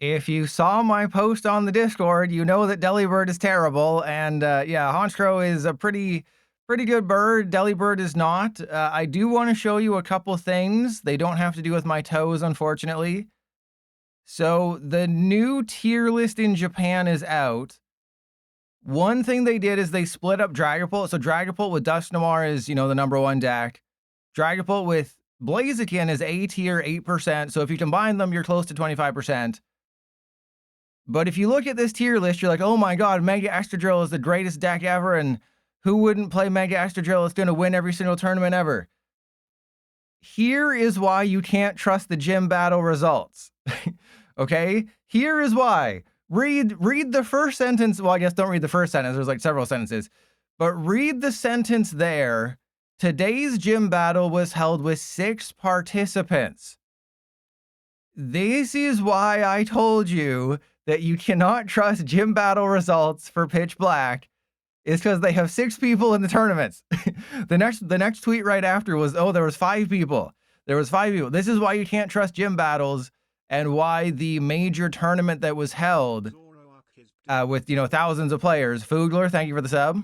If you saw my post on the Discord, you know that Delibird is terrible, and yeah, Honchkrow is a pretty good bird. Delibird is not. I do want to show you a couple things. They don't have to do with my toes, unfortunately. So the new tier list in Japan is out. One thing they did is they split up Dragapult. So Dragapult with Dusknoir is, you know, the #1 deck. Dragapult with Blaziken is A tier 8%. So if you combine them, you're close to 25%. But if you look at this tier list, you're like, oh my god, Mega Excadrill is the greatest deck ever, and who wouldn't play Mega Excadrill? It's going to win every single tournament ever. Here is why you can't trust the gym battle results. Okay? Here is why. Read the first sentence. Well, I guess don't read the first sentence. There's like several sentences. But read the sentence there. Today's gym battle was held with 6 participants. This is why I told you that you cannot trust gym battle results for Pitch Black. Is because they have 6 people in the tournaments. The next tweet right after was, oh, there was 5 people. There was 5 people. This is why you can't trust gym battles, and why the major tournament that was held with, you know, thousands of players. Foogler, thank you for the sub.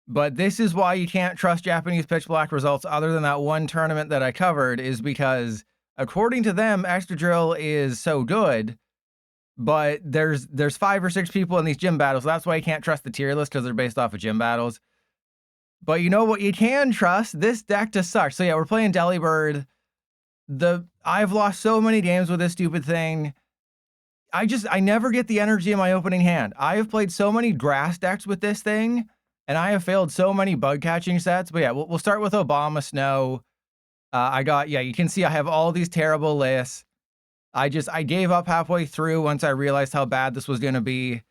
But this is why you can't trust Japanese Pitch Black results, other than that one tournament that I covered, is because according to them, Excadrill is so good, but there's 5 or 6 people in these gym battles. So that's why you can't trust the tier list, because they're based off of gym battles. But you know what you can trust? This deck just sucks. So yeah, we're playing Delibird. I've lost so many games with this stupid thing. I never get the energy in my opening hand. I have played so many grass decks with this thing, and I have failed so many bug catching sets. But yeah, we'll start with OBAMASNOW. You can see I have all these terrible lists. I gave up halfway through once I realized how bad this was going to be.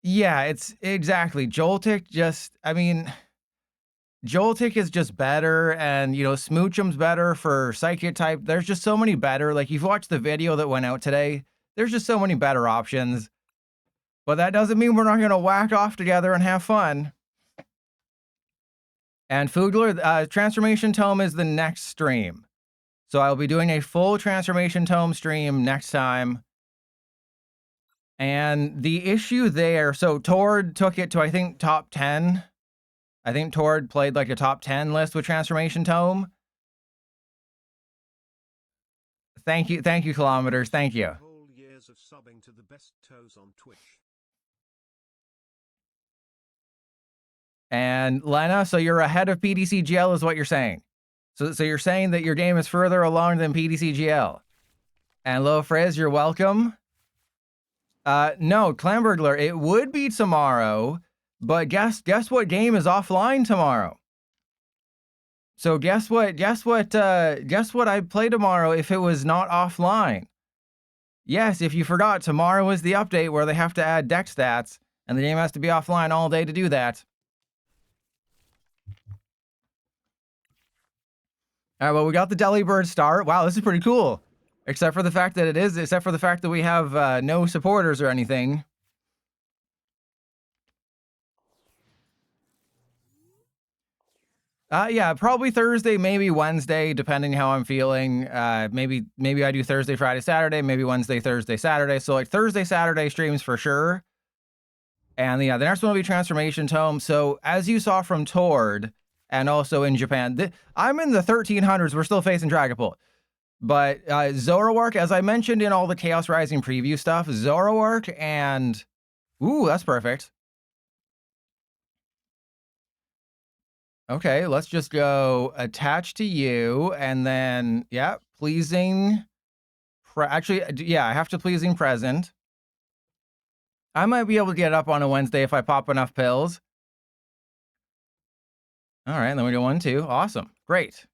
Yeah, it's exactly. Joltik Joltik is just better, and, you know, Smoochum's better for Psychic type. There's just so many better. Like, you've watched the video that went out today. There's just so many better options. But that doesn't mean we're not going to whack off together and have fun. And Foogler, Transformation Tome is the next stream. So I'll be doing a full Transformation Tome stream next time. And the issue there, so Tord took it to, I think, top 10. I think Tord played like a top 10 list with Transformation Tome. Thank you, Kilometers. Thank you. Whole years of subbing to the best toes on Twitch. And Lena, so you're ahead of PDCGL is what you're saying. So you're saying that your game is further along than PDCGL. And Low Frizz, you're welcome. No, Clamburglar, it would be tomorrow, but guess what game is offline tomorrow? So guess what I'd play tomorrow if it was not offline? Yes, if you forgot, tomorrow is the update where they have to add deck stats, and the game has to be offline all day to do that. All right, well, we got the Delibird start. Wow, this is pretty cool. Except for the fact that we have no supporters or anything. Yeah, probably Thursday, maybe Wednesday, depending how I'm feeling. Maybe I do Thursday, Friday, Saturday, maybe Wednesday, Thursday, Saturday. So like Thursday, Saturday streams for sure. And yeah, the next one will be Transformation Tome. So as you saw from Tord, and also in Japan, I'm in the 1300s. We're still facing Dragapult. But Zoroark, as I mentioned in all the Chaos Rising preview stuff, Zoroark and... Ooh, that's perfect. Okay, let's just go attach to you, and then, yeah, pleasing... Actually, yeah, I have to pleasing present. I might be able to get it up on a Wednesday if I pop enough pills. All right, then we go 1, 2. Awesome. Great.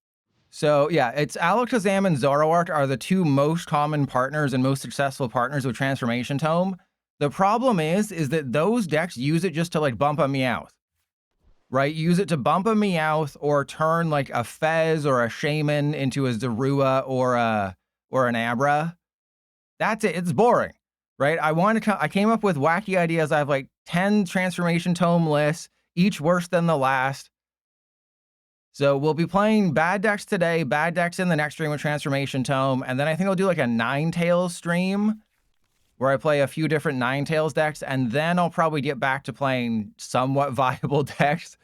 So, yeah, it's Alakazam and Zoroark are the 2 most common partners and most successful partners with Transformation Tome. The problem is that those decks use it just to, like, bump a Meowth. Right? Use it to bump a Meowth or turn, like, a Fez or a Shaymin into a Zorua or an Abra. That's it. It's boring. Right? I came up with wacky ideas. I have, like, 10 Transformation Tome lists, each worse than the last. So we'll be playing bad decks today, bad decks in the next stream with Transformation Tome, and then I think I'll do like a Ninetales stream where I play a few different Ninetales decks, and then I'll probably get back to playing somewhat viable decks.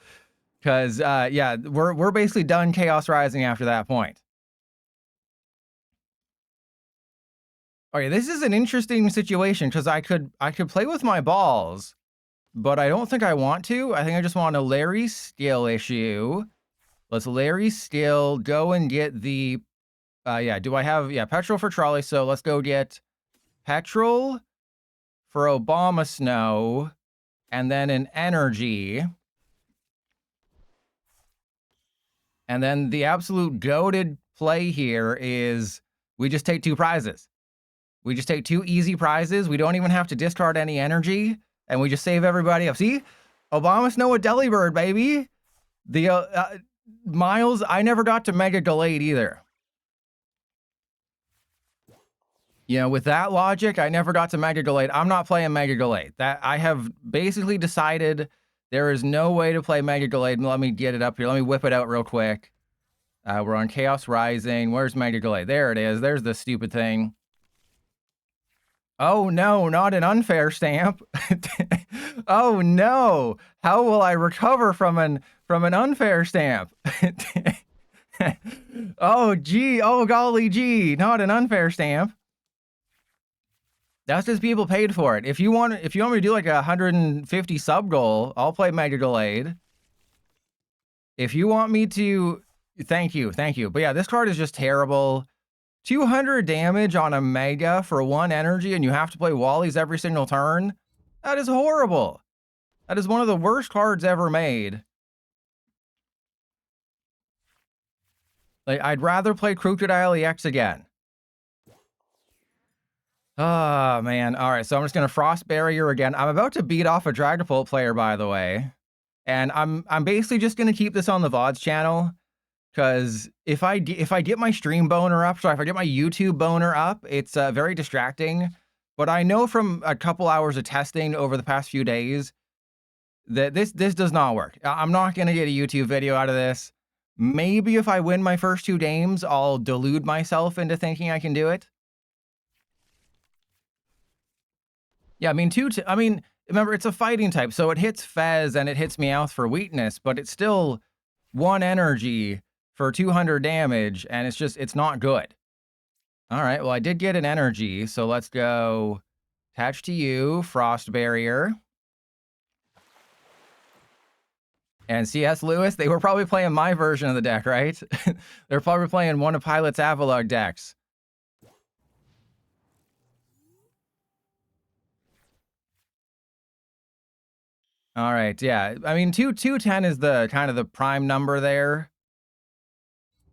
Because, yeah, we're basically done Chaos Rising after that point. Okay, this is an interesting situation because I could play with my balls, but I don't think I want to. I think I just want a Larry skill issue. Let's Larry skill, go and get the, yeah, do I have, yeah, Petrel for Trolley. So let's go get Petrel for OBAMASNOW, and then an energy. And then the absolute goated play here is we just take 2 prizes. We just take 2 easy prizes. We don't even have to discard any energy, and we just save everybody up. See? OBAMASNOW with Delibird, baby. The Miles, I never got to Mega Gallade either. You know, with that logic, I never got to Mega Gallade. I'm not playing Mega Gallade. That I have basically decided there is no way to play Mega Gallade. Let me get it up here. Let me whip it out real quick. We're on Chaos Rising. Where's Mega Gallade? There it is. There's the stupid thing. Oh no, not an unfair stamp. Oh no. How will I recover from an unfair stamp? Oh gee, oh golly gee, not an unfair stamp. That's just people paid for it. If you want me to do like a 150 sub goal, I'll play Mega Gallade. If you want me to, thank you. But yeah, this card is just terrible. 200 damage on a Mega for 1 energy, and you have to play Wallies every single turn? That is horrible. That is one of the worst cards ever made. Like, I'd rather play Crocodile EX again. Oh, man. All right, so I'm just going to Frost Barrier again. I'm about to beat off a Dragapult player, by the way. And I'm basically just going to keep this on the VODs channel. Because if I get my stream boner up, sorry, if I get my YouTube boner up, it's very distracting. But I know from a couple hours of testing over the past few days that this does not work. I'm not going to get a YouTube video out of this. Maybe if I win my first 2 games, I'll delude myself into thinking I can do it. Yeah, I mean, remember, it's a fighting type, so it hits Fez and it hits Meowth for weakness, but it's still 1 energy for 200 damage, and it's not good. All right, well, I did get an energy, so let's go attach to you, Frost Barrier. And C.S. Lewis, they were probably playing my version of the deck, right? They're probably playing one of Pilot's Avalugg decks. All right, yeah. I mean, 210 is the kind of the prime number there.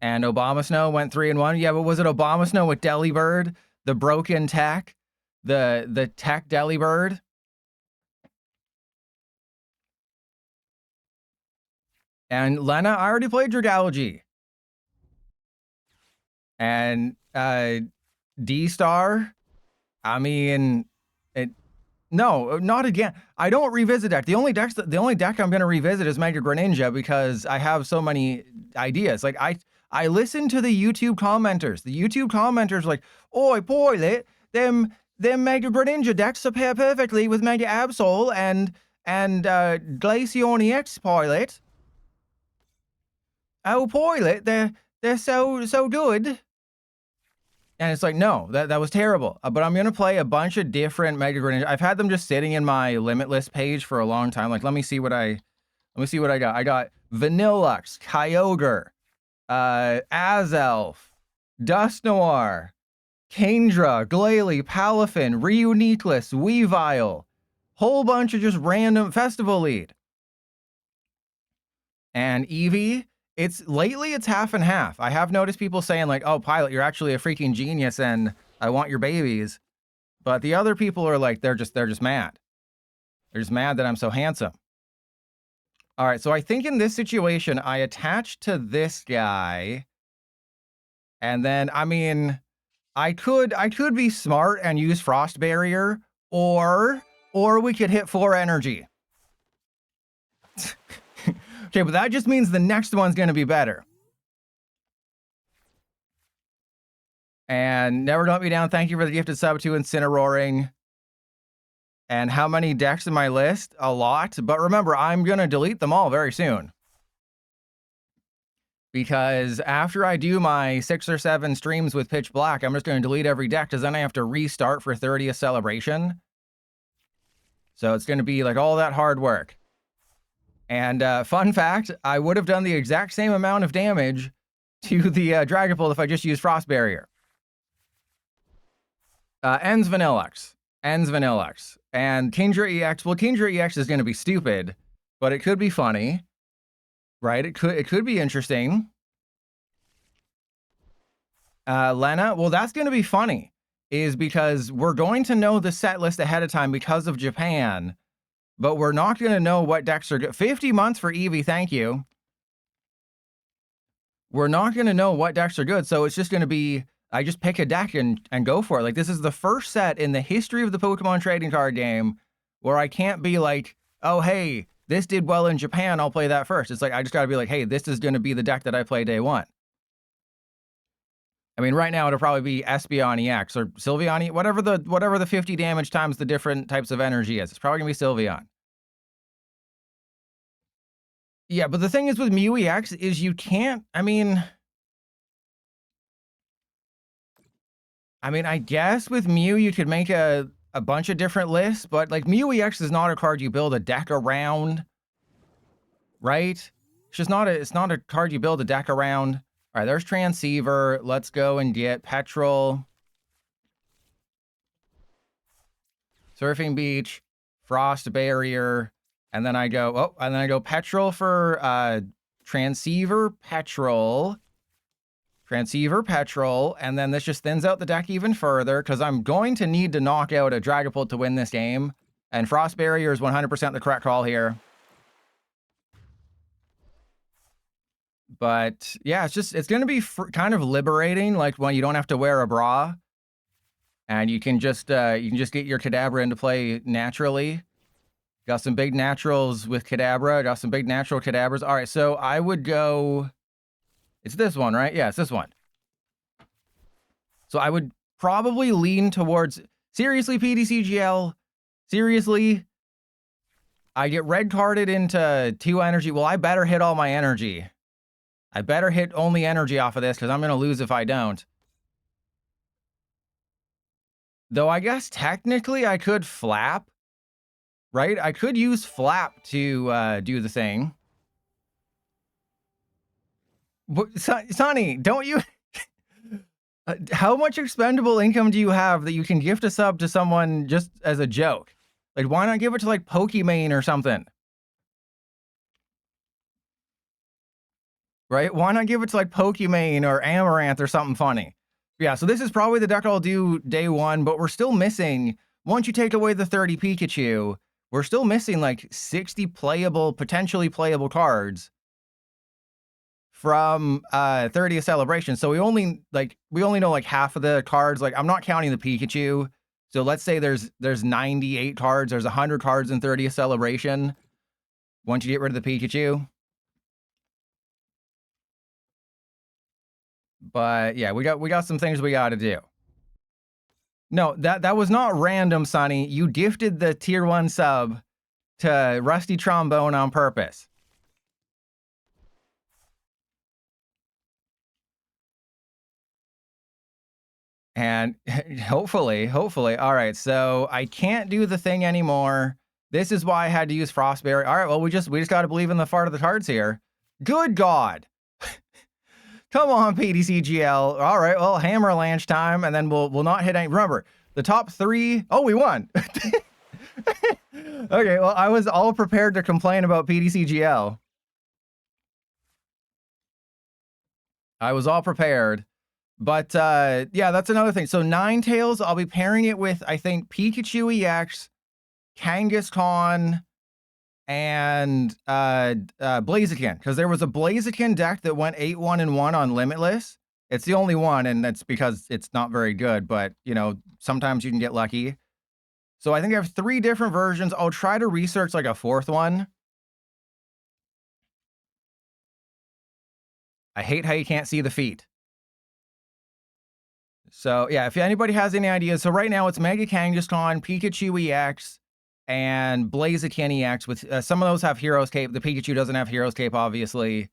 And OBAMASNOW went 3-1. Yeah, but was it OBAMASNOW with Delibird, the broken tech, the tech Delibird? And Lena, I already played Dragalge. And D-Star, I mean, no, not again. I don't revisit deck. The only deck I'm going to revisit is Mega Greninja because I have so many ideas. Like I listen to the YouTube commenters. The YouTube commenters are like, "Oi, Pilot, them Mega Greninja decks pair perfectly with Mega Absol and Glaceon EX, Pilot. Oh, Pilot, they're so good." And it's like, no, that was terrible. But I'm going to play a bunch of different Mega Greninja. I've had them just sitting in my Limitless page for a long time. Like, let me see what I got. I got Vanillux, Kyogre, Azelf, Dusknoir, Kingdra, Glalie, Palafin, Reuniqueless, Weavile. Whole bunch of just random Festival Lead. And Eevee, lately it's half and half. I have noticed people saying like, "Oh, Pilot, you're actually a freaking genius and I want your babies." But the other people are like, they're just mad. They're just mad that I'm so handsome. All right, so I think in this situation, I attach to this guy. And then, I mean, I could be smart and use Frost Barrier, or we could hit 4 energy. Okay, but that just means the next one's going to be better. And Never Let Me Down, thank you for the gifted sub to Incineroaring. And how many decks in my list? A lot. But remember, I'm going to delete them all very soon. Because after I do my 6 or 7 streams with Pitch Black, I'm just going to delete every deck, because then I have to restart for 30th Celebration. So it's going to be like all that hard work. And fun fact, I would have done the exact same amount of damage to the Dragapult if I just used Frost Barrier. Ends Vanillux. Ends Vanillux. And Kingdra EX. Well, Kingdra EX is going to be stupid, but it could be funny. Right? It could be interesting. Lena, well, that's going to be funny, is because we're going to know the set list ahead of time because of Japan, but we're not going to know what decks are good. 50 months for Eevee, thank you. We're not going to know what decks are good, so it's just going to be, I just pick a deck and go for it. Like, this is the first set in the history of the Pokemon trading card game where I can't be like, oh, hey, this did well in Japan, I'll play that first. It's like, I just got to be like, hey, this is going to be the deck that I play day one. I mean, right now it'll probably be Espeon EX or Sylveon, whatever the 50 damage times the different types of energy is. It's probably going to be Sylveon. Yeah, but the thing is with Mew EX is you can't, I mean, I guess with Mew you could make a bunch of different lists, but like Mew EX is not a card you build a deck around, right? It's just not it's not a card you build a deck around. All right, there's Transceiver. Let's go and get Petrel, Surfing Beach, Frost Barrier, and then I go, Petrel for Transceiver, Petrel, and then this just thins out the deck even further, because I'm going to need to knock out a Dragapult to win this game, and Frost Barrier is 100% the correct call here. But yeah, it's going to be kind of liberating, like when you don't have to wear a bra, and you can just get your Kadabra into play naturally. Got some big naturals with Kadabra. Got some big natural Kadabras. All right, so I would go. It's this one, right? Yeah, it's this one. So I would probably lean towards, seriously, PDCGL, seriously, I get red carded into 2 energy. Well, I better hit all my energy. I better hit only energy off of this, because I'm going to lose if I don't. Though I guess technically I could flap, right? I could use flap to do the thing. Sonny, don't you... how much expendable income do you have that you can gift a sub to someone just as a joke? Like, why not give it to, like, Pokimane or something? Right? Why not give it to, like, Pokimane or Amaranth or something funny? Yeah, so this is probably the deck I'll do day one, but we're still missing, once you take away the 30 Pikachu, we're still missing, like, 60 playable, potentially playable cards from 30th Celebration. So we only know like half of the cards. Like, I'm not counting the Pikachu. So let's say there's 98 cards, there's 100 cards in 30th Celebration. Once you get rid of the Pikachu. But yeah, we got some things we got to do. No, that was not random, Sonny. You gifted the tier 1 sub to Rusty Trombone on purpose. And hopefully. All right, so I can't do the thing anymore. This is why I had to use Frost Barrier. All right, well, we just got to believe in the fart of the cards here. Good God. Come on, PDCGL. All right, well, Hammer Lanch time, and then we'll not hit any. Remember, the top 3. Oh, we won. Okay, well, I was all prepared to complain about PDCGL. I was all prepared. But, yeah, that's another thing. So, Ninetales, I'll be pairing it with, I think, Pikachu EX, Kangaskhan, and Blaziken. Because there was a Blaziken deck that went 8-1-1 on Limitless. It's the only one, and that's because it's not very good. But, you know, sometimes you can get lucky. So, I think I have 3 different versions. I'll try to research, like, a 4th one. I hate how you can't see the feet. So, yeah, if anybody has any ideas. So right now it's Mega Kangaskhan, Pikachu EX, and Blaziken EX. With some of those have Hero's Cape. The Pikachu doesn't have Hero's Cape, obviously.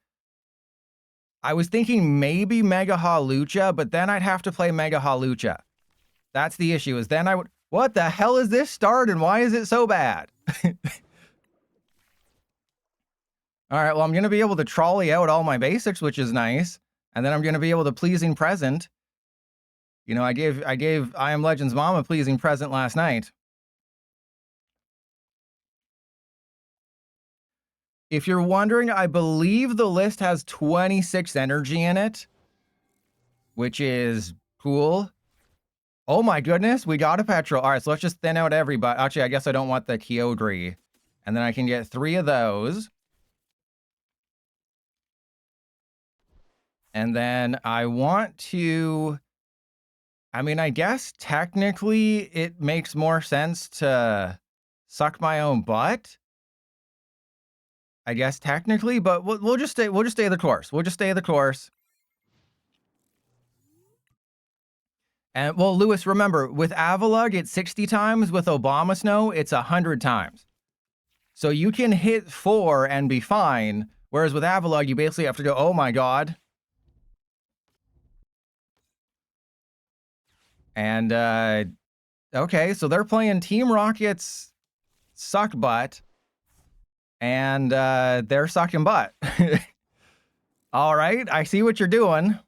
I was thinking maybe Mega Hawlucha, but then I'd have to play Mega Hawlucha. That's the issue, is then I would... What the hell is this start, and why is it so bad? All right, well, I'm going to be able to trolley out all my basics, which is nice. And then I'm going to be able to Pleasing Present. You know, I gave I Am Legend's mom a Pleasing Present last night. If you're wondering, I believe the list has 26 energy in it, which is cool. Oh my goodness, we got a Petrel. All right, so let's just thin out everybody. Actually, I guess I don't want the Kyogre. And then I can get 3 of those. And then I want to... I mean, I guess technically it makes more sense to suck my own butt. I guess technically, but we'll just stay the course. We'll just stay the course. And well, Lewis, remember, with Avalugg, it's 60 times. With Abomasnow, it's 100 times. So you can hit 4 and be fine. Whereas with Avalugg, you basically have to go, oh my god. And, okay, so they're playing Team Rocket's suck butt. And, they're sucking butt. All right, I see what you're doing.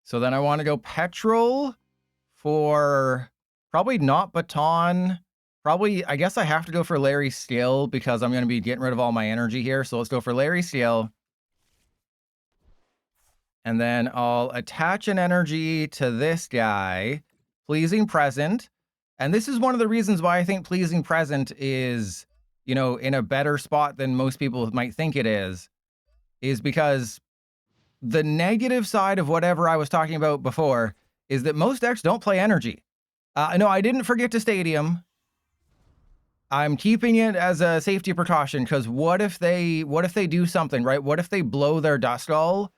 So then I want to go Petrel for probably not Baton. Probably, I guess I have to go for Larry Steel because I'm going to be getting rid of all my energy here. So let's go for Larry Steel. And then I'll attach an energy to this guy. Pleasing Present. And this is one of the reasons why I think Pleasing Present is, you know, in a better spot than most people might think it is because the negative side of whatever I was talking about before is that most decks don't play energy. No, I didn't forget to Stadium. I'm keeping it as a safety precaution because what if they do something, right? What if they blow their Duskull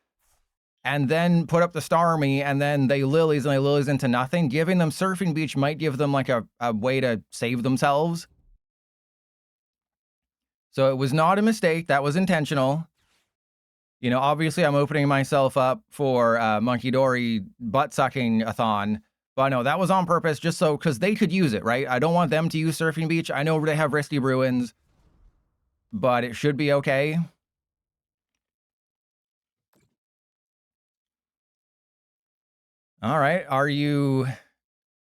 and then put up the Starmie and then they Lilies and they Lilies into nothing? Giving them Surfing Beach might give them like a way to save themselves. So it was not a mistake. That was intentional. You know, obviously I'm opening myself up for Monkey Dory butt-sucking-a-thon. But no, that was on purpose just so, because they could use it, right? I don't want them to use Surfing Beach. I know they have Risky Ruins, but it should be okay. All right, are you...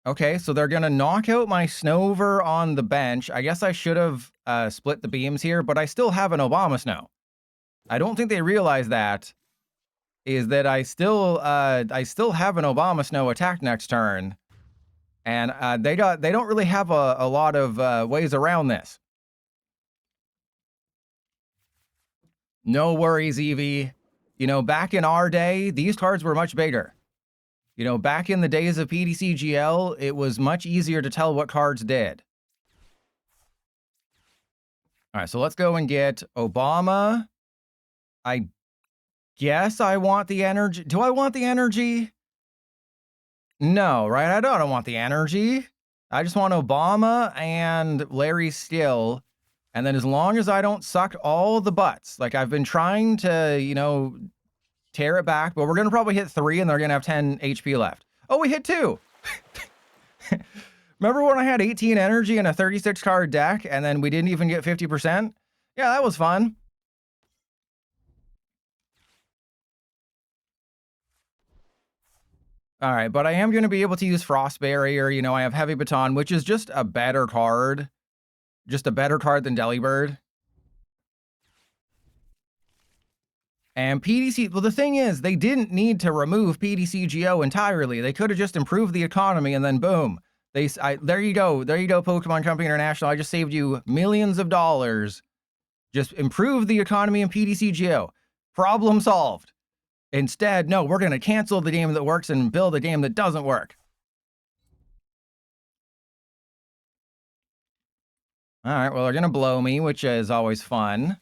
Okay, so they're going to knock out my Snover on the bench. I guess I should have split the beams here, but I still have an OBAMASNOW. I don't think they realize that, is that I still have an OBAMASNOW attack next turn. And they don't really have a lot of ways around this. No worries, Eevee. You know, back in our day, these cards were much bigger. You know, back in the days of PTCGL, it was much easier to tell what cards did. All right, so let's go and get Obama. I guess I want the energy. Do I want the energy? No, right? I don't want the energy. I just want Obama and Larry Still. And then as long as I don't suck all the butts, like I've been trying to, you know, tear it back, but we're going to probably hit 3 and they're going to have 10 HP left. Oh, we hit 2. Remember when I had 18 energy in a 36 card deck and then we didn't even get 50%? Yeah, that was fun. All right, but I am going to be able to use Frost Barrier. You know, I have Heavy Baton, which is just a better card. Just a better card than Delibird. And PDC, well, the thing is, they didn't need to remove PDCGO entirely. They could have just improved the economy and then boom. There you go. There you go, Pokemon Company International. I just saved you millions of dollars. Just improve the economy in PDCGO. Problem solved. Instead, no, we're going to cancel the game that works and build a game that doesn't work. All right, well, they're going to blow me, which is always fun.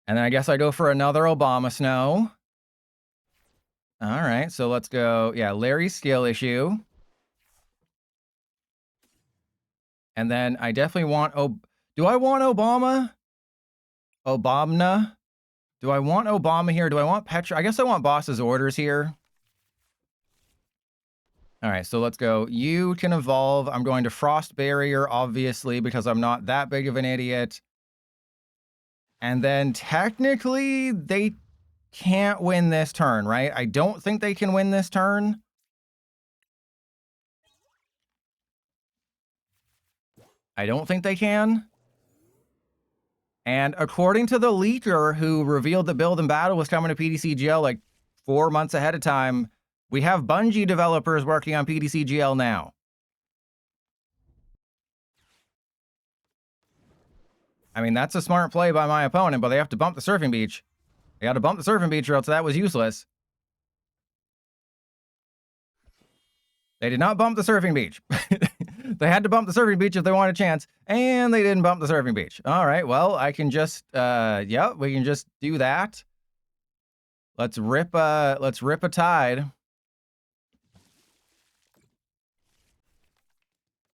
And then I guess I go for another Abomasnow. All right, so let's go. Yeah, Larry's skill issue. And then I definitely want... do I want Obama? Obamna? Do I want Obama here? Do I want Petrel? I guess I want Boss's orders here. All right, so let's go. You can evolve. I'm going to Frost Barrier, obviously, because I'm not that big of an idiot. And then technically, they can't win this turn, right? I don't think they can win this turn. I don't think they can. And according to the leaker who revealed that Build and Battle was coming to PTCGL like 4 months ahead of time, we have Bungie developers working on PTCGL now. I mean, that's a smart play by my opponent, but they have to bump the Surfing Beach. They had to bump the Surfing Beach or else that was useless. They did not bump the Surfing Beach. They had to bump the Surfing Beach if they want a chance, and they didn't bump the Surfing Beach. All right, well, I can just, yeah, we can just do that. Let's rip a tide.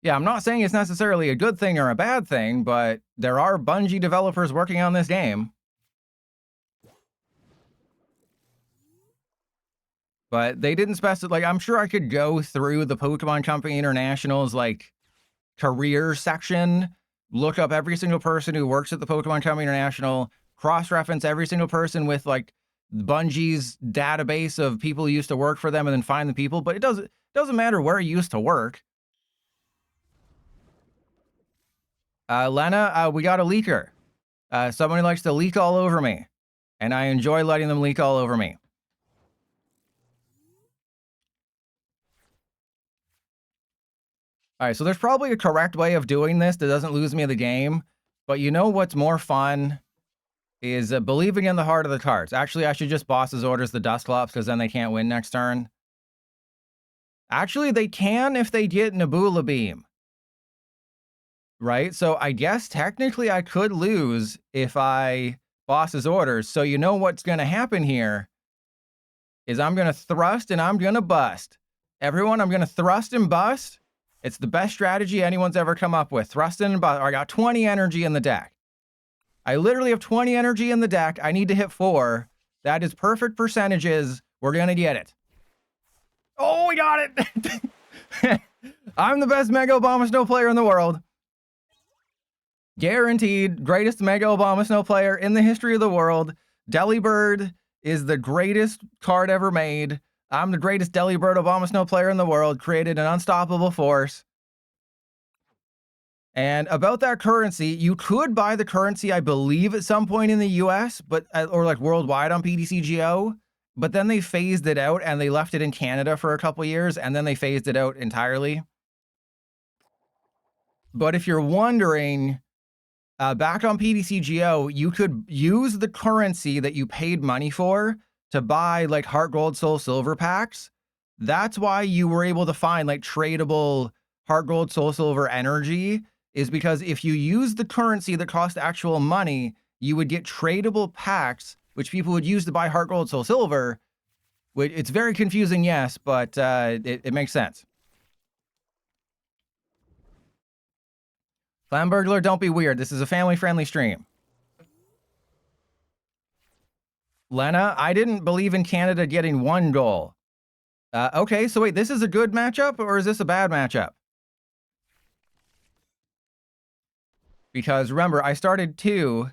Yeah, I'm not saying it's necessarily a good thing or a bad thing, but there are Bungie developers working on this game. But they didn't specify, like, I'm sure I could go through the Pokemon Company International's, like, career section, look up every single person who works at the Pokemon Company International, cross-reference every single person with, like, Bungie's database of people who used to work for them, and then find the people. But it doesn't matter where you used to work. Lena, we got a leaker. Someone who likes to leak all over me. And I enjoy letting them leak all over me. All right, so there's probably a correct way of doing this that doesn't lose me the game. But you know what's more fun is believing in the heart of the cards. Actually, I should just Boss's orders the Dusclops, because then they can't win next turn. Actually, they can if they get Nebula Beam. Right? So I guess technically I could lose if I Boss's orders. So you know what's going to happen here is I'm going to thrust and I'm going to bust. Everyone, I'm going to thrust and bust. It's the best strategy anyone's ever come up with. Thrust and bust. I got 20 energy in the deck. I literally have 20 energy in the deck. I need to hit 4. That is perfect percentages. We're going to get it. Oh, we got it. I'm the best Mega Abomasnow player in the world. Guaranteed greatest Mega Abomasnow player in the history of the world. Delibird is the greatest card ever made. I'm the greatest Delibird Abomasnow player in the world. Created an unstoppable force. And about that currency, you could buy the currency, I believe, at some point in the US, but or like worldwide on PTCGO. But then they phased it out and they left it in Canada for a couple years, and then they phased it out entirely. But if you're wondering, back on PTCGO, you could use the currency that you paid money for to buy like Heart Gold, Soul Silver packs. That's why you were able to find like tradable Heart Gold, Soul Silver energy, is because if you use the currency that cost actual money, you would get tradable packs, which people would use to buy Heart Gold, Soul Silver. It's very confusing, yes, but it makes sense. Flamburglar, don't be weird. This is a family-friendly stream. Lena, I didn't believe in Canada getting 1 goal. Okay, so wait, this is a good matchup, or is this a bad matchup? Because remember, I started 2.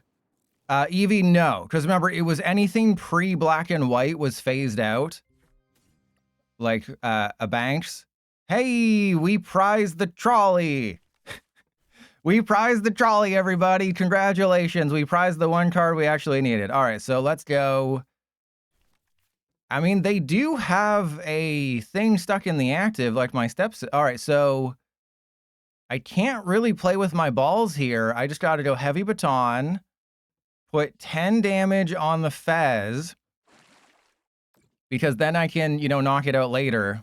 Eevee, no. Because remember, it was anything pre-black and white was phased out. Like, a Banks. Hey, we prized the trolley. We prized the trolley, everybody. Congratulations. We prized the 1 card we actually needed. All right, so let's go. I mean, they do have a thing stuck in the active, like my steps. All right, so I can't really play with my balls here. I just got to go Heavy Baton, put 10 damage on the Fez, because then I can, you know, knock it out later.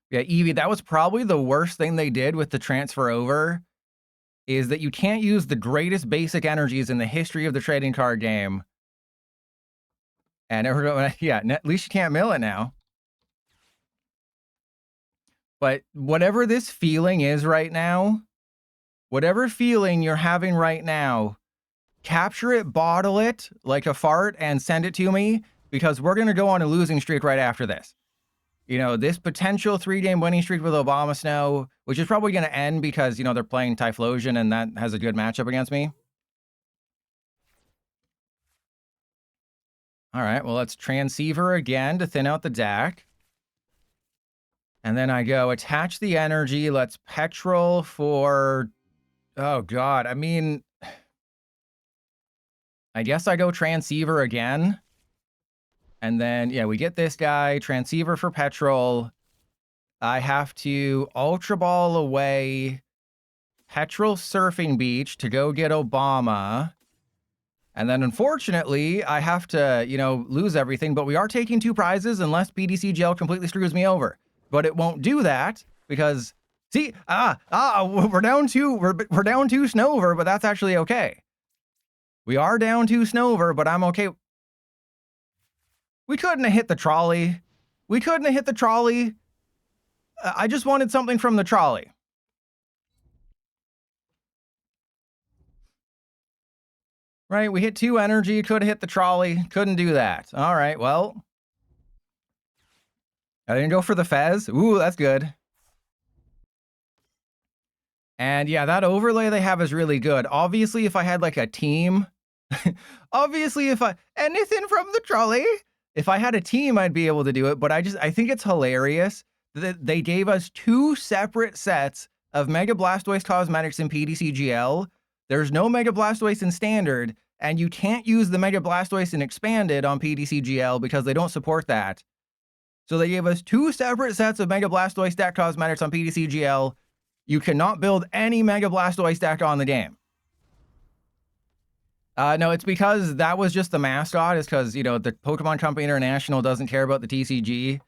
Yeah, Eevee, that was probably the worst thing they did with the transfer over. is that you can't use the greatest basic energies in the history of the trading card game. And yeah, at least you can't mill it now. But whatever this feeling is right now, whatever feeling you're having right now, capture it, bottle it like a fart, and send it to me, because we're going to go on a losing streak right after this. You know, this potential 3-game winning streak with OBAMASNOW, which is probably going to end because, you know, they're playing Typhlosion and that has a good matchup against me. All right, well, let's Transceiver again to thin out the deck. And then I go attach the energy. Let's Petrel for... Oh, God. I mean... I guess I go Transceiver again. And then, yeah, we get this guy. Transceiver for Petrel. I have to Ultra Ball away Petrel Surfing Beach to go get Obama. And then, unfortunately, I have to, you know, lose everything. But we are taking 2 prizes unless PDCGL completely screws me over. But it won't do that because, see, we're down 2. We're down 2 Snover, but that's actually okay. We are down 2 Snover, but I'm okay. We couldn't have hit the trolley. We couldn't have hit the trolley. I just wanted something from the trolley. Right, we hit 2 energy, could have hit the trolley, couldn't do that. All right, well. I didn't go for the Fez. Ooh, that's good. And yeah, that overlay they have is really good. Obviously, if I had like a team, obviously if anything from the trolley, if I had a team, I'd be able to do it. But I think it's hilarious that they gave us 2 separate sets of Mega Blastoise cosmetics in PDCGL. There's no Mega Blastoise in Standard, and you can't use the Mega Blastoise in Expanded on PDCGL because they don't support that. So they gave us 2 separate sets of Mega Blastoise deck cosmetics on PDCGL. You cannot build any Mega Blastoise deck on the game. No, it's because that was just the mascot. It's because, you know, the Pokemon Company International doesn't care about the TCG.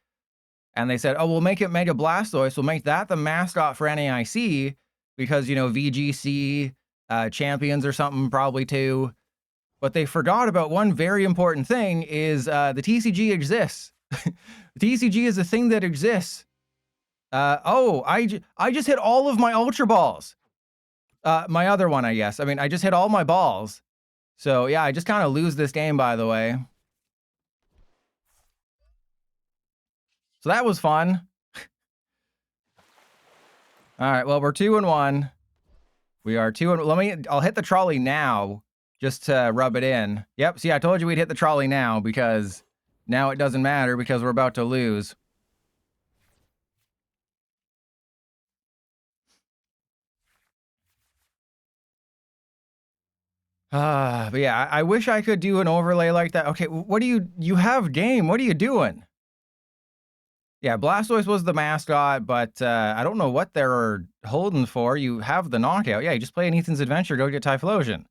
And they said, oh, we'll make it Mega Blastoise. We'll make that the mascot for NAIC because, you know, VGC, Champions or something probably too. But they forgot about one very important thing is the TCG exists. The TCG is a thing that exists. I just hit all of my Ultra Balls. My other one, I guess. I mean, I just hit all my balls. So, yeah, I just kind of lose this game, by the way. So that was fun. All right, well, we're 2-1. We are 2-1. I'll hit the trolley now just to rub it in. Yep, see, I told you we'd hit the trolley now because now it doesn't matter because we're about to lose. But yeah, I wish I could do an overlay like that. Okay, what do you have game? What are you doing? Yeah, Blastoise was the mascot, but I don't know what they're holding for. You have the knockout. Yeah, you just play an Ethan's Adventure, go get Typhlosion.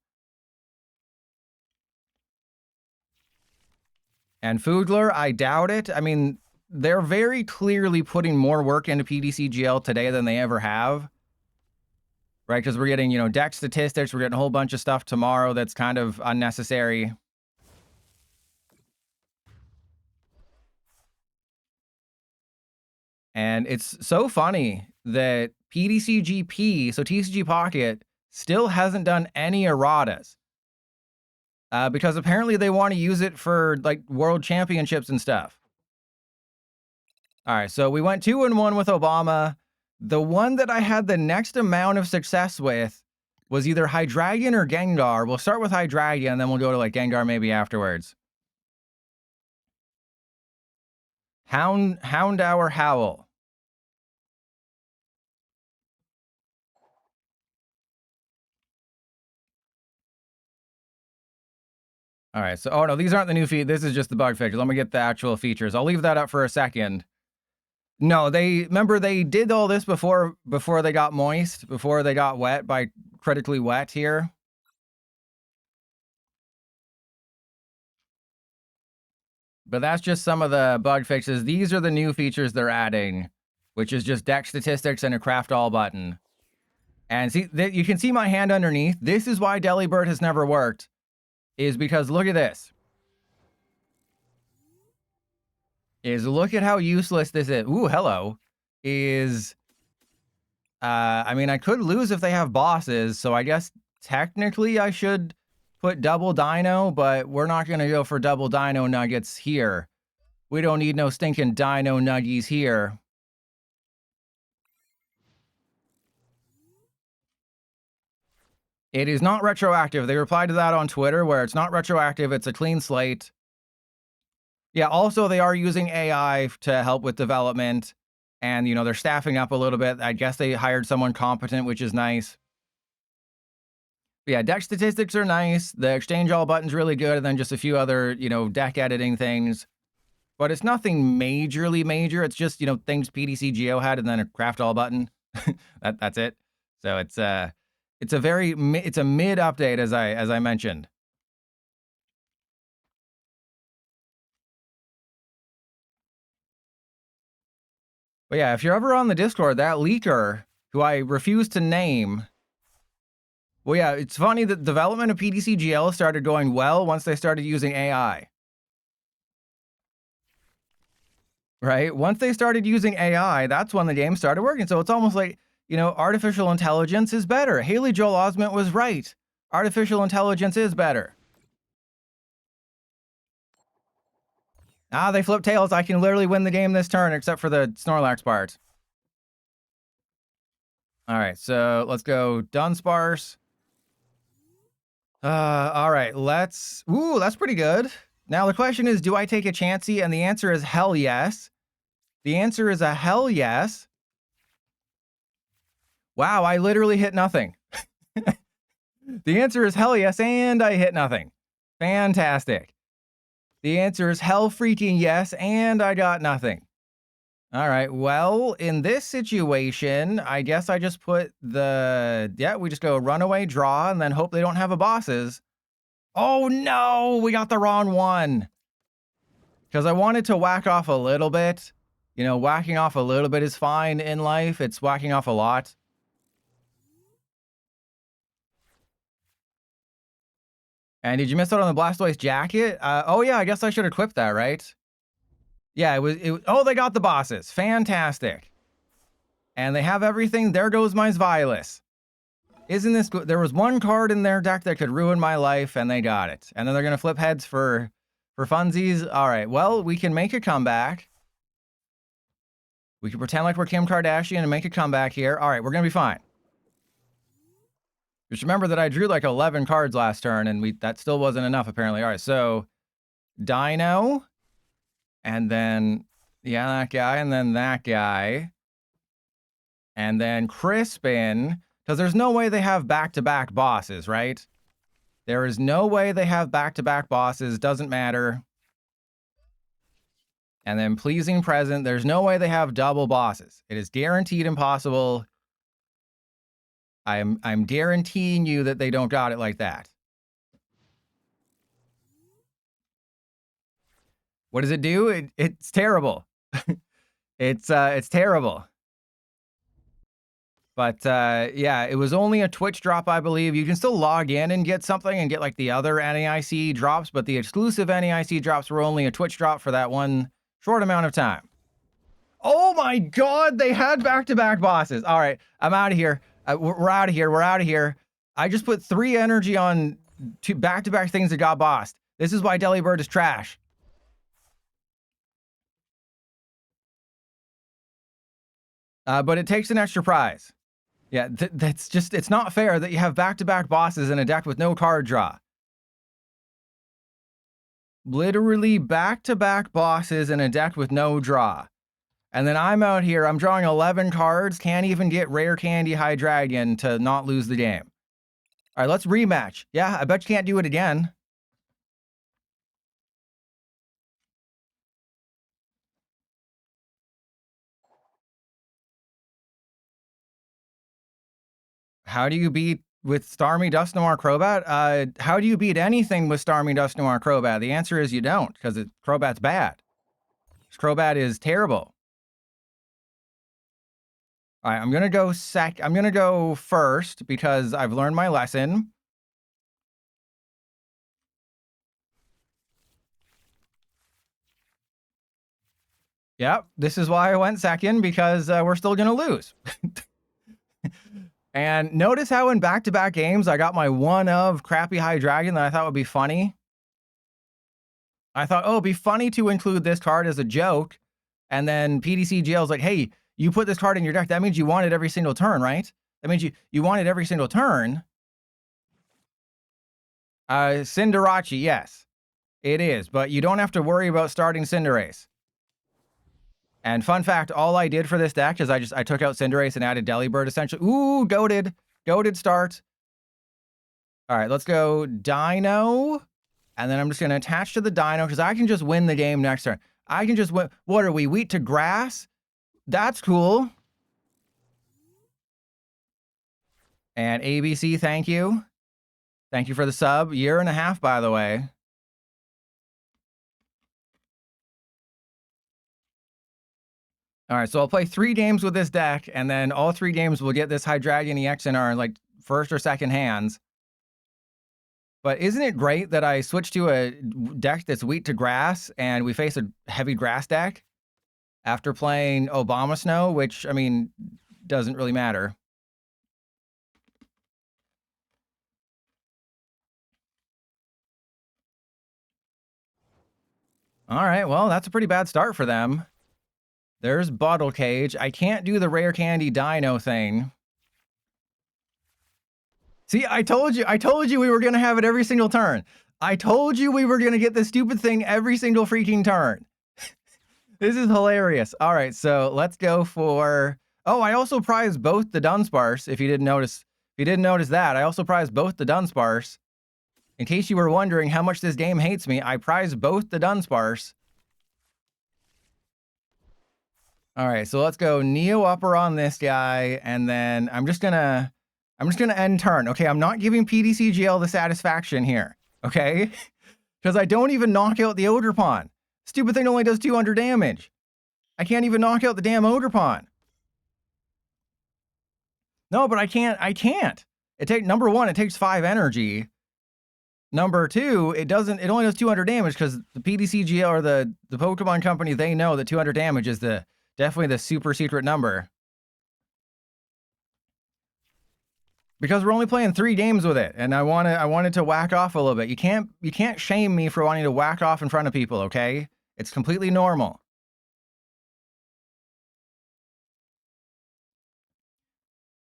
And Foodler, I doubt it. I mean, they're very clearly putting more work into PDCGL today than they ever have. Right, because we're getting, you know, deck statistics. We're getting a whole bunch of stuff tomorrow that's kind of unnecessary. And it's so funny that PDCGP, so TCG Pocket, still hasn't done any erratas. Because apparently they want to use it for, like, world championships and stuff. All right, so we went 2-1 with Obama. The one that I had the next amount of success with was either Hydreigon or Gengar. We'll start with Hydreigon, and then we'll go to, like, Gengar maybe afterwards. Houndour Howl. All right, so, oh no, these aren't the new features. This is just the bug fixture. Let me get the actual features. I'll leave that up for a second. No, remember they did all this before they got moist, before they got wet by critically wet here. But that's just some of the bug fixes. These are the new features they're adding, which is just deck statistics and a craft all button. And see, you can see my hand underneath. This is why Delibird has never worked, is because look at this. Look at how useless this is. Ooh, hello. I mean, I could lose if they have bosses, so I guess technically I should put double Dino, but we're not going to go for double Dino nuggets here. We don't need no stinking Dino nuggies here. It is not retroactive. They replied to that on Twitter where it's not retroactive. It's a clean slate. Yeah, also they are using AI to help with development. And, you know, they're staffing up a little bit. I guess they hired someone competent, which is nice. But yeah, deck statistics are nice. The exchange all button's really good. And then just a few other, you know, deck editing things. But it's nothing majorly major. It's just, you know, things PDC Geo had and then a craft all button. That's it. So it's a mid update as I mentioned. But yeah, if you're ever on the Discord, that leaker who I refuse to name. Well, yeah, it's funny that development of PDC GL started going well once they started using AI. Right? Once they started using AI, that's when the game started working. So it's almost like, you know, artificial intelligence is better. Haley Joel Osment was right. Artificial intelligence is better. Ah, they flip tails. I can literally win the game this turn, except for the Snorlax part. All right, so let's go Dunsparce. All right, let's... Ooh, that's pretty good. Now the question is, do I take a chancey? And the answer is hell yes. The answer is a hell yes. Wow, I literally hit nothing. The answer is hell yes, and I hit nothing. Fantastic. The answer is hell freaking yes, and I got nothing. All right, well, in this situation, I guess I just put the... Yeah, we just go runaway, draw, and then hope they don't have a bosses. Oh no, we got the wrong one. Because I wanted to whack off a little bit. You know, whacking off a little bit is fine in life. It's whacking off a lot. And did you miss out on the Blastoise jacket? Oh yeah, I guess I should equip that, right? Yeah, it was. Oh, they got the bosses. Fantastic. And they have everything. There goes my Zweilous. Isn't this good? There was one card in their deck that could ruin my life, and they got it. And then they're going to flip heads for funsies. All right, well, we can make a comeback. We can pretend like we're Kim Kardashian and make a comeback here. All right, we're going to be fine. Just remember that I drew like 11 cards last turn, and that still wasn't enough, apparently. All right, so Dino, and then, yeah, that guy, and then that guy, and then Crispin, because there's no way they have back-to-back bosses, right? There is no way they have back-to-back bosses, doesn't matter. And then Pleasing Present, there's no way they have double bosses. It is guaranteed impossible. I'm guaranteeing you that they don't got it like that. What does it do? It's terrible. It's terrible. But yeah, it was only a Twitch drop, I believe. You can still log in and get something and get like the other NAIC drops, but the exclusive NAIC drops were only a Twitch drop for that one short amount of time. Oh my god, they had back-to-back bosses. All right, I'm out of here. We're out of here. We're out of here. I just put 3 energy on 2 back-to-back things that got bossed. This is why Delibird is trash. But it takes an extra prize. Yeah, that's just, it's not fair that you have back-to-back bosses in a deck with no card draw. Literally back-to-back bosses in a deck with no draw. And then I'm out here, I'm drawing 11 cards, can't even get Rare Candy Hydreigon to not lose the game. All right, let's rematch. Yeah, I bet you can't do it again. How do you beat with Starmie, Dusknoir, Crobat? How do you beat anything with Starmie, Dusknoir, Crobat? The answer is you don't, because Crobat's bad. Crobat is terrible. All right, I'm gonna go first because I've learned my lesson. Yep, this is why I went second, because we're still gonna lose. And notice how in back-to-back games I got my one of crappy Hydreigon that I thought would be funny. I thought, oh, it'd be funny to include this card as a joke. And then PDCGL's like, hey, you put this card in your deck. That means you want it every single turn, right? That means you want it every single turn. Cinderace, yes, it is. But you don't have to worry about starting Cinderace. And fun fact, all I did for this deck is I took out Cinderace and added Delibird, essentially. Ooh, goated start. All right, let's go Deino. And then I'm just going to attach to the Deino because I can just win the game next turn. I can just win. What are we, wheat to grass? That's cool. And ABC, thank you. Thank you for the sub. 1.5 years, by the way. All right, so I'll play 3 games with this deck, and then all 3 games will get this Hydreigon EX in our like first or second hands. But isn't it great that I switched to a deck that's wheat to grass, and we face a heavy grass deck after playing OBAMASNOW, which, I mean, doesn't really matter. All right, well, that's a pretty bad start for them. There's Bottle Cage. I can't do the rare candy Deino thing. See, I told you we were going to have it every single turn. I told you we were going to get this stupid thing every single freaking turn. This is hilarious. All right, so let's go for... Oh, I also prized both the Dunsparce, if you didn't notice. If you didn't notice that, I also prized both the Dunsparce. In case you were wondering how much this game hates me, I prized both the Dunsparce. All right, so let's go Neo Upper on this guy, and then I'm just gonna end turn. Okay, I'm not giving PDCGL the satisfaction here, okay? Because I don't even knock out the Oderpon. Stupid thing only does 200 damage. I can't even knock out the damn Oderpon. No, but I can't. Number 1, it takes 5 energy. Number 2, it only does 200 damage because the PDCGL or the Pokemon company, they know that 200 damage is definitely the super secret number. Because we're only playing 3 games with it, and I wanted to whack off a little bit. You can't shame me for wanting to whack off in front of people, okay? It's completely normal.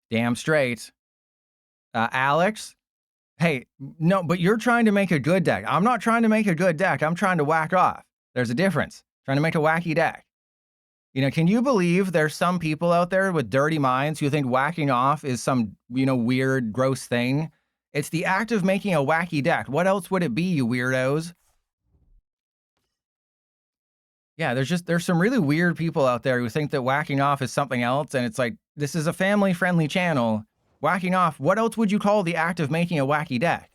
Damn straight. Alex, hey, no, but you're trying to make a good deck. I'm not trying to make a good deck. I'm trying to whack off. There's a difference. Trying to make a wacky deck. You know, can you believe there's some people out there with dirty minds who think whacking off is some, weird, gross thing? It's the act of making a wacky deck. What else would it be, you weirdos? Yeah, there's some really weird people out there who think that whacking off is something else, and it's like, this is a family-friendly channel. Whacking off, what else would you call the act of making a wacky deck?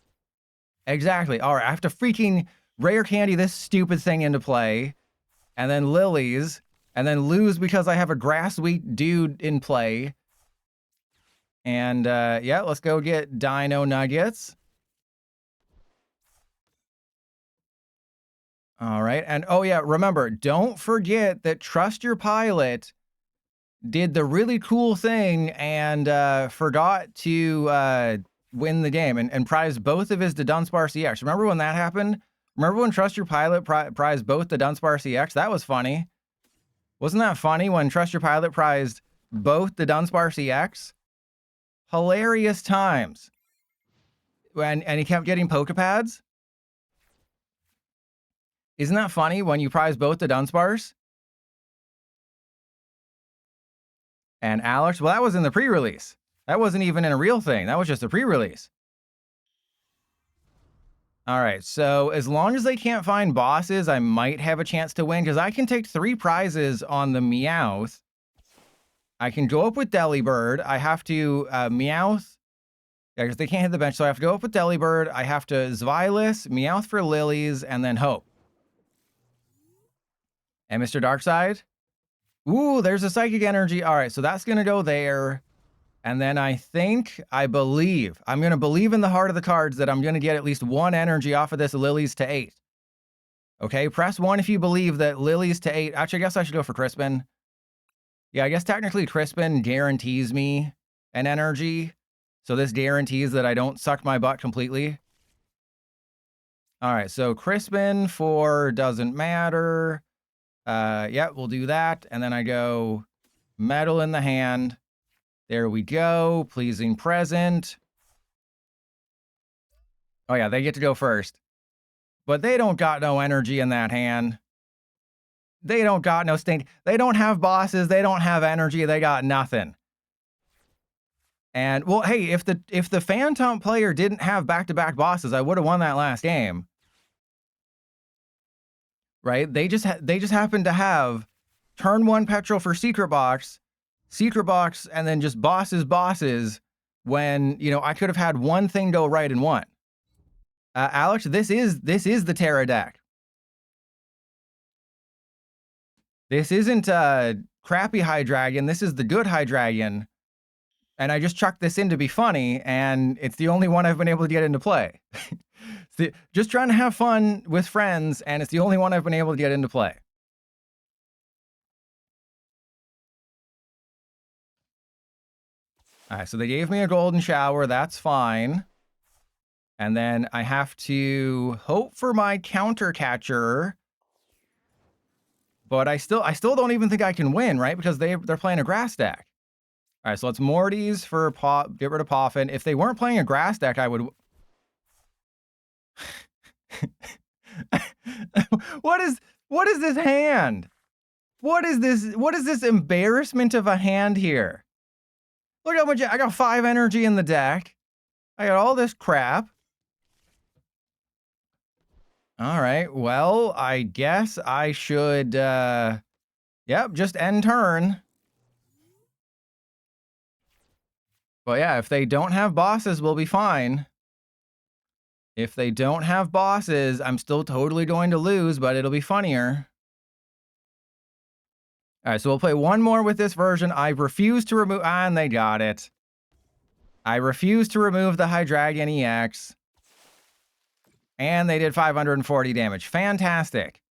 Exactly. All right, I have to freaking rare candy this stupid thing into play, and then lilies, and then lose because I have a grass wheat dude in play. And yeah, let's go get Deino Nuggets. All right, and oh yeah, remember, don't forget that Trust Your Pilot did the really cool thing and forgot to win the game and prized both of his Dudunsparce EX. Remember when that happened? Remember when Trust Your Pilot prized both the Dunsparce EX? That was funny. Wasn't that funny when Trust Your Pilot prized both the Dunsparce EX? Hilarious times. And he kept getting Pokepads. Isn't that funny when you prize both the Dunsparce? And Alex, well, that was in the pre-release. That wasn't even in a real thing. That was just a pre-release. All right, so as long as they can't find bosses, I might have a chance to win because I can take 3 prizes on the Meowth. I can go up with Delibird. I have to Meowth. Yeah, because they can't hit the bench, so I have to go up with Delibird. I have to Zweilous, Meowth for lilies, and then hope. And Mr. Darkside? Ooh, there's a Psychic Energy. All right, so that's going to go there. And then I I'm going to believe in the heart of the cards that I'm going to get at least 1 energy off of this Lilies to 8. Okay, press 1 if you believe that Lilies to 8. Actually, I guess I should go for Crispin. Yeah, I guess technically Crispin guarantees me an energy. So this guarantees that I don't suck my butt completely. All right, so Crispin for doesn't matter. Yeah, we'll do that. And then I go Metal in the hand. There we go. Pleasing Present. Oh yeah, they get to go first. But they don't got no energy in that hand. They don't got no stink. They don't have bosses. They don't have energy. They got nothing. And well, hey, if the Phantom player didn't have back-to-back bosses, I would have won that last game. Right? They just happened to have turn 1 Petrel for Secret Box, and then just bosses when, you know, I could have had one thing go right and won. Alex, this is the Terra deck. This isn't crappy Hydreigon. This is the good Hydreigon. And I just chucked this in to be funny, and it's the only one I've been able to get into play. Just trying to have fun with friends, and it's the only one I've been able to get into play. All right, so they gave me a golden shower. That's fine. And then I have to hope for my counter catcher. But I still don't even think I can win, right? Because they're playing a grass deck. All right, so it's Morty's for get rid of Poffin. If they weren't playing a grass deck, I would. What is this hand? What is this embarrassment of a hand here? Look how much I got 5 energy in the deck. I got all this crap. All right, well, I guess I should yep, just end turn. But yeah, if they don't have bosses, we'll be fine. If they don't have bosses, I'm still totally going to lose, but it'll be funnier. All right, so we'll play one more with this version. I refuse to remove... and they got it. I refuse to remove the Hydreigon EX. And they did 540 damage. Fantastic.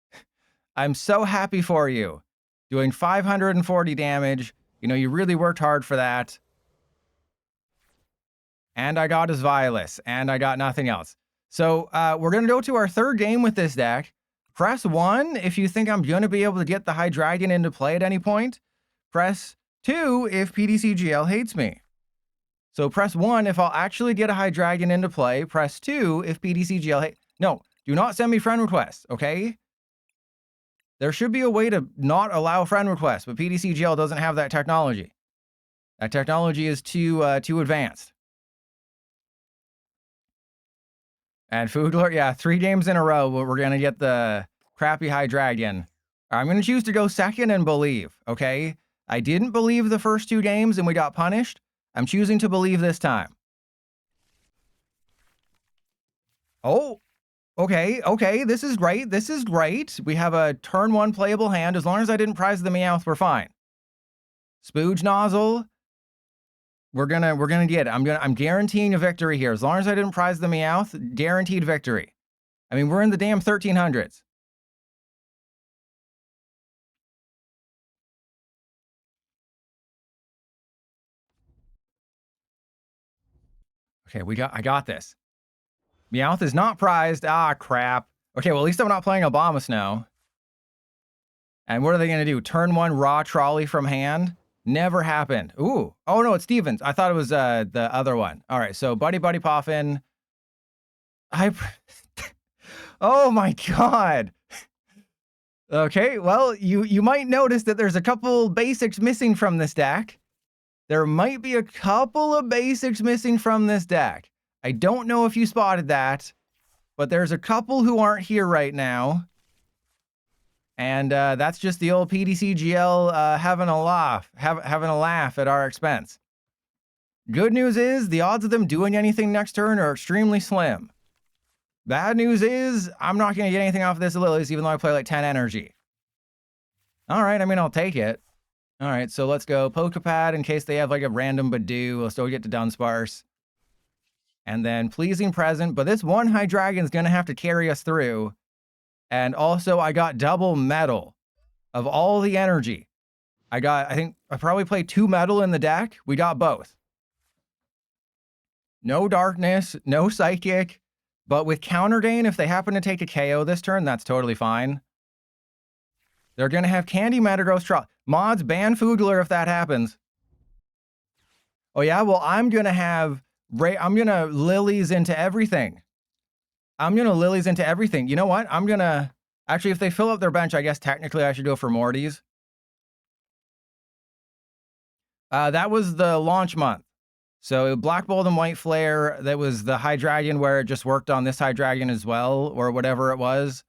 I'm so happy for you. Doing 540 damage. You know, you really worked hard for that. And I got a Zweilous. And I got nothing else. So we're going to go to our third game with this deck. Press 1 if you think I'm going to be able to get the Hydreigon into play at any point. Press 2 if PDCGL hates me. So press 1 if I'll actually get a Hydreigon into play. Press 2 if PDCGL hates... No, do not send me friend requests, okay? There should be a way to not allow friend requests, but PDCGL doesn't have that technology. That technology is too advanced. And Foodler, yeah, 3 games in a row, but we're going to get the crappy Hydreigon. I'm going to choose to go second and believe, okay? I didn't believe the first 2 games and we got punished. I'm choosing to believe this time. Oh, okay, this is great. We have a turn 1 playable hand. As long as I didn't prize the Meowth, we're fine. Spooge Nozzle. We're gonna get it. I'm guaranteeing a victory here. As long as I didn't prize the Meowth, guaranteed victory. I mean, we're in the damn 1300s. Okay, I got this. Meowth is not prized. Ah, crap. Okay, well, at least I'm not playing Abomasnow. And what are they gonna do? Turn 1 raw trolley from hand? Never happened. Ooh. Oh, no, it's Stevens. I thought it was the other one. All right, so Buddy Poffin. Oh, my God. Okay, well, you might notice that there's a couple basics missing from this deck. There might be a couple of basics missing from this deck. I don't know if you spotted that, but there's a couple who aren't here right now. And that's just the old PDCGL having a laugh at our expense. Good news is the odds of them doing anything next turn are extremely slim. Bad news is I'm not going to get anything off of this Lilies, even though I play like 10 energy. All right, I mean, I'll take it. All right, so let's go Pokepad in case they have like a random Badoo. We'll still get to Dunsparce. And then Pleasing Present, but this one Hydreigon's gonna have to carry us through. And also I got double metal of all the energy. I think I probably played 2 metal in the deck. We got both. No darkness, no psychic, but with counter gain, if they happen to take a KO this turn, that's totally fine. They're going to have Candy, Metagross, Troll. Mods, ban Foodler if that happens. Oh yeah, well, I'm going to Lilies into everything. You know what? Actually, if they fill up their bench, I guess technically I should go for Mortys. That was the launch month. So Black Bolt and White Flare, that was the Hydreigon where it just worked on this Hydreigon as well, or whatever it was,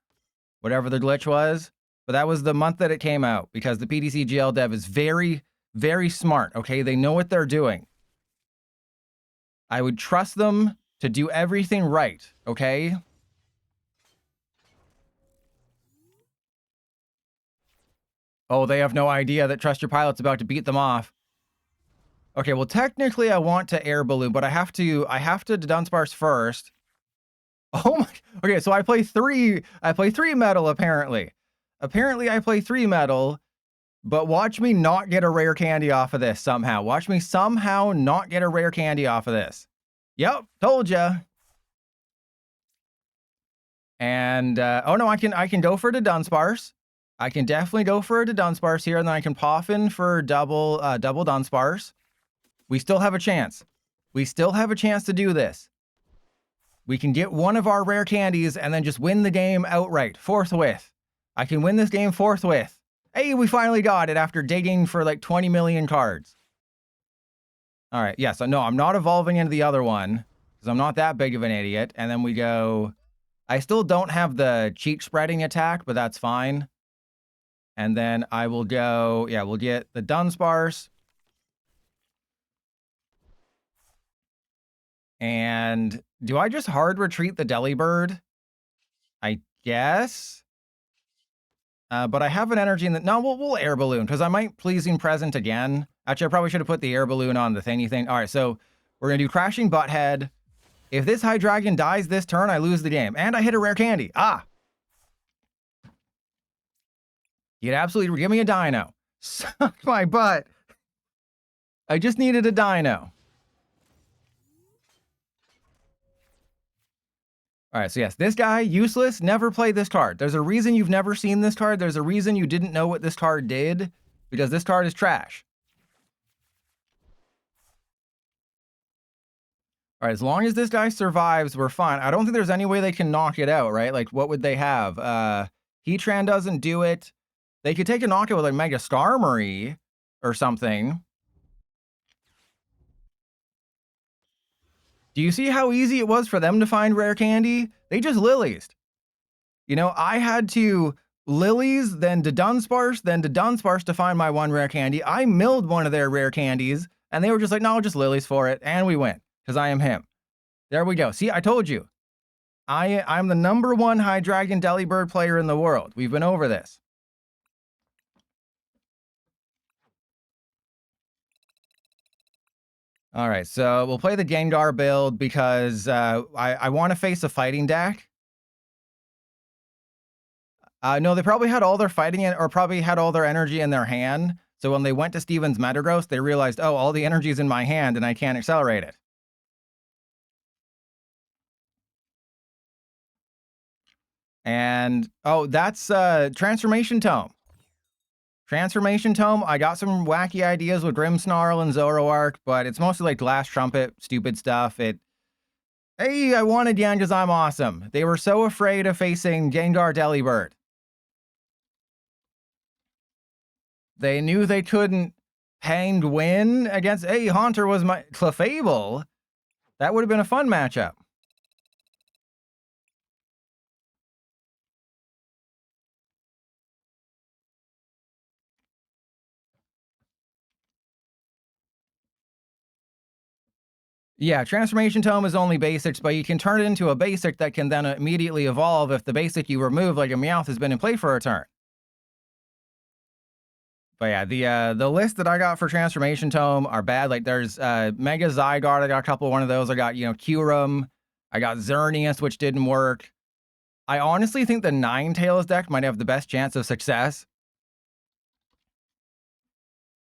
whatever the glitch was. But that was the month that it came out, because the PTC GL dev is very, very smart, okay? They know what they're doing. I would trust them to do everything right, okay? Oh, they have no idea that Trust Your Pilot's about to beat them off. Okay, well, technically I want to Air Balloon, but I have to Dunsparce first. Oh my, okay, so I play 3 metal, apparently. Apparently I play 3 metal, but watch me not get a rare candy off of this somehow. Watch me somehow not get a rare candy off of this. Yep, told ya. And, oh no, I can go for the Dunsparce. I can definitely go for a Dunsparce here, and then I can pop in for double Dunsparce. We still have a chance. We still have a chance to do this. We can get one of our rare candies and then just win the game outright, forthwith. I can win this game forthwith. Hey, we finally got it after digging for like 20 million cards. All right, yeah, so no, I'm not evolving into the other one because I'm not that big of an idiot. And then we go... I still don't have the cheek spreading attack, but that's fine. And then I will go... Yeah, we'll get the Dunsparce. And do I just hard retreat the Delibird? I guess. But I have an energy in the... No, we'll Air Balloon, because I might Pleasing Present again. Actually, I probably should have put the Air Balloon on the thingy thing. All right, so we're going to do Crashing Butthead. If this Hydreigon dies this turn, I lose the game. And I hit a rare candy. Ah! You'd absolutely... Give me a Deino. Suck my butt. I just needed a Deino. All right, so yes, this guy, useless, never played this card. There's a reason you've never seen this card. There's a reason you didn't know what this card did, because this card is trash. All right, as long as this guy survives, we're fine. I don't think there's any way they can knock it out, right? Like, what would they have? Heatran doesn't do it. They could take a knockout with like Mega Starmie or something. Do you see how easy it was for them to find rare candy? They just Lilies. You know, I had to Lilies, then to Dunsparce to find my one rare candy. I milled one of their rare candies, and they were just like, no, just Lilies for it, and we win, because I am him. There we go. See, I told you. I'm the #1 Hydreigon Delibird player in the world. We've been over this. All right, so we'll play the Gengar build because I want to face a fighting deck. No, they probably had all their fighting in, or probably had all their energy in their hand. So when they went to Steven's Metagross, they realized, oh, all the energy is in my hand and I can't accelerate it. And, oh, that's Transformation Tome. Transformation Tome, I got some wacky ideas with Grimmsnarl and Zoroark, but it's mostly like Glass Trumpet, stupid stuff. Hey, I wanted Yan because I'm awesome. They were so afraid of facing Gengar Delibird. They knew they couldn't hanged win against... Hey, Haunter was my... Clefable? That would have been a fun matchup. Yeah, Transformation Tome is only basics, but you can turn it into a basic that can then immediately evolve if the basic you remove, like a Meowth, has been in play for a turn. But yeah, the list that I got for Transformation Tome are bad. Like there's Mega Zygarde, I got a couple of one of those. I got, Kyurem. I got Xerneas, which didn't work. I honestly think the Ninetales deck might have the best chance of success.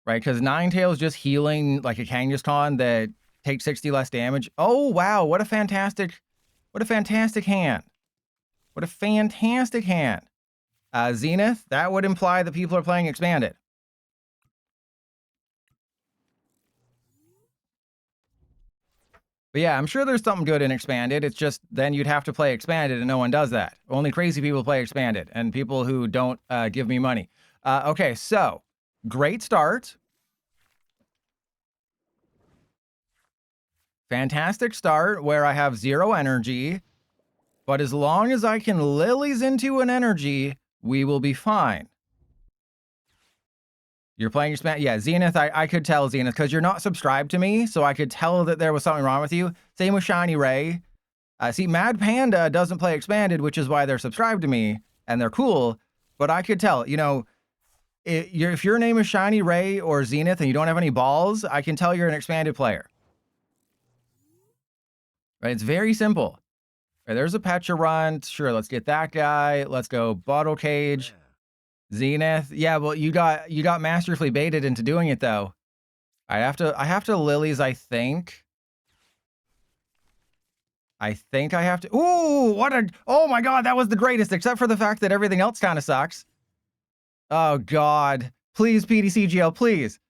Right, because Ninetales just healing like a Kangaskhan that takes 60 less damage. Oh wow, what a fantastic hand. What a fantastic hand. Zenith, that would imply that people are playing Expanded. But yeah, I'm sure there's something good in Expanded. It's just then you'd have to play Expanded, and no one does that. Only crazy people play Expanded, and people who don't give me money. Okay, so great start. Fantastic start where I have 0 energy. But as long as I can Lilies into an energy, we will be fine. You're playing Expand. Yeah, Zenith, I could tell Zenith, because you're not subscribed to me, so I could tell that there was something wrong with you. Same with Shiny Ray. See, Mad Panda doesn't play Expanded, which is why they're subscribed to me, and they're cool, but I could tell, if your name is Shiny Ray or Zenith and you don't have any balls, I can tell you're an Expanded player. Right? It's very simple. Right, there's a Pecharunt. Sure, let's get that guy. Let's go Bottle Cage. Zenith. Yeah, well, you got masterfully baited into doing it though. I have to Lilies, I think. I have to. Ooh, oh my god, that was the greatest, except for the fact that everything else kind of sucks. Oh god. Please, PDCGL, please.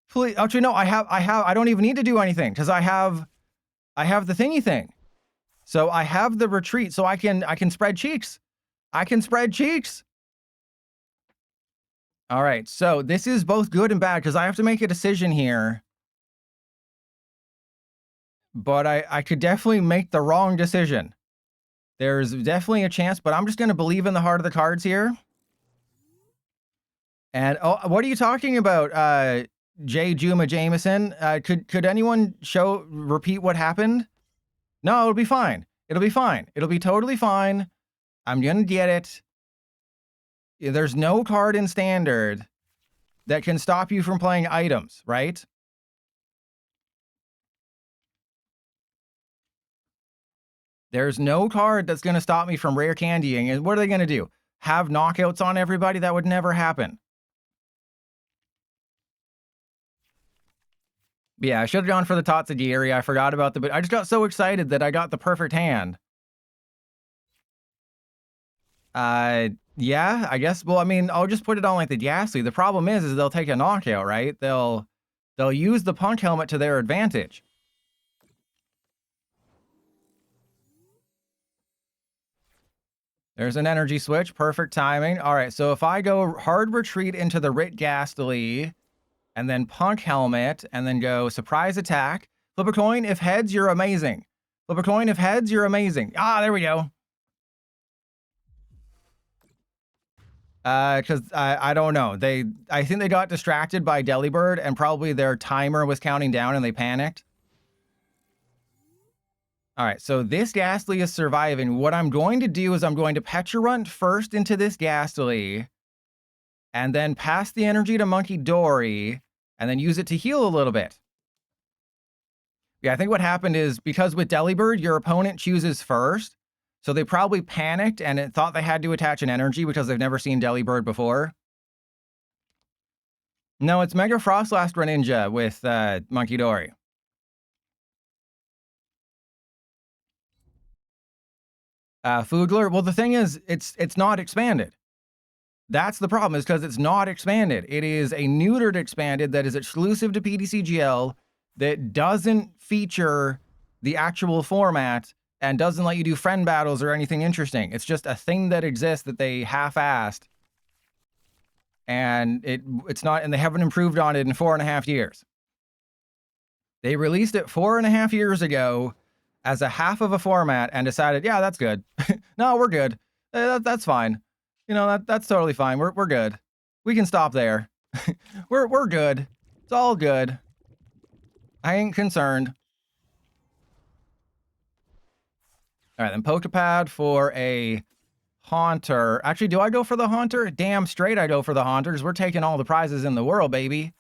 Please. Actually, no, I don't even need to do anything, because I have the thingy thing. So I have the retreat, so I can spread cheeks. I can spread cheeks. All right, so this is both good and bad because I have to make a decision here. But I could definitely make the wrong decision. There's definitely a chance, but I'm just going to believe in the heart of the cards here. And oh, what are you talking about, J. Juma Jameson? Could anyone repeat what happened? No, it'll be fine. It'll be fine. It'll be totally fine. I'm going to get it. There's no card in Standard that can stop you from playing items, right? There's no card that's going to stop me from rare candying. And what are they going to do? Have knockouts on everybody? That would never happen. Yeah, I should have gone for the Tatsugiri. I forgot about but I just got so excited that I got the perfect hand. Yeah, I guess. Well, I mean, I'll just put it on like the Ghastly. The problem is they'll take a knockout, right? They'll use the Punk Helmet to their advantage. There's an energy switch. Perfect timing. All right, so if I go hard retreat into the Rit Ghastly, and then Punk Helmet, and then go surprise attack. Flip a coin. If heads, you're amazing. Flip a coin. If heads, you're amazing. Ah, there we go. Because I don't know. I think they got distracted by Delibird, and probably their timer was counting down, and they panicked. All right, so this Ghastly is surviving. What I'm going to do is I'm going to Pecharunt first into this Ghastly, and then pass the energy to Monkey Dory, and then use it to heal a little bit. Yeah, I think what happened is, because with Delibird, your opponent chooses first, so they probably panicked and thought they had to attach an energy because they've never seen Delibird before. No, it's Mega Frostblast Greninja with Monkey Dory. Foodler, well, the thing is, it's not expanded. That's the problem, is because it's not expanded. It is a neutered expanded that is exclusive to PDCGL, that doesn't feature the actual format and doesn't let you do friend battles or anything interesting. It's just a thing that exists that they half-assed. And it's not, and they haven't improved on it in 4.5 years. They released it 4.5 years ago as a half of a format and decided, yeah, that's good. No, we're good. That's fine. You know, that's totally fine. We're good. We can stop there. we're good. It's all good. I ain't concerned. All right, then Pokepad for a Haunter. Actually, do I go for the Haunter? Damn straight I go for the Haunter, because we're taking all the prizes in the world, baby.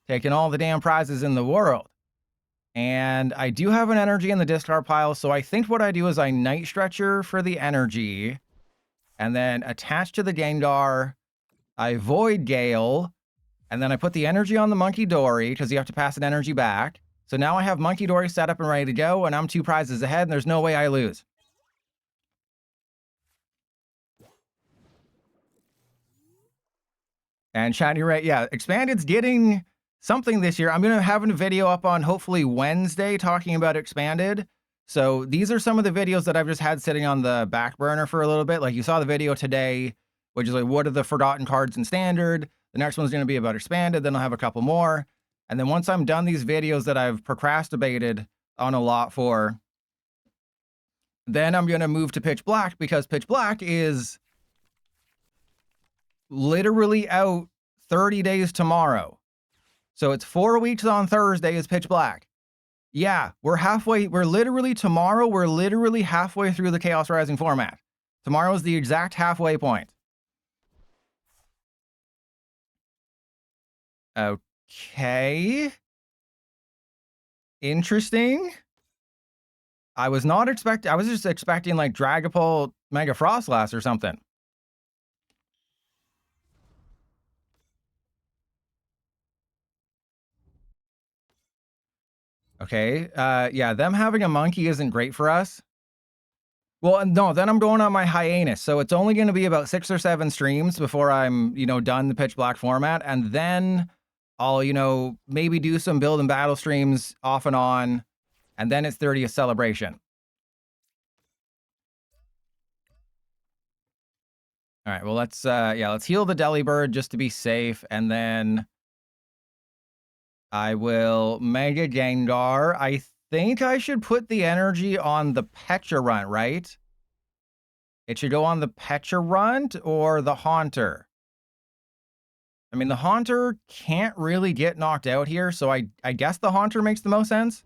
Taking all the damn prizes in the world. And I do have an energy in the discard pile, so I think what I do is I Night Stretcher for the energy, and then attach to the Gengar, I Void Gale, and then I put the energy on the Monkey Dory, because you have to pass an energy back. So now I have Monkey Dory set up and ready to go, and I'm 2 prizes ahead, and there's no way I lose. And Shiny Ray, yeah, Expanded's getting something this year. I'm going to have a video up on hopefully Wednesday talking about Expanded. So these are some of the videos that I've just had sitting on the back burner for a little bit. Like you saw the video today, which is like, what are the forgotten cards in Standard? The next one's going to be about Expanded. Then I'll have a couple more. And then once I'm done these videos that I've procrastinated on a lot for, then I'm going to move to Pitch Black, because Pitch Black is literally out 30 days tomorrow. So it's 4 weeks on Thursday is Pitch Black. Yeah, we're literally halfway through the Chaos Rising format. Tomorrow is the exact halfway point. Okay. Interesting. I was just expecting like Dragapult Mega Frostlass or something. Okay, yeah, them having a monkey isn't great for us. Well, no, then I'm going on my hiatus, so it's only going to be about 6 or 7 streams before I'm, done the Pitch Black format, and then I'll, maybe do some build and battle streams off and on, and then it's 30th celebration. All right, well, let's heal the Delibird just to be safe, and then I will Mega Gengar. I think I should put the energy on the Petrel, right? It should go on the Petrel or the Haunter. I mean, the Haunter can't really get knocked out here, so I guess the Haunter makes the most sense.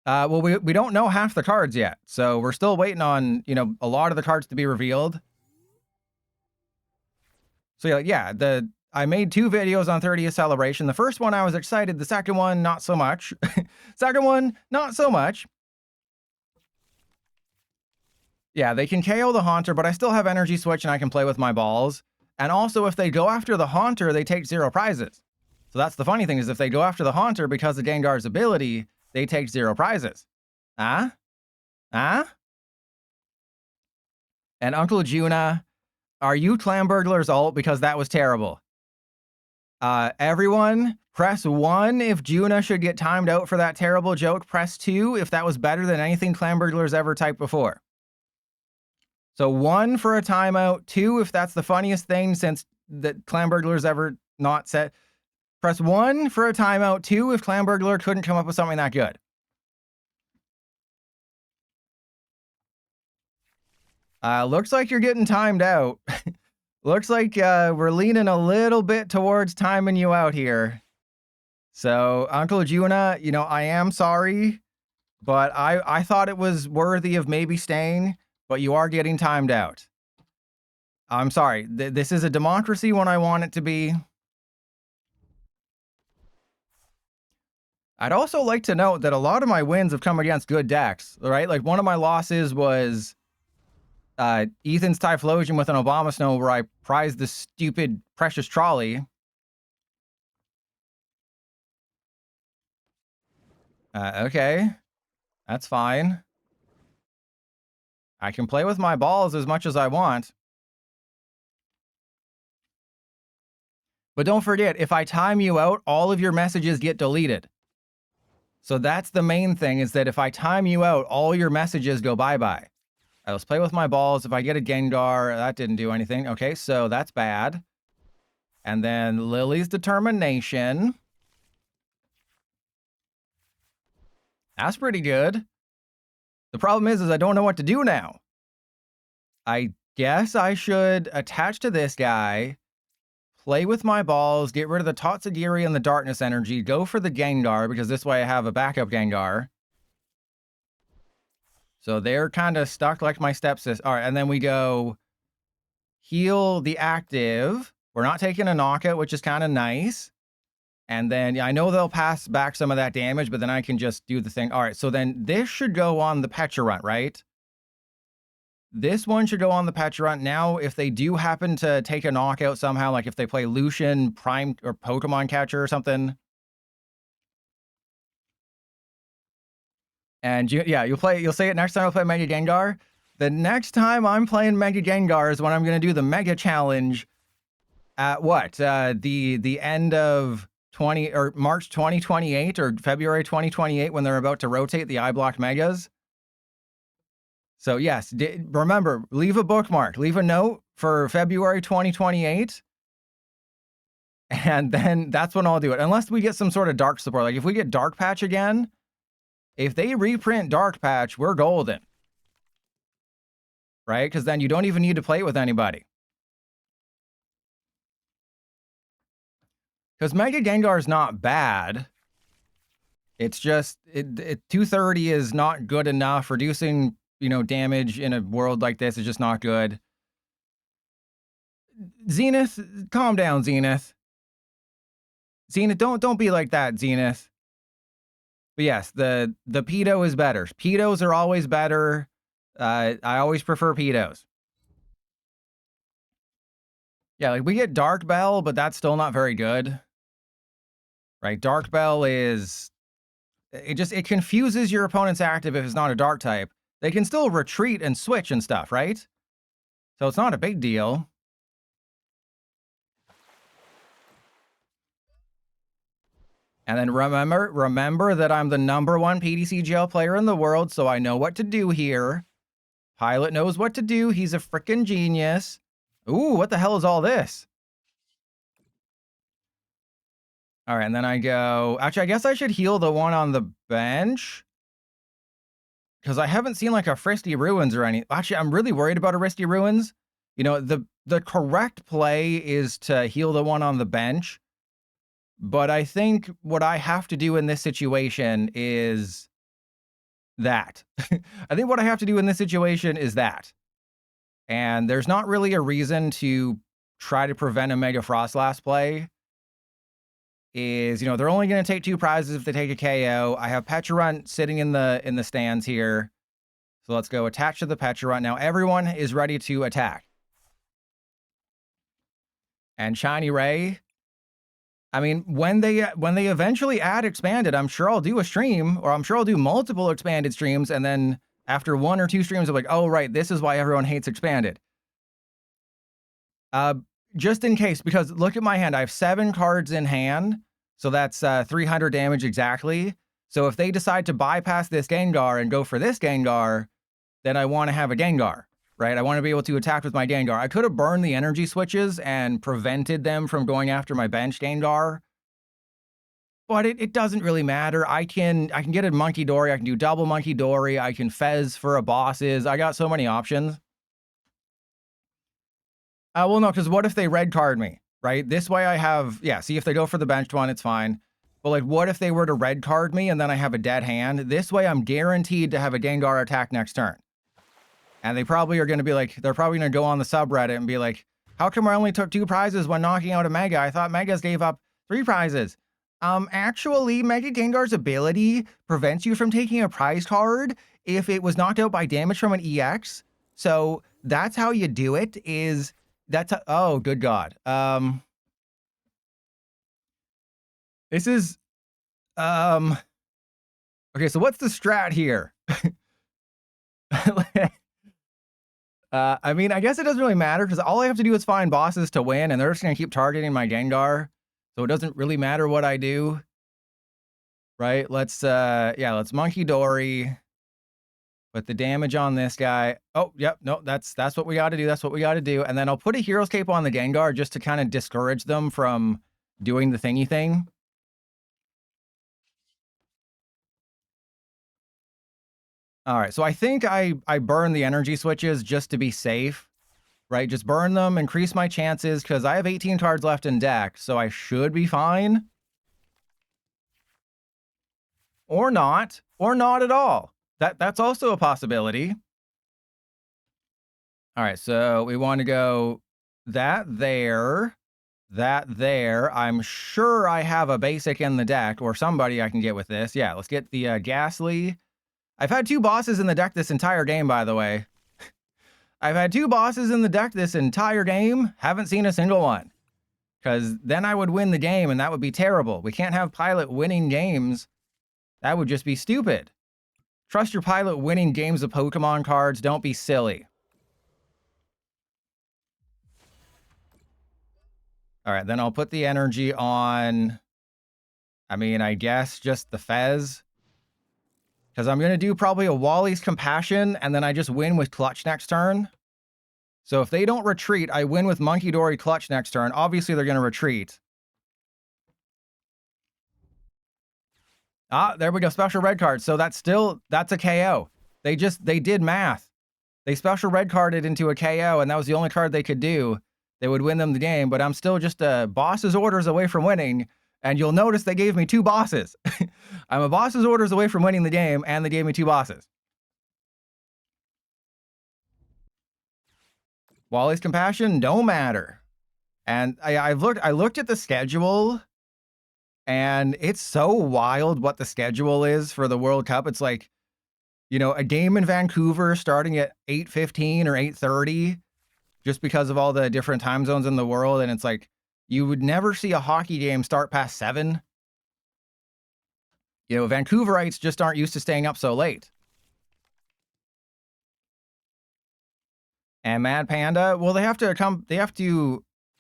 Well, we don't know half the cards yet, so we're still waiting on, a lot of the cards to be revealed. So yeah, I made 2 videos on 30th celebration. The first one I was excited, the second one not so much. Second one not so much. Yeah, they can KO the Haunter, but I still have Energy Switch and I can play with my balls. And also, if they go after the Haunter, they take 0 prizes. So that's the funny thing, is if they go after the Haunter because of Gengar's ability, they take 0 prizes. And Uncle Juna, are you Clamburglar's ult? Because that was terrible. Everyone, press 1 if Juna should get timed out for that terrible joke. Press 2 if that was better than anything Clamburglar's ever typed before. So 1 for a timeout, 2 if that's the funniest thing since that Clamburglar's ever not said. Press 1 for a timeout, 2 if Clamburglar couldn't come up with something that good. Looks like you're getting timed out. Looks like we're leaning a little bit towards timing you out here. So, Uncle Juna, I am sorry, but I thought it was worthy of maybe staying, but you are getting timed out. I'm sorry. This is a democracy when I want it to be. I'd also like to note that a lot of my wins have come against good decks, right? Like, one of my losses was Ethan's Typhlosion with an Abomasnow where I prized the stupid Precious Trolley. Okay. That's fine. I can play with my balls as much as I want. But don't forget, if I time you out, all of your messages get deleted. So that's the main thing, is that if I time you out, all your messages go bye-bye. Let's play with my balls. If I get a Gengar, that didn't do anything. Okay, so that's bad. And then Lily's Determination. That's pretty good. The problem is I don't know what to do now. I guess I should attach to this guy, play with my balls, get rid of the Tatsugiri and the Darkness Energy, go for the Gengar, because this way I have a backup Gengar. So they're kind of stuck like my stepsis. All right, and then we go heal the active. We're not taking a knockout, which is kind of nice. And then, yeah, I know they'll pass back some of that damage, but then I can just do the thing. All right, so then this should go on the Petrel, right? This one should go on the Petrel. Now, if they do happen to take a knockout somehow, like if they play Lucian, Prime, or Pokemon Catcher or something. And you'll say it next time I'll play Mega Gengar. The next time I'm playing Mega Gengar is when I'm going to do the Mega Challenge at what? The end of March 2028 or February 2028 when they're about to rotate the I-Block Megas. So yes, remember, leave a bookmark, leave a note for February 2028. And then that's when I'll do it. Unless we get some sort of dark support. Like if we get Dark Patch again, if they reprint Dark Patch, we're golden. Right? Because then you don't even need to play it with anybody. Because Mega Gengar is not bad. It's just, 230 is not good enough. Reducing, damage in a world like this is just not good. Zenith, calm down, Zenith. Zenith, don't be like that, Zenith. But yes, the Pedo is better. Pedos are always better. I always prefer Pedos. Yeah, like we get Dark Bell, but that's still not very good. Right? Dark Bell is... It confuses your opponent's active if it's not a Dark type. They can still retreat and switch and stuff, right? So it's not a big deal. And then remember that I'm the #1 PTCGL player in the world, so I know what to do here. Pilot knows what to do. He's a freaking genius. Ooh, what the hell is all this? All right, and then I go... Actually, I guess I should heal the one on the bench. Because I haven't seen like a Fristy Ruins or any... Actually, I'm really worried about a Fristy Ruins. The correct play is to heal the one on the bench. But I think what I have to do in this situation is that. I think what I have to do in this situation is that. And there's not really a reason to try to prevent a Mega Frostlass play. They're only going to take 2 prizes if they take a KO. I have Petrel sitting in the stands here. So let's go attach to the Petrel. Now everyone is ready to attack. And Shiny Ray... I mean, when they eventually add Expanded, I'm sure I'll do a stream, or I'm sure I'll do multiple Expanded streams, and then after 1 or 2 streams, I'm like, oh, right, this is why everyone hates Expanded. Just in case, because look at my hand. I have 7 cards in hand, so that's 300 damage exactly. So if they decide to bypass this Gengar and go for this Gengar, then I want to have a Gengar. Right, I want to be able to attack with my Gengar. I could have burned the energy switches and prevented them from going after my bench Gengar. But it doesn't really matter. I can get a Monkey Dory. I can do double Monkey Dory. I can Fez for a bosses. I got so many options. Well, no, because what if they red card me? Right? This way I have... Yeah, see, if they go for the benched one, it's fine. But, like, what if they were to red card me and then I have a dead hand? This way I'm guaranteed to have a Gengar attack next turn. And they probably are going to be like, they're probably going to go on the subreddit and be like, how come I only took 2 prizes when knocking out a Mega? I thought Megas gave up 3 prizes. Actually, Mega Gengar's ability prevents you from taking a prize card if it was knocked out by damage from an EX. So that's how you do it, oh, good God. This is, okay, so what's the strat here? I mean, I guess it doesn't really matter because all I have to do is find bosses to win, and they're just going to keep targeting my Gengar. So it doesn't really matter what I do. Right? Let's Monkey Dory. Put the damage on this guy. Oh, yep. No, that's what we got to do. That's what we got to do. And then I'll put a Hero's Cape on the Gengar just to kind of discourage them from doing the thingy thing. All right, so I think I burn the energy switches just to be safe. right? Just burn them, increase my chances, because I have 18 cards left in deck, so I should be fine. Or not at all. That's also a possibility. All right, so we want to go that there. I'm sure I have a basic in the deck, or somebody I can get with this. Yeah, let's get the Ghastly. I've had 2 bosses in the deck this entire game, by the way. I've had 2 bosses in the deck this entire game. Haven't seen a single one. Because then I would win the game, and that would be terrible. We can't have Pilot winning games. That would just be stupid. Trust your Pilot winning games of Pokemon cards. Don't be silly. All right, then I'll put the energy on, I mean, I guess just the Fez. Because I'm going to do probably a Wally's Compassion, and then I just win with Clutch next turn. So if they don't retreat, I win with Monkey Dory Clutch next turn. Obviously, they're going to retreat. Ah, there we go. Special red card. So that's a KO. They did math. They special red carded into a KO, and that was the only card they could do. They would win them the game, but I'm still just a boss's orders away from winning. And you'll notice they gave me 2 bosses. I'm a boss's orders away from winning the game, and they gave me 2 bosses. Wally's Compassion, no matter. And I looked at the schedule, and it's so wild what the schedule is for the World Cup. It's like, you know, a game in Vancouver starting at 8:15 or 8:30, just because of all the different time zones in the world. And it's like, you would never see a hockey game start past 7. You know, Vancouverites just aren't used to staying up so late. And Mad Panda, well, they have to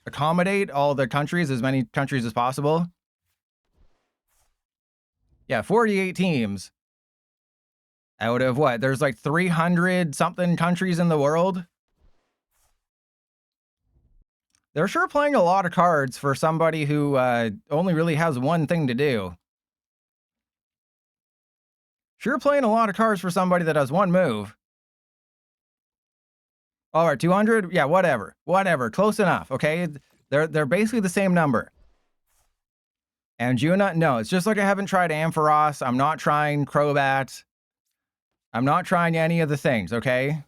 accommodate all the countries, as many countries as possible. Yeah, 48 teams. Out of what? There's like 300 something countries in the world. They're sure playing a lot of cards for somebody who only really has one thing to do. Sure playing a lot of cards for somebody that has one move. All right, 200? Yeah, whatever. Close enough, okay? They're basically the same number. And Juna, no, it's just like I haven't tried Ampharos. I'm not trying Crobat. I'm not trying any of the things, okay?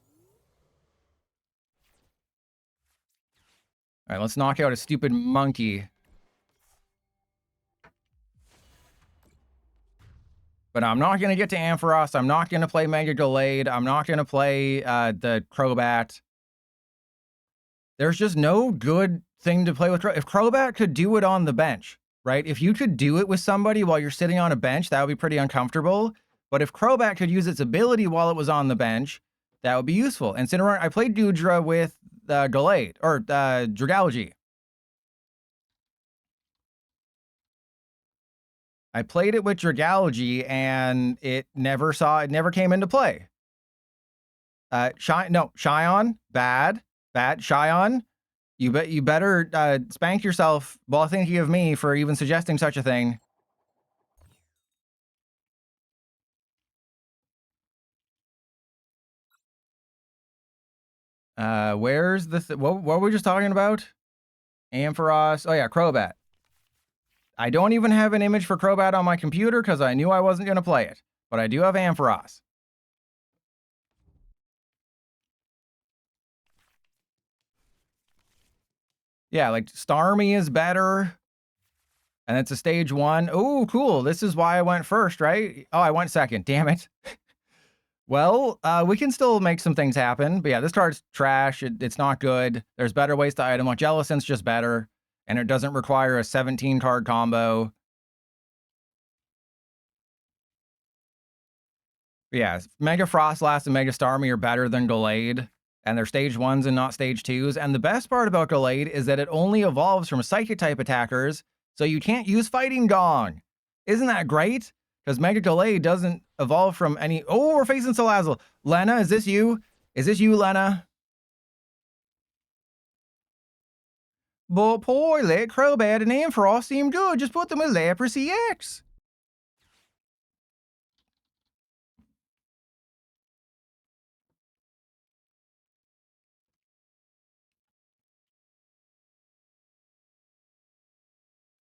All right, let's knock out a stupid monkey. But I'm not going to get to Ampharos. I'm not going to play Mega Gallade. I'm not going to play the Crobat. There's just no good thing to play with. If Crobat could do it on the bench, right? If you could do it with somebody while you're sitting on a bench, that would be pretty uncomfortable. But if Crobat could use its ability while it was on the bench, that would be useful. And Cinderace, I played Dewdra with Gallade, or Dragalge. I played it with Dragalge, and it never came into play. Shyon, bad. Shyon, you better spank yourself while thinking of me for even suggesting such a thing. Where's the what were we just talking about? Ampharos. Oh yeah, Crobat. I don't even have an image for Crobat on my computer because I knew I wasn't going to play it. But I do have Ampharos. Yeah, like Starmie is better. And it's a stage 1. Oh, cool. This is why I went first, right? Oh, I went second. Damn it. Well, we can still make some things happen. But yeah, this card's trash. It's not good. There's better ways to item. Like Jellicent's just better. And it doesn't require a 17 card combo. But yeah, Mega Frostlass and Mega Starmie are better than Gallade. And they're stage 1s and not stage 2s. And the best part about Gallade is that it only evolves from Psychic type attackers. So you can't use Fighting Gong. Isn't that great? Because Mega Gallade doesn't evolve from any... Oh, we're facing Salazzle. Lena, is this you? Is this you, Lena? But Poilet, Crobat, and Ampharos seem good. Just put them in Leprosy X.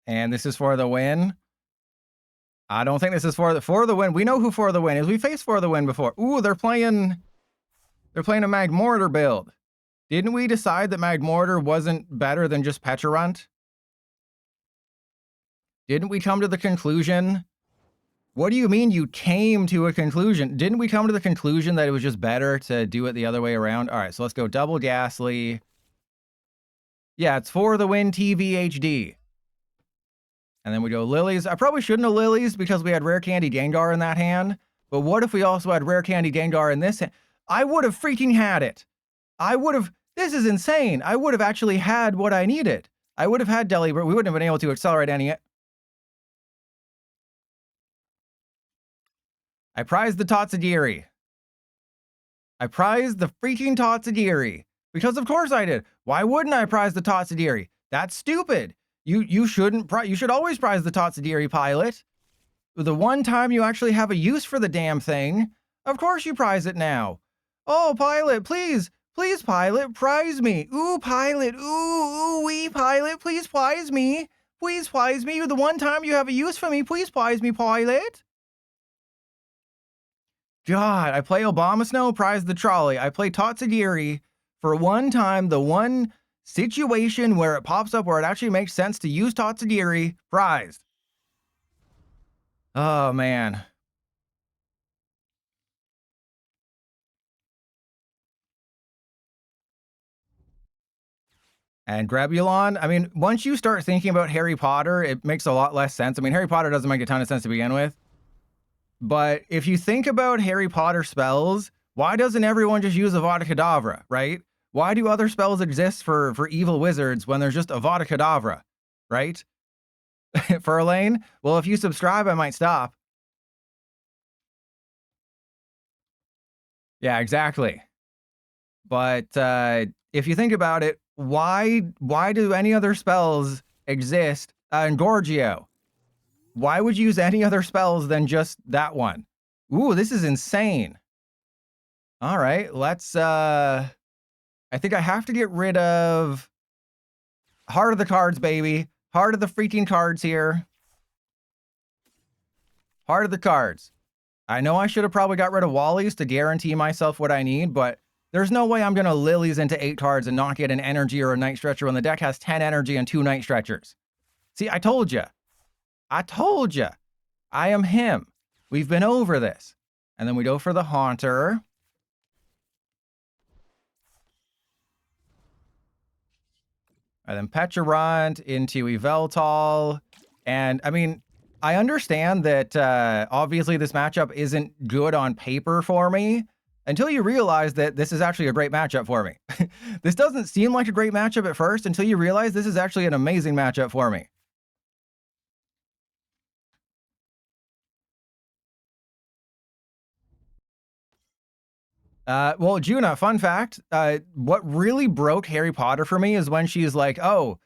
And this is for the win. I don't think this is for the win. We know who for the win is. We faced for the win before. Ooh, they're playing a Magmortar build. Didn't we decide that Magmortar wasn't better than just Pecharunt? Didn't we come to the conclusion? What do you mean you came to a conclusion? Didn't we come to the conclusion that it was just better to do it the other way around? All right, so let's go double Ghastly. Yeah, it's for the win TVHD. And then we go Lilies. I probably shouldn't have Lilies because we had Rare Candy Gengar in that hand. But what if we also had Rare Candy Gengar in this hand? I would have freaking had it. I would have... This is insane. I would have actually had what I needed. I would have had Delibird. We wouldn't have been able to accelerate any... I prized the Totsadiri. I prized the freaking Totsadiri. Because of course I did. Why wouldn't I prize the Totsadiri? That's stupid. You shouldn't. You should always prize the Totsadiri, Pilot. The one time you actually have a use for the damn thing, of course you prize it now. Oh, Pilot, please, Pilot, prize me. Ooh, Pilot, wee, Pilot, please prize me. Please prize me. The one time you have a use for me, please prize me, Pilot. God, I play Abomasnow, prize the trolley. I play Totsadiri for one time, the one situation where it pops up where it actually makes sense to use Totsadiri, prized. Oh, man. And Grebulon, I mean, once you start thinking about Harry Potter, it makes a lot less sense. I mean, Harry Potter doesn't make a ton of sense to begin with. But if you think about Harry Potter spells, why doesn't everyone just use Avada Kedavra, right? Why do other spells exist for evil wizards when there's just Avada Kedavra, right? For Elaine? Well, if you subscribe, I might stop. Yeah, exactly. But if you think about it, why do any other spells exist? Engorgio. Why would you use any other spells than just that one? Ooh, this is insane. All right, let's... I think I have to get rid of Heart of the Cards, baby. Heart of the freaking cards here. Heart of the Cards. I know I should have probably got rid of Wally's to guarantee myself what I need, but there's no way I'm going to Lilies into 8 cards and not get an energy or a Night Stretcher when the deck has 10 energy and 2 Night Stretchers. See, I told you. I told you. I am him. We've been over this. And then we go for the Haunter. And then Pecharunt into Yveltal. And, I mean, I understand that obviously this matchup isn't good on paper for me until you realize that this is actually a great matchup for me. This doesn't seem like a great matchup at first until you realize this is actually an amazing matchup for me. Well, Juna, fun fact, what really broke Harry Potter for me is when she's like, oh,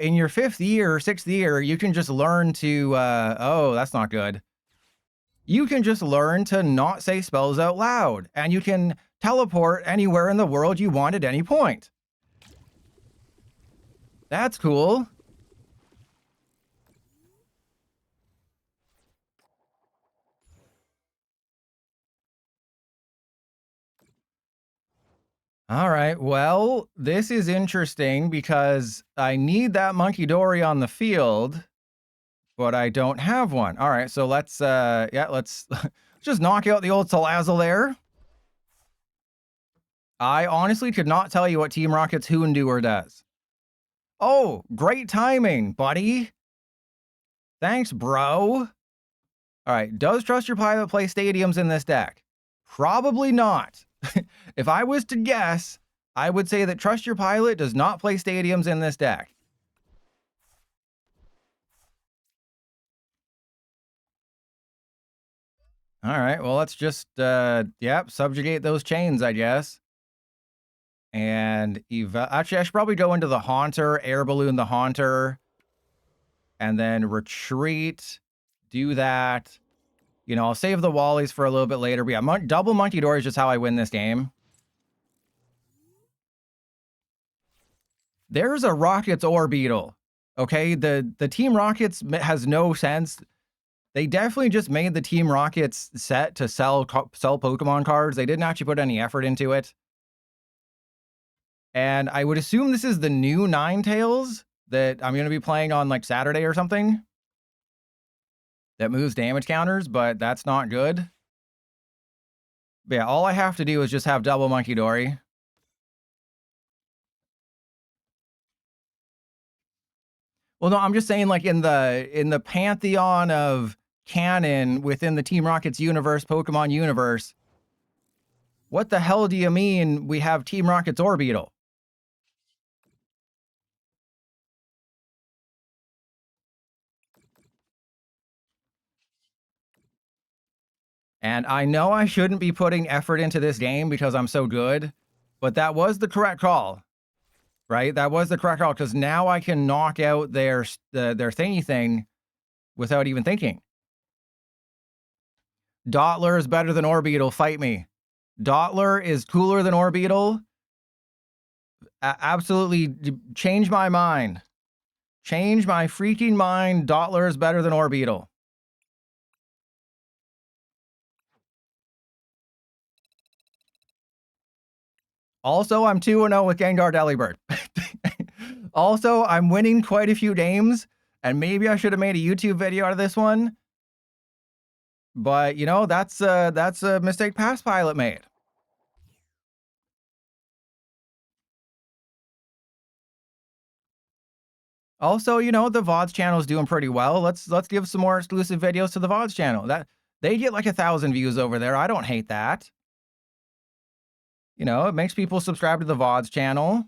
in your 5th year or 6th year, you can just learn to, oh, that's not good. You can just learn to not say spells out loud, and you can teleport anywhere in the world you want at any point. That's cool. All right, well, this is interesting because I need that Monkey Dory on the field, but I don't have one. All right, so let's, let's just knock out the old Salazzle there. I honestly could not tell you what Team Rocket's Houndour does. Oh, great timing, buddy. Thanks, bro. All right, does Trust Your Pilot play stadiums in this deck? Probably not. If I was to guess, I would say that Trust Your Pilot does not play stadiums in this deck. All right, well, let's just, subjugate those chains, I guess. And actually, I should probably go into the Haunter, Air Balloon the Haunter, and then retreat, do that. You know, I'll save the Wallies for a little bit later. But yeah, double Monkey Dory is just how I win this game. There's a Rocket's Orbeetle. Okay, the Team Rockets has no sense. They definitely just made the Team Rockets set to sell Pokemon cards. They didn't actually put any effort into it. And I would assume this is the new Ninetales that I'm going to be playing on like Saturday or something. That moves damage counters, but that's not good. But yeah, all I have to do is just have double Monkey Dory. Well, no, I'm just saying, like, in the pantheon of canon within the Team Rockets universe, Pokemon universe, what the hell do you mean we have Team Rockets Orbeetle? And I know I shouldn't be putting effort into this game because I'm so good, but that was the correct call, right? That was the correct call, because now I can knock out their thingy thing without even thinking. Dottler is better than Orbeetle. Fight me. Dottler is cooler than Orbeetle. Absolutely change my mind. Change my freaking mind. Dottler is better than Orbeetle. Also, I'm 2-0 with Gengar Delibird. Also, I'm winning quite a few games, and maybe I should have made a YouTube video out of this one. But, you know, that's a mistake Pass Pilot made. Also, you know, the VODs channel is doing pretty well. Let's give some more exclusive videos to the VODs channel. That they get like 1,000 views over there. I don't hate that. You know, it makes people subscribe to the VODs channel.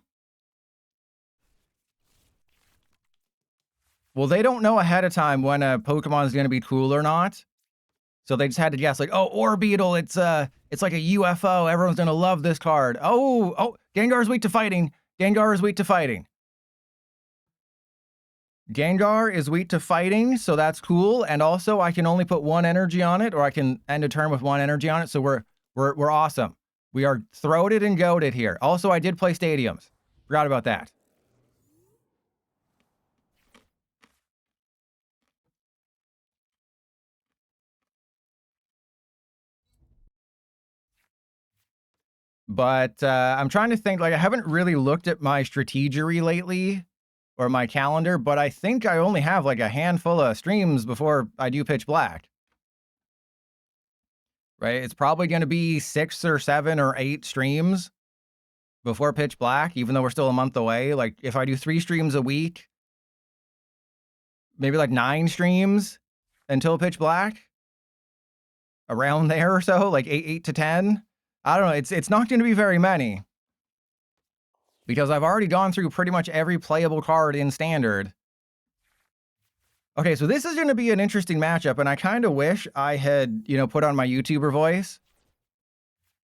Well, they don't know ahead of time when a Pokemon is going to be cool or not. So they just had to guess, like, oh, Orbeetle, it's like a UFO. Everyone's going to love this card. Oh, Gengar is weak to fighting. Gengar is weak to fighting. Gengar is weak to fighting, so that's cool. And also, I can only put one energy on it, or I can end a turn with one energy on it. So we're awesome. We are throated and goated here. Also, I did play stadiums. Forgot about that. But I'm trying to think, like, I haven't really looked at my strategery lately, or my calendar, but I think I only have like a handful of streams before I do Pitch Black. Right? It's probably going to be 6 or 7 or 8 streams before Pitch Black, even though we're still a month away. Like, if I do 3 streams a week, maybe like 9 streams until Pitch Black, around there or so, like 8 to 10. I don't know. It's not going to be very many, because I've already gone through pretty much every playable card in Standard. Okay, so this is going to be an interesting matchup, and I kind of wish I had, you know, put on my YouTuber voice,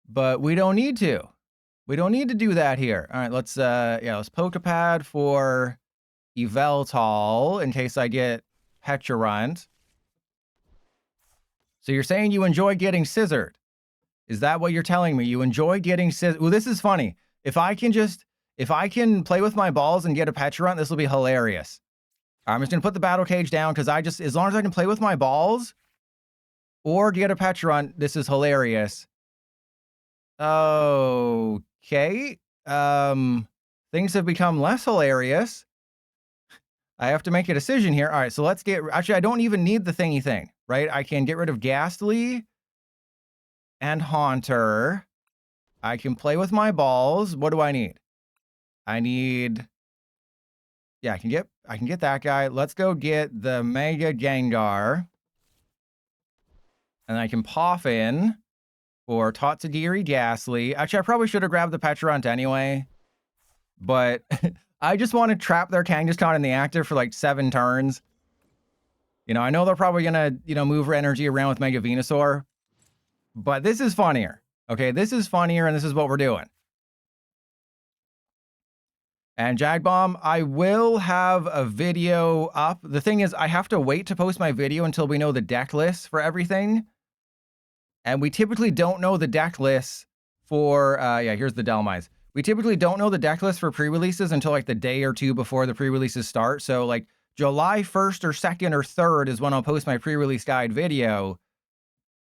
but we don't need to. We don't need to do that here. All right, let's Pokepad for Yveltal in case I get Petulant. So you're saying you enjoy getting scissored? Is that what you're telling me? You enjoy getting scissored? Well, this is funny. If I can play with my balls and get a Petulant, this will be hilarious. I'm just going to put the battle cage down because as long as I can play with my balls or get a Petulant, this is hilarious. Okay. Things have become less hilarious. I have to make a decision here. All right, so let's actually, I don't even need the thingy thing, right? I can get rid of Ghastly and Haunter. I can play with my balls. What do I need? I need... Yeah, I can get that guy. Let's go get the Mega Gengar. And I can pop in for Tatsugiri Ghastly. Actually, I probably should have grabbed the Petulant anyway. But I just want to trap their Kangaskhan in the active for like 7 turns. You know, I know they're probably going to, you know, move energy around with Mega Venusaur. But this is funnier. Okay, this is funnier, and this is what we're doing. And Jagbomb, I will have a video up. The thing is, I have to wait to post my video until we know the deck lists for everything. And we typically don't know the deck lists for, here's the Delmise. We typically don't know the deck list for pre-releases until like the day or two before the pre-releases start. So like July 1st or 2nd or 3rd is when I'll post my pre-release guide video,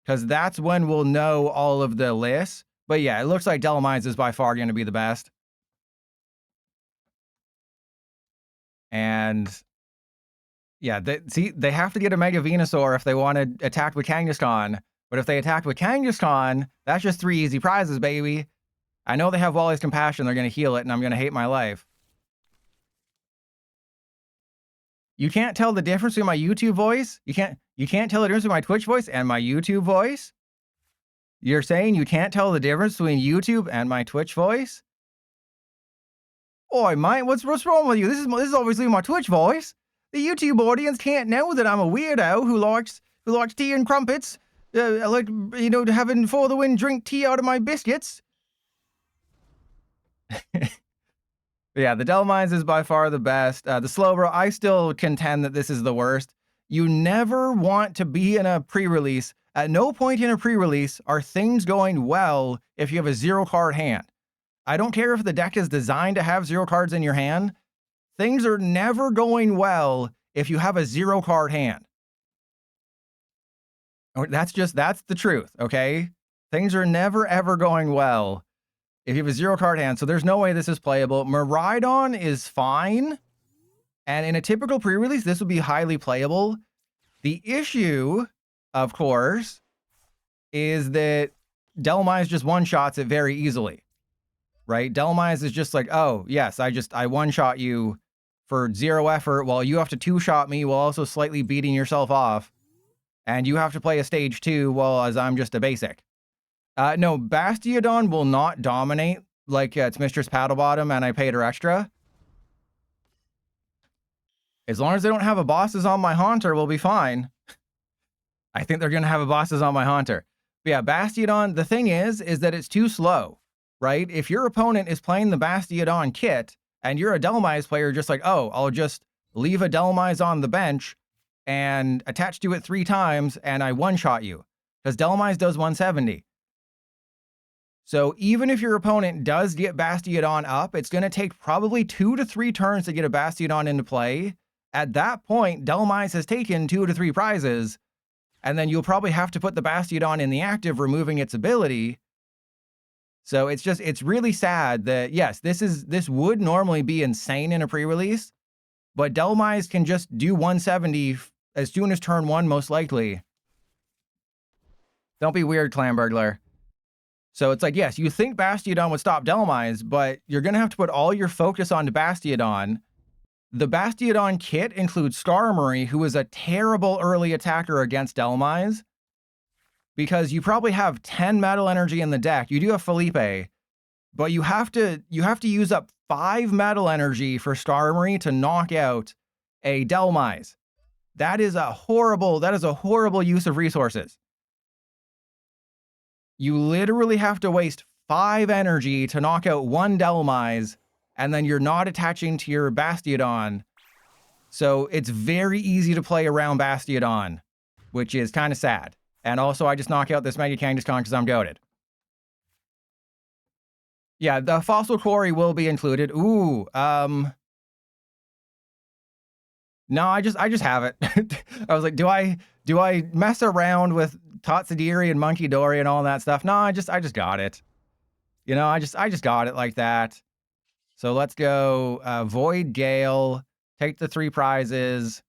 because that's when we'll know all of the lists. But yeah, it looks like Delimize is by far going to be the best. And yeah, they have to get a Mega Venusaur if they want to attack with Kangaskhan. But if they attack with Kangaskhan, that's just 3 easy prizes, baby. I know they have Wally's Compassion. They're going to heal it, and I'm going to hate my life. You can't tell the difference between my YouTube voice? You can't tell the difference between my Twitch voice and my YouTube voice? You're saying you can't tell the difference between YouTube and my Twitch voice? Oi, mate, what's wrong with you? This is obviously my Twitch voice. The YouTube audience can't know that I'm a weirdo who likes tea and crumpets, like, you know, having for the win drink tea out of my biscuits. Yeah, the Delimize is by far the best. The Slowbro, I still contend that this is the worst. You never want to be in a pre-release. At no point in a pre-release are things going well if you have a 0-card hand. I don't care if the deck is designed to have 0 cards in your hand. Things are never going well if you have a 0-card hand. That's the truth, okay? Things are never, ever going well if you have a 0-card hand, so there's no way this is playable. Miraidon is fine, and in a typical pre-release, this would be highly playable. The issue, of course, is that Delimize just one-shots it very easily, right? Delimize is just like, oh, yes, I one-shot you for 0 effort, while you have to 2-shot me while also slightly beating yourself off, and you have to play a stage 2 while as I'm just a basic. No, Bastiodon will not dominate like it's Mistress Paddlebottom and I paid her extra. As long as they don't have a bosses on my Haunter, we'll be fine. I think they're going to have a bosses on my Haunter. But yeah, Bastiodon, the thing is that it's too slow, right? If your opponent is playing the Bastiodon kit and you're a Delimize player, just like, oh, I'll just leave a Delimize on the bench and attach to it 3 times and I one-shot you. Because Delimize does 170. So even if your opponent does get Bastiodon up, it's going to take probably 2 to 3 turns to get a Bastiodon into play. At that point, Delimize has taken 2 to 3 prizes, and then you'll probably have to put the Bastiodon in the active, removing its ability. So it's really sad that, yes, this would normally be insane in a pre-release, but Delimize can just do 170 as soon as turn 1, most likely. Don't be weird, Clan Burglar. So it's like, yes, you think Bastiodon would stop Delimize, but you're going to have to put all your focus onto Bastiodon. The Bastiodon kit includes Skarmory, who is a terrible early attacker against Delimize, because you probably have 10 Metal Energy in the deck. You do have Felipe, but you have to use up 5 Metal Energy for Skarmory to knock out a Delimize. That is a horrible use of resources. You literally have to waste 5 energy to knock out 1 Delimize, and then you're not attaching to your Bastiodon. So it's very easy to play around Bastiodon, which is kind of sad. And also, I just knock out this Mega Kangaskhan because I'm goated. Yeah, the Fossil Quarry will be included. Ooh, no, I just have it. I was like, do I mess around with Totsadiri and Monkey Dory and all that stuff? No, I just got it. You know, I just got it like that. So let's go Void Gale, take the 3 prizes.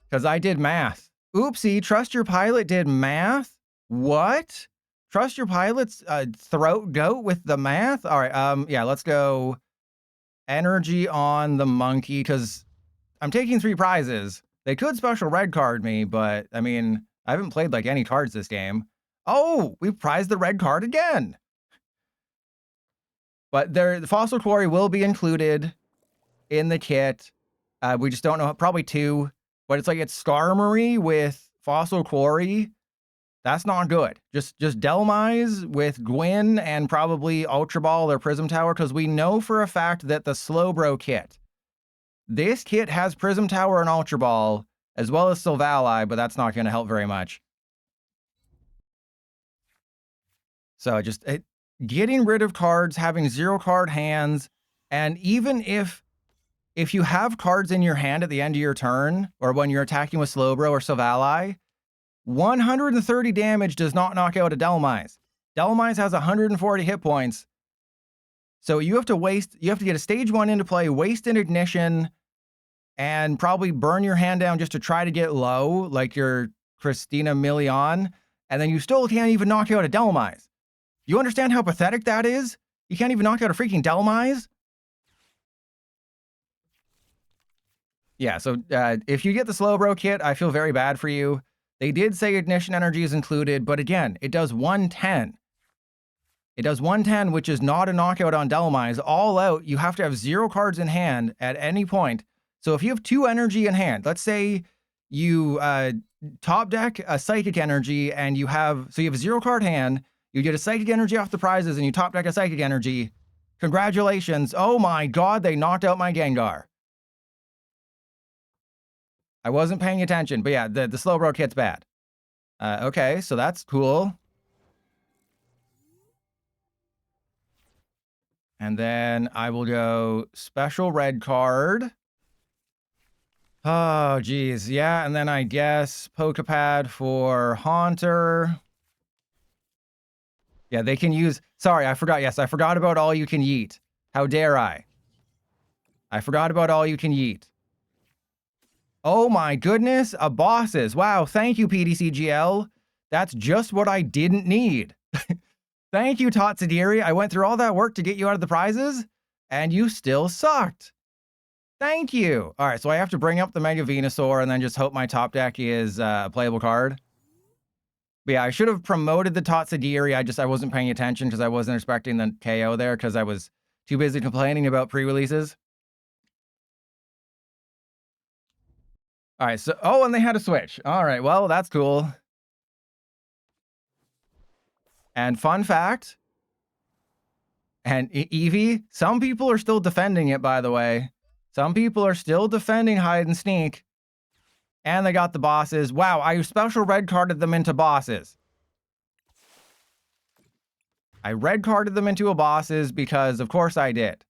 Because I did math. Oopsie, Trust Your Pilot did math? What? Trust Your Pilot's throat goat with the math? All right, yeah, let's go energy on the monkey, because I'm taking 3 prizes. They could special red card me, but I mean, I haven't played like any cards this game. Oh, we prized the red card again. But the Fossil Quarry will be included in the kit. We just don't know, probably 2. But it's like it's Skarmory with Fossil Quarry. That's not good. Just Delimize with Gwyn and probably Ultra Ball or Prism Tower, because we know for a fact that the Slowbro kit, this kit has Prism Tower and Ultra Ball, as well as Silvally, but that's not going to help very much. So getting rid of cards, having 0-card hands, and even if if you have cards in your hand at the end of your turn, or when you're attacking with Slowbro or Silvally, 130 damage does not knock out a Dhelmise. Dhelmise has 140 hit points. So you have to get a stage 1 into play, waste an ignition, and probably burn your hand down just to try to get low, like your Christina Milian, and then you still can't even knock out a Dhelmise. You understand how pathetic that is? You can't even knock out a freaking Dhelmise? Yeah, so if you get the Slowbro kit, I feel very bad for you. They did say Ignition Energy is included, but again, it does 110. It does 110, which is not a knockout on Dhelmise. All out, you have to have 0 cards in hand at any point. So if you have 2 energy in hand, let's say you top deck a Psychic Energy and you have a 0 card hand, you get a Psychic Energy off the prizes and you top deck a Psychic Energy. Congratulations. Oh my god, they knocked out my Gengar. I wasn't paying attention, but yeah, the Slowbro kit's bad. Okay, so that's cool. And then I will go special red card. Oh, geez. Yeah, and then I guess Pokepad for Haunter. Yeah, they can use... Sorry, I forgot. Yes, I forgot about All You Can Yeet. How dare I? I forgot about All You Can Yeet. Oh my goodness, a bosses. Wow, thank you, PDCGL. That's just what I didn't need. Thank you, Tatsadiri. I went through all that work to get you out of the prizes, and you still sucked. Thank you. All right, so I have to bring up the Mega Venusaur and then just hope my top deck is a playable card. But yeah, I should have promoted the Tatsadiri. I wasn't paying attention because I wasn't expecting the KO there because I was too busy complaining about pre-releases. All right, so... Oh, and they had a switch. All right, well, that's cool. And fun fact, and Eevee, some people are still defending it, by the way. Some people are still defending hide and sneak. And they got the bosses. Wow, I special red carded them into bosses. I red carded them into a bosses because of course I did.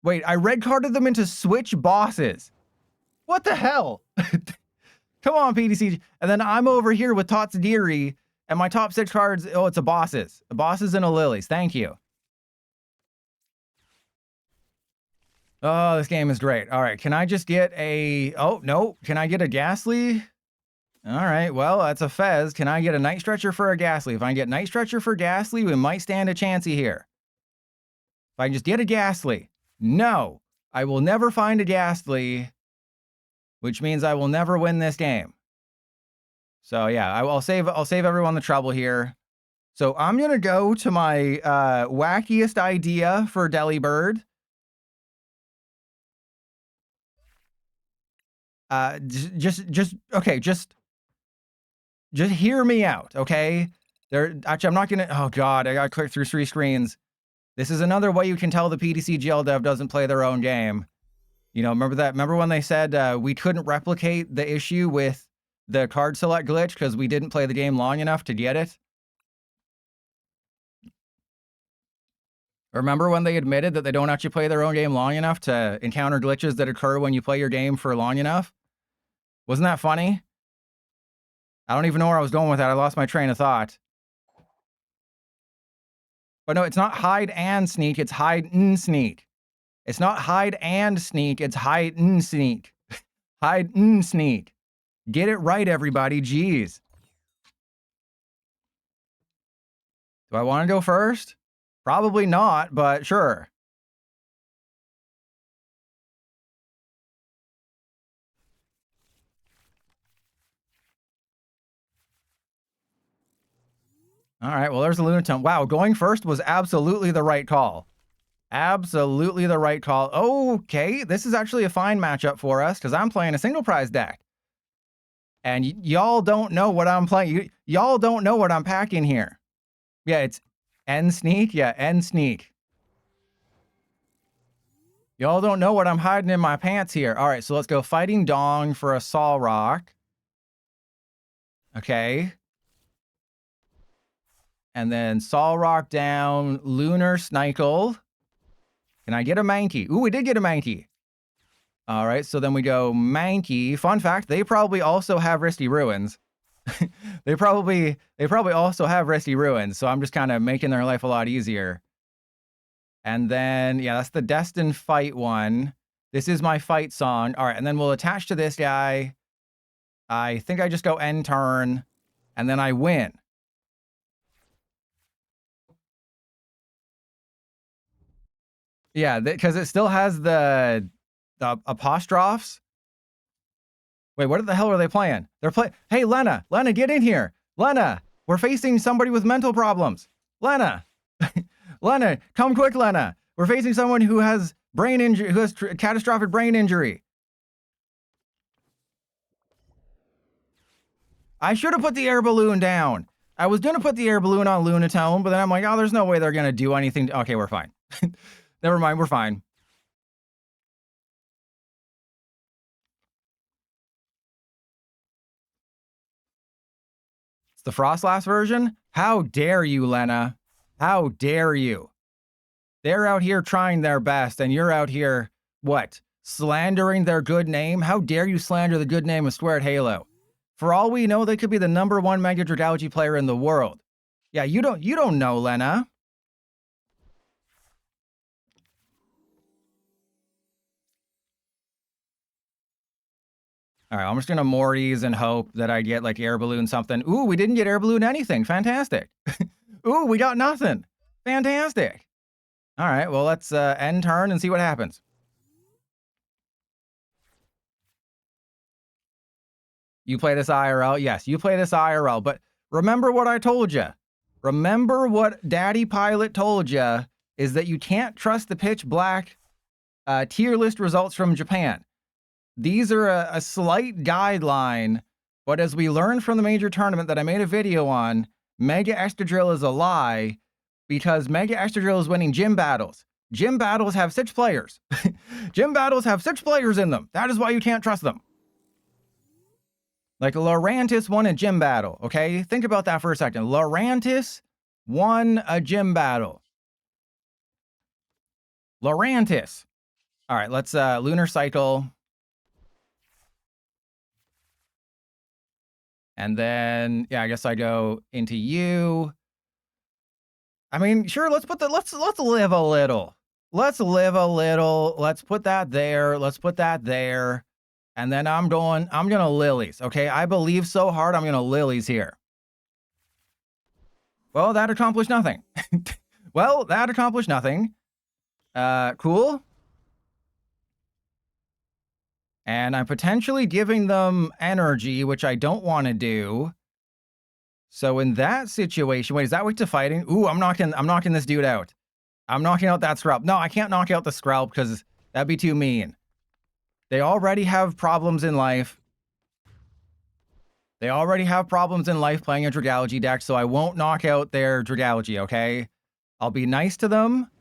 Wait, I red carded them into switch bosses. What the hell? Come on, PDC. And then I'm over here with Tatsadiri, and my top 6 cards, oh, it's a bosses. A bosses and a lilies. Thank you. Oh, this game is great. All right, can I just get a... Oh, no. Can I get a Ghastly? All right, well, that's a Fez. Can I get a Night Stretcher for a Ghastly? If I can get Night Stretcher for Ghastly, we might stand a chancey here. If I can just get a Ghastly. No, I will never find a Ghastly, which means I will never win this game. So yeah, I'll save everyone the trouble here. So I'm gonna go to my wackiest idea for Delibird. Just hear me out, okay? Actually, I'm not gonna... Oh god, I gotta click through 3 screens. This is another way you can tell the PDC GL dev doesn't play their own game. You know, remember when they said we couldn't replicate the issue with the card select glitch because we didn't play the game long enough to get it? Remember when they admitted that they don't actually play their own game long enough to encounter glitches that occur when you play your game for long enough? Wasn't that funny? I don't even know where I was going with that. I lost my train of thought. But no, it's not hide and sneak. It's hide and sneak. It's not hide and sneak. It's hide and sneak. Hide and sneak. Get it right, everybody. Jeez. Do I want to go first? Probably not, but sure. All right, well, there's a Lunatone. Wow, going first was absolutely the right call. Absolutely the right call. Okay, this is actually a fine matchup for us because I'm playing a single prize deck. And y'all don't know what I'm playing. Y'all don't know what I'm packing here. Yeah, it's N sneak. Yeah, N sneak. Y'all don't know what I'm hiding in my pants here. All right, so let's go Fighting Dong for a Solrock. Okay. And then Solrock down, Lunar Snikel. Can I get a Mankey? Ooh, we did get a Mankey. All right, so then we go Mankey. Fun fact, they probably also have Risty Ruins. they probably also have Risty Ruins, so I'm just kind of making their life a lot easier. And then, yeah, that's the Destined Fight one. This is my fight song. All right, and then we'll attach to this guy. I think I just go end turn, and then I win. Yeah, because it still has the apostrophes. Wait, what the hell are they playing? They're playing. Hey, Lena, get in here. Lena, we're facing somebody with mental problems. Lena, Lena, come quick, Lena. We're facing someone who has brain injury, who has catastrophic brain injury. I should have put the air balloon down. I was going to put the air balloon on Lunatone, but then I'm like, oh, there's no way they're going to do anything. Okay, we're fine. Never mind, we're fine. It's the Frostlass version? How dare you, Lena? How dare you? They're out here trying their best, and you're out here, what? Slandering their good name? How dare you slander the good name of Squared Halo? For all we know, they could be the #1 Mega Dragalge player in the world. Yeah, you don't know, Lena. All right, I'm just gonna Morty's and hope that I get like air balloon something. Ooh, we didn't get air balloon anything. Fantastic. Ooh, we got nothing. Fantastic. All right, well, let's end turn and see what happens. You play this IRL? Yes, you play this IRL, but remember what I told you. Remember what Daddy Pilot told you is that you can't trust the pitch black tier list results from Japan. These are a slight guideline, but as we learned from the major tournament that I made a video on, Mega Excadrill is a lie because Mega Excadrill is winning gym battles. Gym battles have 6 players. Gym battles have 6 players in them. That is why you can't trust them. Like Lurantis won a gym battle, okay? Think about that for a second. Lurantis won a gym battle. Lurantis. All right, let's Lunar Cycle. And then, yeah, I guess I go into you. I mean, sure, let's live a little. Let's live a little. Let's put that there. Let's put that there. And then I'm gonna Lilies, okay? I believe so hard I'm gonna Lilies here. Well, that accomplished nothing. Well, that accomplished nothing. Cool. And I'm potentially giving them energy, which I don't want to do. So in that situation, wait, is that weak to fighting? Ooh, I'm knocking this dude out. I'm knocking out that Skrelp. No, I can't knock out the Skrelp because that'd be too mean. They already have problems in life. They already have problems in life playing a Dragalge deck, so I won't knock out their Dragalge, okay? I'll be nice to them.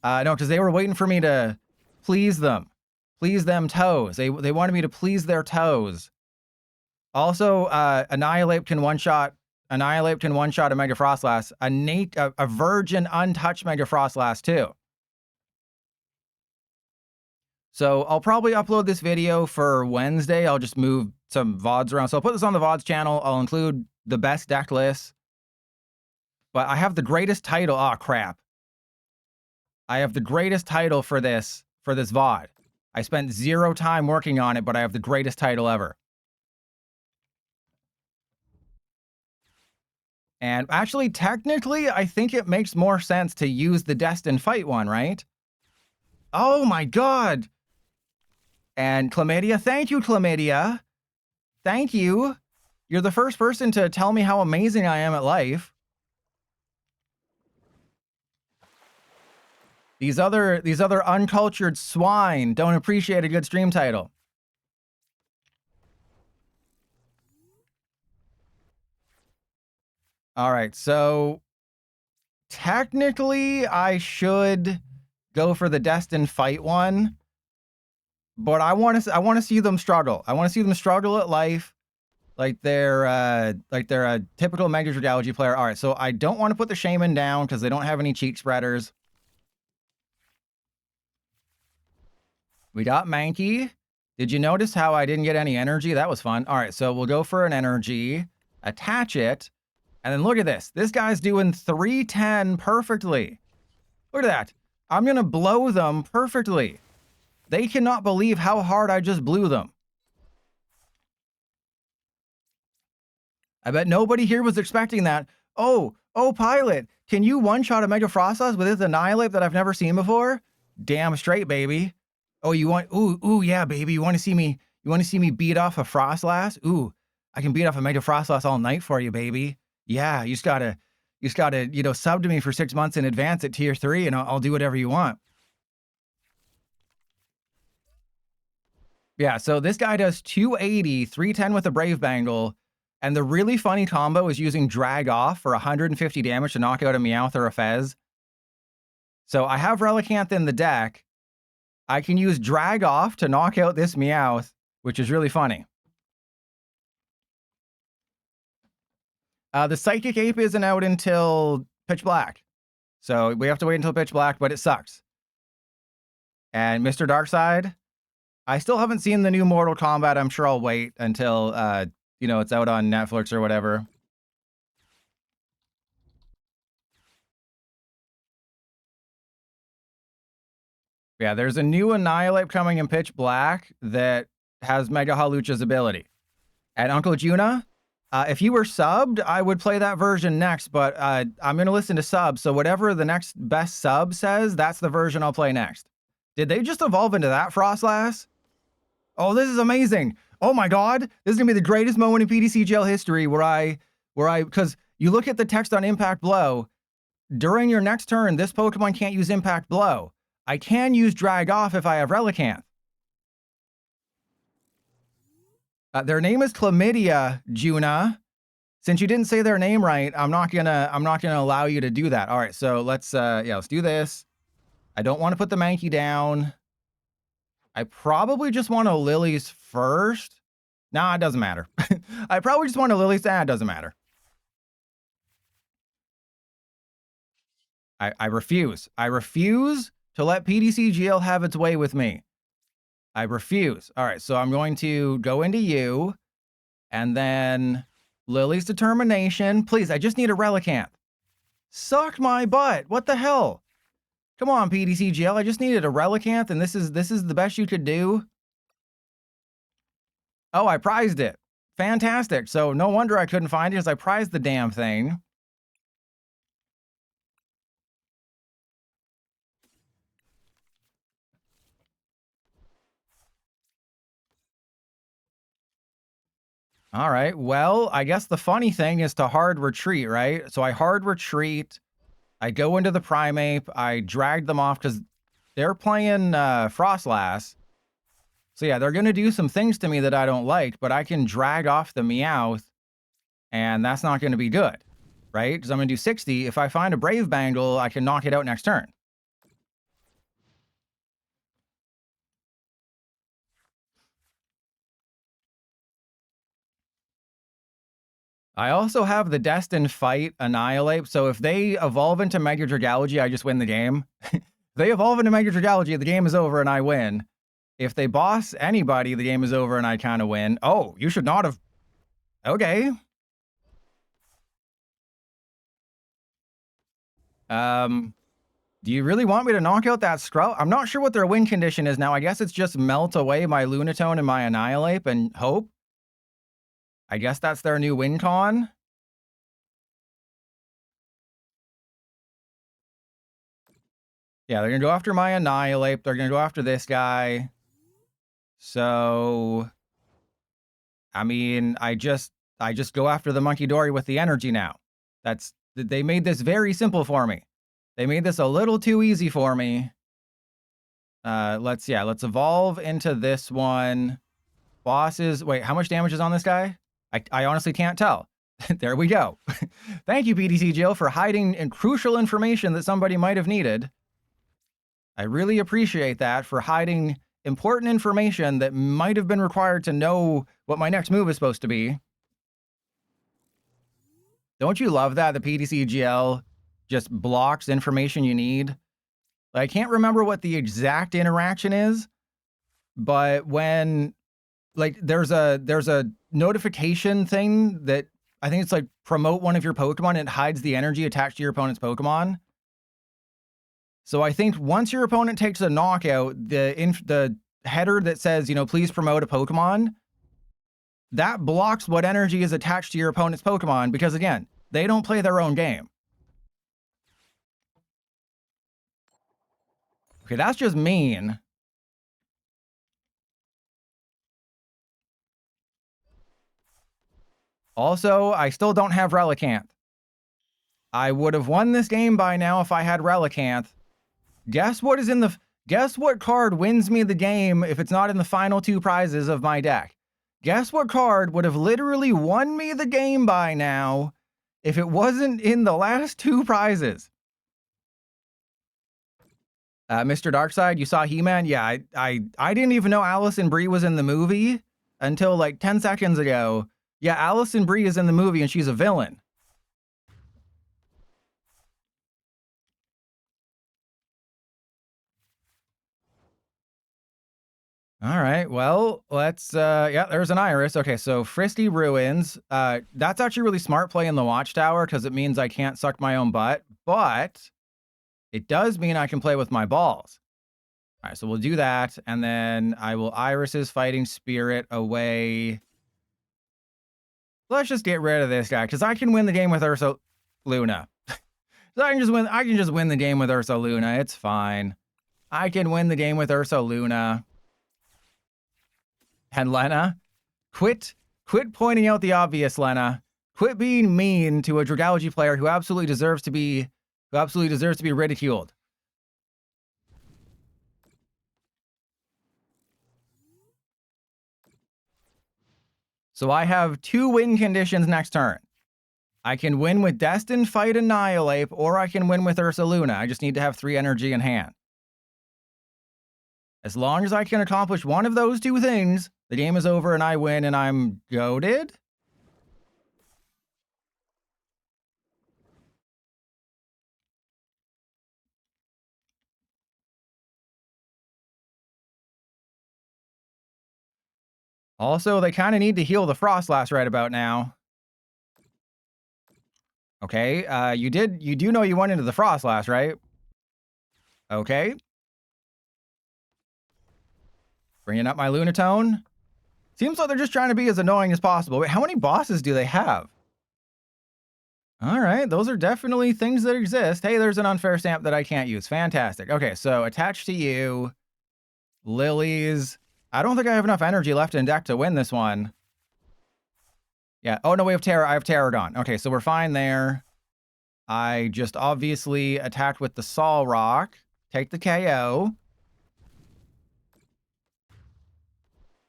No, because they were waiting for me to please them. Please them toes. They wanted me to please their toes. Also, Annihilate can one-shot a Mega Frostlass. A virgin untouched Mega Frostlass too. So I'll probably upload this video for Wednesday. I'll just move some VODs around. So I'll put this on the VODs channel. I'll include the best deck list. But I have the greatest title. Oh, crap. I have the greatest title for this VOD. I spent 0 time working on it, but I have the greatest title ever. And actually, technically, I think it makes more sense to use the Destined Fight one, right? Oh my god! And Chlamydia, thank you, Chlamydia. Thank you. You're the first person to tell me how amazing I am at life. These other uncultured swine don't appreciate a good stream title. All right, so technically I should go for the Destined Fight one, but I want to see them struggle. I want to see them struggle at life, like they're a typical Mega Dragalge player. All right, so I don't want to put the Shaymin down because they don't have any cheek spreaders. We got Mankey. Did you notice how I didn't get any energy? That was fun. All right, so we'll go for an energy, attach it, and then look at this. This guy's doing 310 perfectly. Look at that. I'm going to blow them perfectly. They cannot believe how hard I just blew them. I bet nobody here was expecting that. Oh, Pilot, can you one-shot a Mega Frostlass with this Annihilate that I've never seen before? Damn straight, baby. Oh, you want, ooh, yeah, baby. You want to see me beat off a Frostlass? Ooh, I can beat off a Mega Frostlass all night for you, baby. Yeah, you just gotta, sub to me for 6 months in advance at tier 3 and I'll do whatever you want. Yeah, so this guy does 280, 310 with a Brave Bangle, and the really funny combo is using Drag Off for 150 damage to knock out a Meowth or a Fez. So I have Relicanth in the deck. I can use Drag Off to knock out this Meowth, which is really funny. The Psychic Ape isn't out until Pitch Black. So we have to wait until Pitch Black, but it sucks. And Mr. Darkseid, I still haven't seen the new Mortal Kombat. I'm sure I'll wait until, it's out on Netflix or whatever. Yeah, there's a new Annihilate coming in Pitch Black that has Mega Halucha's ability. And Uncle Juna, if you were subbed, I would play that version next, but I'm going to listen to subs, so whatever the next best sub says, that's the version I'll play next. Did they just evolve into that Frostlass? Oh, this is amazing. Oh my God, this is going to be the greatest moment in PTCGL history because you look at the text on Impact Blow, during your next turn, this Pokemon can't use Impact Blow. I can use Drag Off if I have Relicanth. Their name is Chlamydia, Juna. Since you didn't say their name right, I'm not gonna allow you to do that. All right, so let's do this. I don't want to put the Mankey down. I probably just want to Lilies first. Nah, it doesn't matter. I probably just want to Lilies. It doesn't matter. I refuse. I refuse to let PTCGL have its way with me. I refuse. All right, so I'm going to go into you, and then Lily's Determination. Please, I just need a Relicanth. Suck my butt. What the hell? Come on, PTCGL. I just needed a Relicanth, and this is the best you could do. Oh, I prized it. Fantastic. So no wonder I couldn't find it, because I prized the damn thing. All right, well, I guess the funny thing is to hard retreat, right? So I hard retreat, I go into the Primeape, I drag them off because they're playing Frostlass. So yeah, they're going to do some things to me that I don't like, but I can drag off the Meowth, and that's not going to be good, right? Because I'm going to do 60. If I find a Brave Bangle, I can knock it out next turn. I also have the Destined Fight Annihilate, so if they evolve into Mega Dragalogy, I just win the game. If they evolve into Mega Dragalogy, the game is over and I win. If they boss anybody, the game is over and I kind of win. Oh, you should not have... Okay. Do you really want me to knock out that Scrub? I'm not sure what their win condition is now. I guess it's just melt away my Lunatone and my Annihilate and hope. I guess that's their new win con. Yeah, they're going to go after my Annihilate. They're going to go after this guy. So, I mean, I just go after the Monkey Dory with the energy now. They made this very simple for me. They made this a little too easy for me. Let's evolve into this one. Bosses. Wait, how much damage is on this guy? I honestly can't tell. There we go. Thank you, PTCGL, for hiding crucial information that somebody might have needed. I really appreciate that, for hiding important information that might have been required to know what my next move is supposed to be. Don't you love that the PTCGL just blocks information you need? I can't remember what the exact interaction is, but when like there's a notification thing that I think it's like promote one of your Pokemon, and it hides the energy attached to your opponent's Pokemon. So I think once your opponent takes a knockout, the header that says, you know, please promote a Pokemon, that blocks what energy is attached to your opponent's Pokemon, because again, they don't play their own game. Okay, that's just mean. Also, I still don't have Relicanth. I would have won this game by now if I had Relicanth. Guess what card wins me the game if it's not in the final 2 prizes of my deck? Guess what card would have literally won me the game by now if it wasn't in the last 2 prizes? Mr. Darkside, you saw He-Man? Yeah, I didn't even know Alison Brie was in the movie until like 10 seconds ago. Yeah, Alison Brie is in the movie and she's a villain. All right, well, let's, yeah, there's an Iris. Okay, so Fristy Ruins. That's actually really smart play in the Watchtower because it means I can't suck my own butt, but it does mean I can play with my balls. All right, so we'll do that, and then I will Iris's Fighting Spirit away. Let's just get rid of this guy because I can win the game with Ursa Luna. So I can just win the game with Ursa Luna. It's fine. I can win the game with Ursa Luna. And Lena, quit pointing out the obvious, Lena. Quit being mean to a Dragology player who absolutely deserves to be ridiculed. So I have 2 win conditions next turn. I can win with Destined, Fight, Annihilate, or I can win with Ursa Luna. I just need to have 3 energy in hand. As long as I can accomplish one of those 2 things, the game is over and I win and I'm goated. Also, they kind of need to heal the Frostlass right about now. Okay, you do know you went into the Frostlass, right? Okay. Bringing up my Lunatone. Seems like they're just trying to be as annoying as possible. Wait, how many bosses do they have? All right, those are definitely things that exist. Hey, there's an unfair stamp that I can't use. Fantastic. Okay, so attached to you, Lilies. I don't think I have enough energy left in deck to win this one. Yeah. Oh, no, we have Terra. I have Terragon. Okay, so we're fine there. I just obviously attacked with the Sol Rock. Take the KO.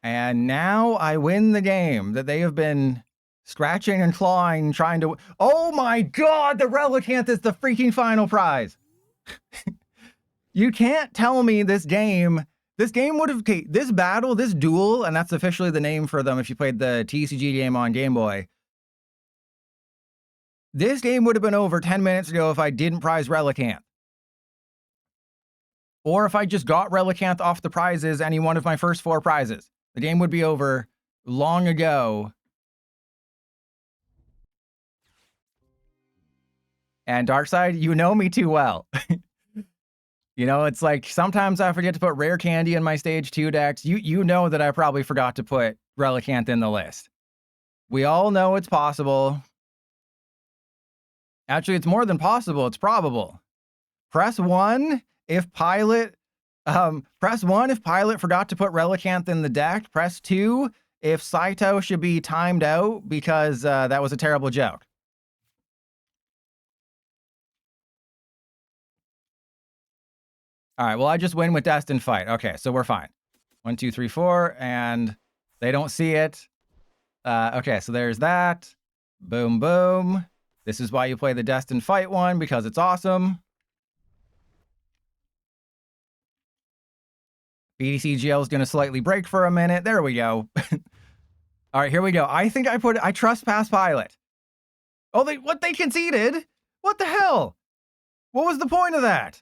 And now I win the game that they have been scratching and clawing, trying to... Oh my god, the Relicanth is the freaking final prize! You can't tell me this game would have... Okay, this battle, this duel, and that's officially the name for them if you played the TCG game on Game Boy. This game would have been over 10 minutes ago if I didn't prize Relicanth. Or if I just got Relicanth off the prizes, any one of my first 4 prizes. The game would be over long ago. And Darkside, you know me too well. You know, it's like sometimes I forget to put Rare Candy in my Stage 2 decks. You know that I probably forgot to put Relicanth in the list. We all know it's possible. Actually, it's more than possible. It's probable. Press 1 if Pilot... press 1 if Pilot forgot to put Relicanth in the deck. Press 2 if Saito should be timed out because that was a terrible joke. All right, well, I just win with Destined Fight. Okay, so we're fine. 1, 2, 3, 4, and they don't see it. Okay, so there's that. Boom, boom. This is why you play the Destined Fight one, because it's awesome. BDCGL is going to slightly break for a minute. There we go. All right, here we go. I think I trespass Pilot. Oh, they conceded? What the hell? What was the point of that?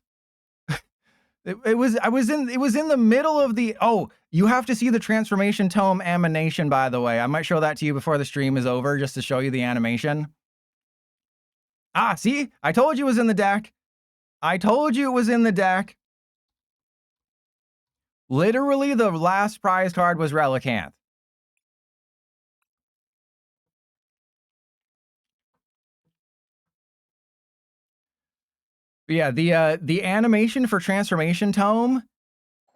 It was in the middle of the... Oh, You have to see the Transformation Tome animation, by the way. I might show that to you before the stream is over, just to show you the animation. Ah, see? I told you it was in the deck. I told you it was in the deck. Literally, the last prize card was Relicanth. Yeah, the animation for Transformation Tome,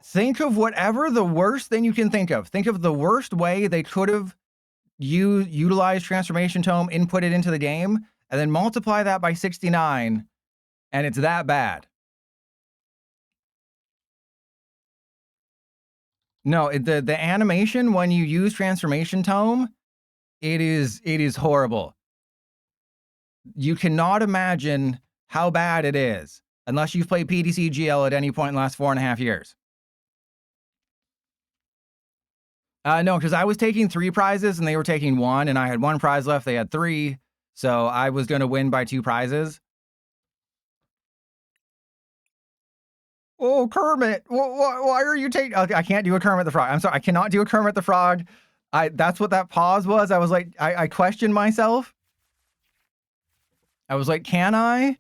think of whatever the worst thing you can think of. Think of the worst way they could have utilized Transformation Tome, input it into the game, and then multiply that by 69, and it's that bad. No, the animation when you use Transformation Tome, it is horrible. You cannot imagine how bad it is unless you've played PTC GL at any point in the last 4.5 years. No, because I was taking 3 prizes and they were taking 1, and I had 1 prize left. They had 3, so I was going to win by 2 prizes. Oh, Kermit, why are you taking... Okay, I can't do a Kermit the Frog. I'm sorry, I cannot do a Kermit the Frog. That's what that pause was. I was like, I questioned myself. I was like, can I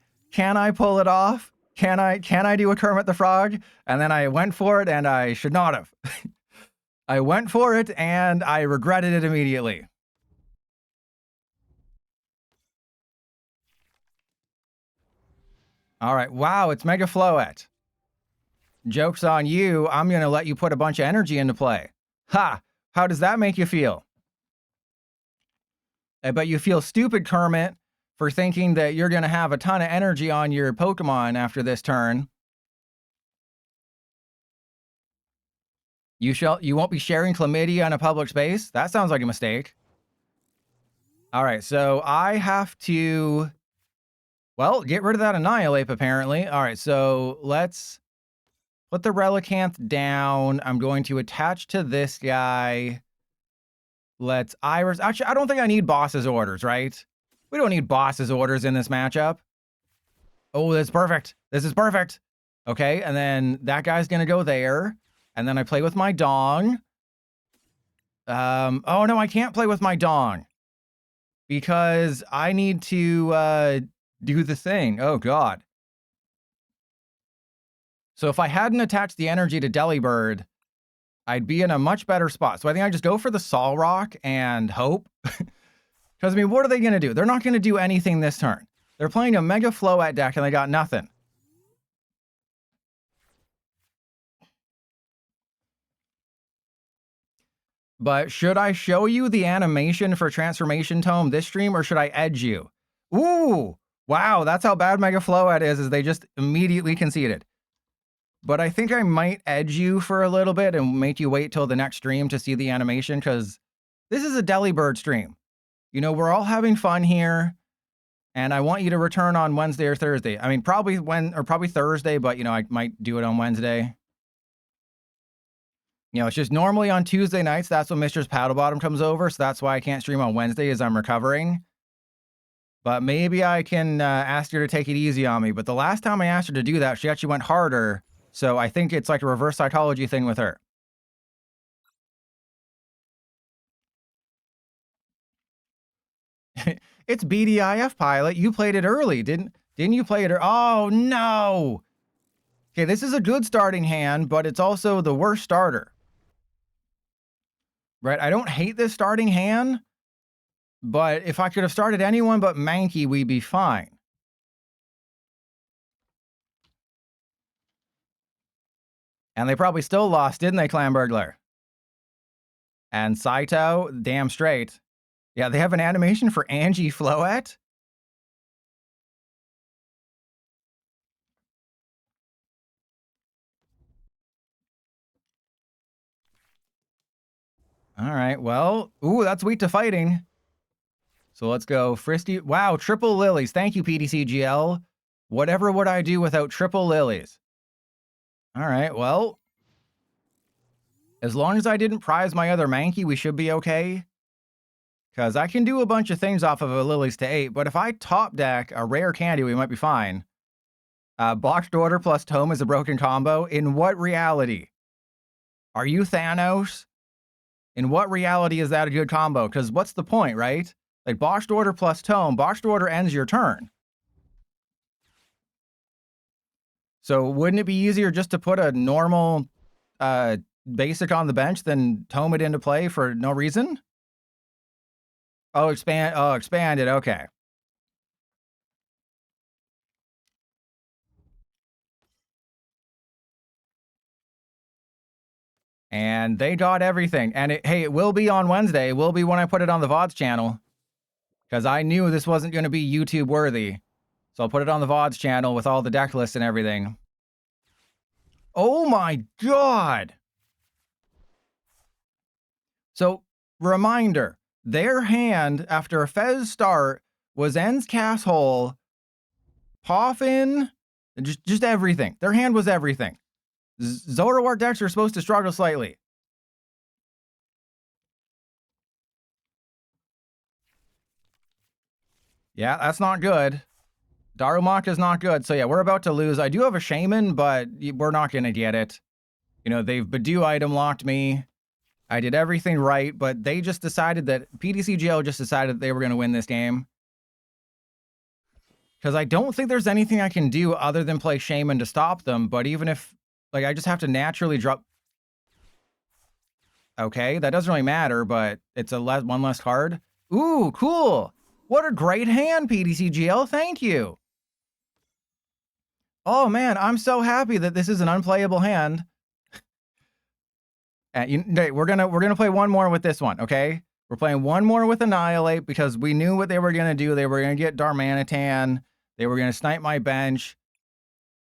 pull it off? Can I do a Kermit the Frog? And then I went for it, and I should not have. I went for it, and I regretted it immediately. All right, wow, it's Mega Floette. Joke's on you. I'm going to let you put a bunch of energy into play. Ha! How does that make you feel? I bet you feel stupid, Kermit, for thinking that you're going to have a ton of energy on your Pokemon after this turn. You won't be sharing chlamydia in a public space? That sounds like a mistake. All right, so I have to, well, get rid of that Annihilate, apparently. All right, so let's put the Relicanth down. I'm going to attach to this guy. Let's Iris. Actually, I don't think I need boss's orders, right? We don't need boss's orders in this matchup. Oh, that's perfect. This is perfect. Okay, and then that guy's going to go there. And then I play with my Dong. Oh, no, I can't play with my Dong. Because I need to do the thing. Oh, God. So if I hadn't attached the energy to Delibird, I'd be in a much better spot. So I think I just go for the Solrock and hope. Because, I mean, what are they going to do? They're not going to do anything this turn. They're playing a Mega Floette deck and they got nothing. But should I show you the animation for Transformation Tome this stream, or should I edge you? Ooh, wow, that's how bad Mega Floette is they just immediately conceded. But I think I might edge you for a little bit and make you wait till the next stream to see the animation, because this is a Delibird stream. You know, we're all having fun here, and I want you to return on Wednesday or Thursday. I mean, probably Thursday, but, you know, I might do it on Wednesday. You know, it's just normally on Tuesday nights, that's when Mistress Paddlebottom comes over, so that's why I can't stream on Wednesday as I'm recovering. But maybe I can ask her to take it easy on me. But the last time I asked her to do that, she actually went harder, so I think it's like a reverse psychology thing with her. It's BDIF Pilot. You played it early, didn't you play it? Oh, no! Okay, this is a good starting hand, but it's also the worst starter. Right, I don't hate this starting hand, but if I could have started anyone but Mankey, we'd be fine. And they probably still lost, didn't they, Clamburglar? And Saito, damn straight. Yeah, they have an animation for Angie Floette? All right, well, ooh, that's weak to fighting. So let's go Fristy. Wow, triple lilies. Thank you, PTCGL. Whatever would I do without triple lilies? All right, well, as long as I didn't prize my other Mankey, we should be okay. Because I can do a bunch of things off of a lilies to 8, but if I top deck a rare candy, we might be fine. Boxed Order plus Tome is a broken combo. In what reality? Are you Thanos? In what reality is that a good combo? Because what's the point, right? Like, Boxed Order plus Tome. Boxed Order ends your turn. So wouldn't it be easier just to put a normal basic on the bench than tome it into play for no reason? Oh, expanded. Okay. And they got everything. And hey, it will be on Wednesday. It will be when I put it on the VODs channel. Because I knew this wasn't going to be YouTube worthy. So I'll put it on the VODs channel with all the deck lists and everything. Oh my god! So, reminder, their hand after a Fez start was Ends Casthole, Poffin, just everything. Their hand was everything. Zoroark decks are supposed to struggle slightly. Yeah, that's not good. Darumaka is not good. So yeah, we're about to lose. I do have a Shaymin, but we're not going to get it. You know, they've Badoo item locked me. I did everything right, but they just decided that PTCGL just decided that they were going to win this game. Because I don't think there's anything I can do other than play Shaymin to stop them. But even if, like, I just have to naturally drop. Okay, that doesn't really matter, but it's a one less card. Ooh, cool. What a great hand, PTCGL. Thank you. Oh man, I'm so happy that this is an unplayable hand. We're gonna play one more with this one, okay? We're playing one more with Annihilate because we knew what they were gonna do. They were gonna get Darmanitan. They were gonna snipe my bench.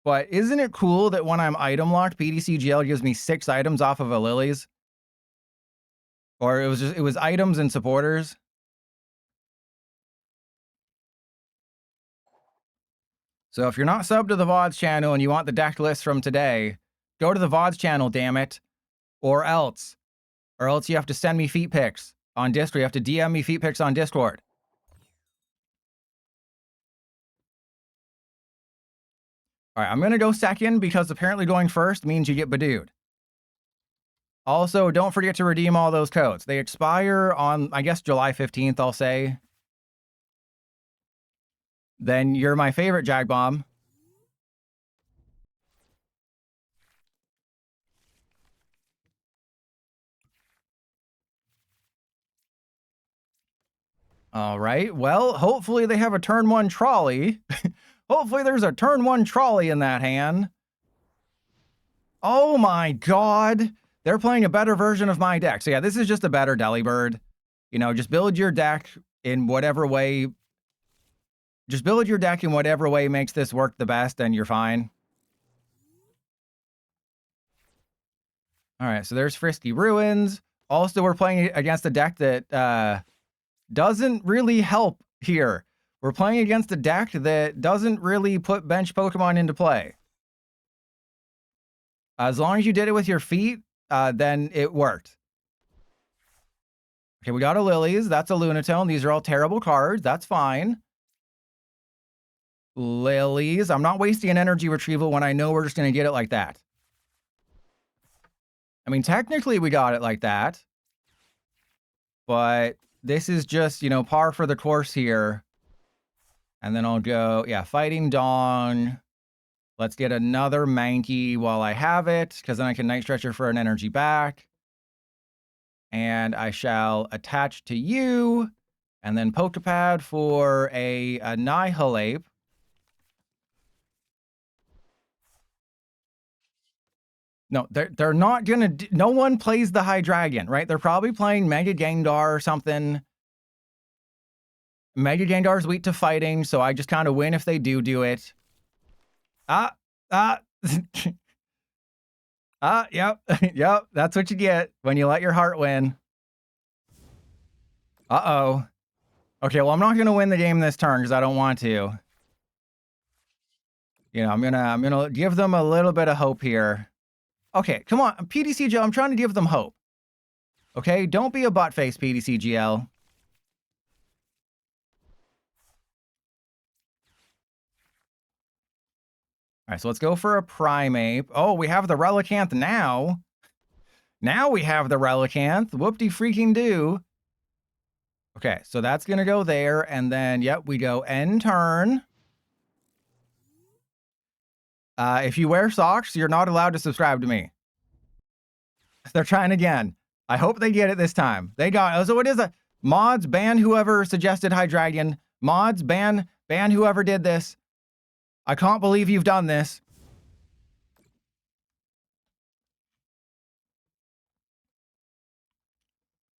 But isn't it cool that when I'm item locked, PTCGL gives me 6 items off of a Lily's? Or it was items and supporters. So if you're not subbed to the VODs channel and you want the deck list from today, go to the VODs channel, damn it. Or else you have to send me feet pics on Discord. You have to DM me feet pics on Discord. All right, I'm going to go second because apparently going first means you get Badooed. Also, don't forget to redeem all those codes. They expire on, I guess, July 15th, I'll say. Then you're my favorite, Jagbomb. All right, well, hopefully they have a turn 1 trolley. Hopefully there's a turn 1 trolley in that hand. Oh my god. They're playing a better version of my deck. So yeah, this is just a better Delibird. You know, just build your deck in whatever way. Just build your deck in whatever way makes this work the best, and you're fine. All right, so there's Frisky Ruins. Also, we're playing against a deck that doesn't really help here. We're playing against a deck that doesn't really put bench Pokemon into play. As long as you did it with your feet, then it worked. Okay, we got a Lily's. That's a Lunatone. These are all terrible cards. That's fine. Lily's. I'm not wasting an energy retrieval when I know we're just going to get it like that. I mean, technically we got it like that. But this is just, you know, par for the course here. And then I'll go, yeah, Fighting Dawn. Let's get another Mankey while I have it, because then I can Night Stretcher for an energy back. And I shall attach to you, and then Pokepad for a Nihilate. No, they're not gonna. No one plays the Hydreigon, right? They're probably playing Mega Gengar or something. Mega Gengar's weak to fighting, so I just kind of win if they do it. Yep, yep. That's what you get when you let your heart win. Uh-oh. Okay, well, I'm not gonna win the game this turn because I don't want to. You know, I'm gonna give them a little bit of hope here. Okay, come on, PTCGL. I'm trying to give them hope. Okay, don't be a butt face, PTCGL. All right, so let's go for a Primeape. Oh, we have the Relicanth now. Now we have the Relicanth. Whoop-de-freaking-do. Okay, so that's going to go there. And then, yep, we go end turn. If you wear socks, you're not allowed to subscribe to me. They're trying again. I hope they get it this time. They got it. So what is it? Mods, ban whoever suggested Hydreigon. Mods, ban whoever did this. I can't believe you've done this.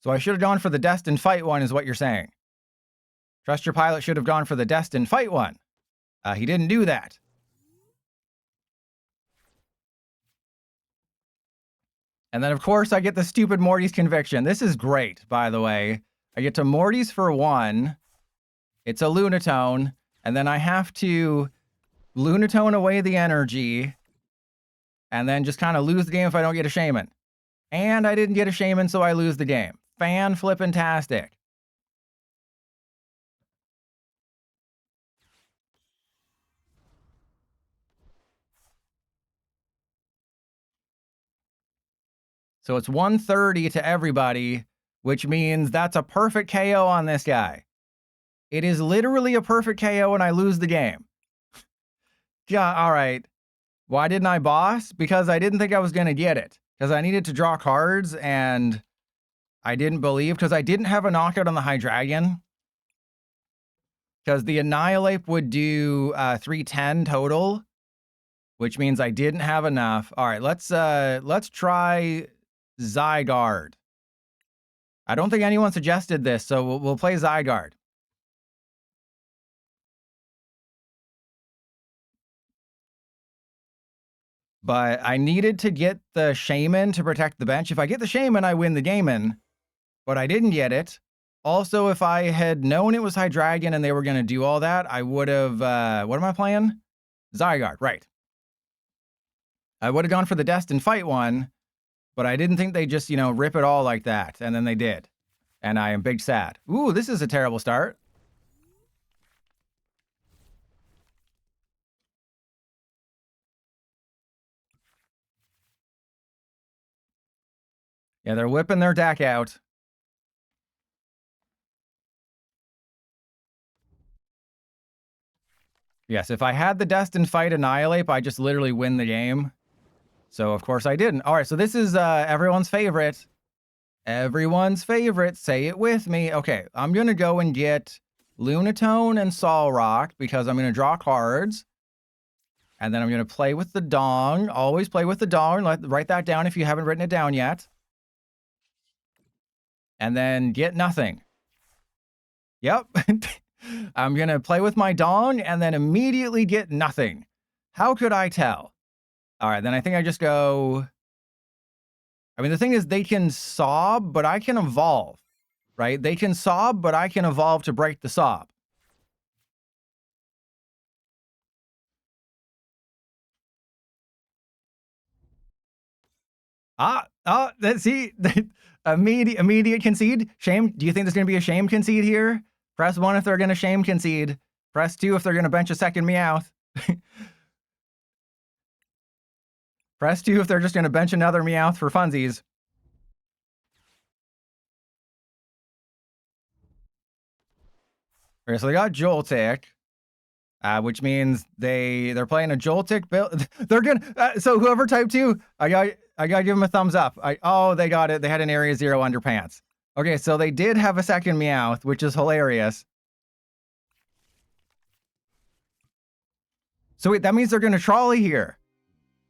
So I should have gone for the Destined Fight one is what you're saying. Trust your pilot should have gone for the Destined Fight one. He didn't do that. And then, of course, I get the stupid Morty's Conviction. This is great, by the way. I get to Morty's for 1. It's a Lunatone. And then I have to Lunatone away the energy. And then just kind of lose the game if I don't get a Shaymin. And I didn't get a Shaymin, so I lose the game. Fan-flippin-tastic. So it's 130 to everybody, which means that's a perfect KO on this guy. It is literally a perfect KO and I lose the game. Yeah, all right. Why didn't I boss? Because I didn't think I was going to get it. Because I needed to draw cards and I didn't believe, because I didn't have a knockout on the Hydreigon. Because the Annihilate would do 310 total, which means I didn't have enough. All right, let's try Zygarde. I don't think anyone suggested this, so we'll play Zygarde. But I needed to get the Shaymin to protect the bench. If I get the Shaymin, I win the game in. But I didn't get it. Also, if I had known it was Hydreigon and they were going to do all that, I would have... what am I playing? Zygarde, right. I would have gone for the Destined Fight one, but I didn't think they'd just, you know, rip it all like that. And then they did. And I am big sad. Ooh, this is a terrible start. Yeah, they're whipping their deck out. Yes, if I had the Destined Fight Annihilate, I just literally win the game. So, of course, I didn't. All right, so this is everyone's favorite. Everyone's favorite. Say it with me. Okay, I'm going to go and get Lunatone and Solrock because I'm going to draw cards. And then I'm going to play with the Dong. Always play with the Dong. Write that down if you haven't written it down yet. And then get nothing. Yep. I'm going to play with my Dong and then immediately get nothing. How could I tell? All right, then I think I just go... I mean, the thing is they can sob, but I can evolve, right? They can sob, but I can evolve to break the sob. See, immediate concede. Shame. Do you think there's going to be a shame concede here? Press 1 if they're going to shame concede. Press 2 if they're going to bench a second Meowth. Press 2 if they're just going to bench another Meowth for funsies. Okay, so they got Joltik, which means they're playing a Joltik build. They're gonna so whoever typed 2, I gotta give them a thumbs up. Oh, they got it. They had an Area 0 underpants. Okay, so they did have a second Meowth, which is hilarious. So wait, that means they're going to Trolley here.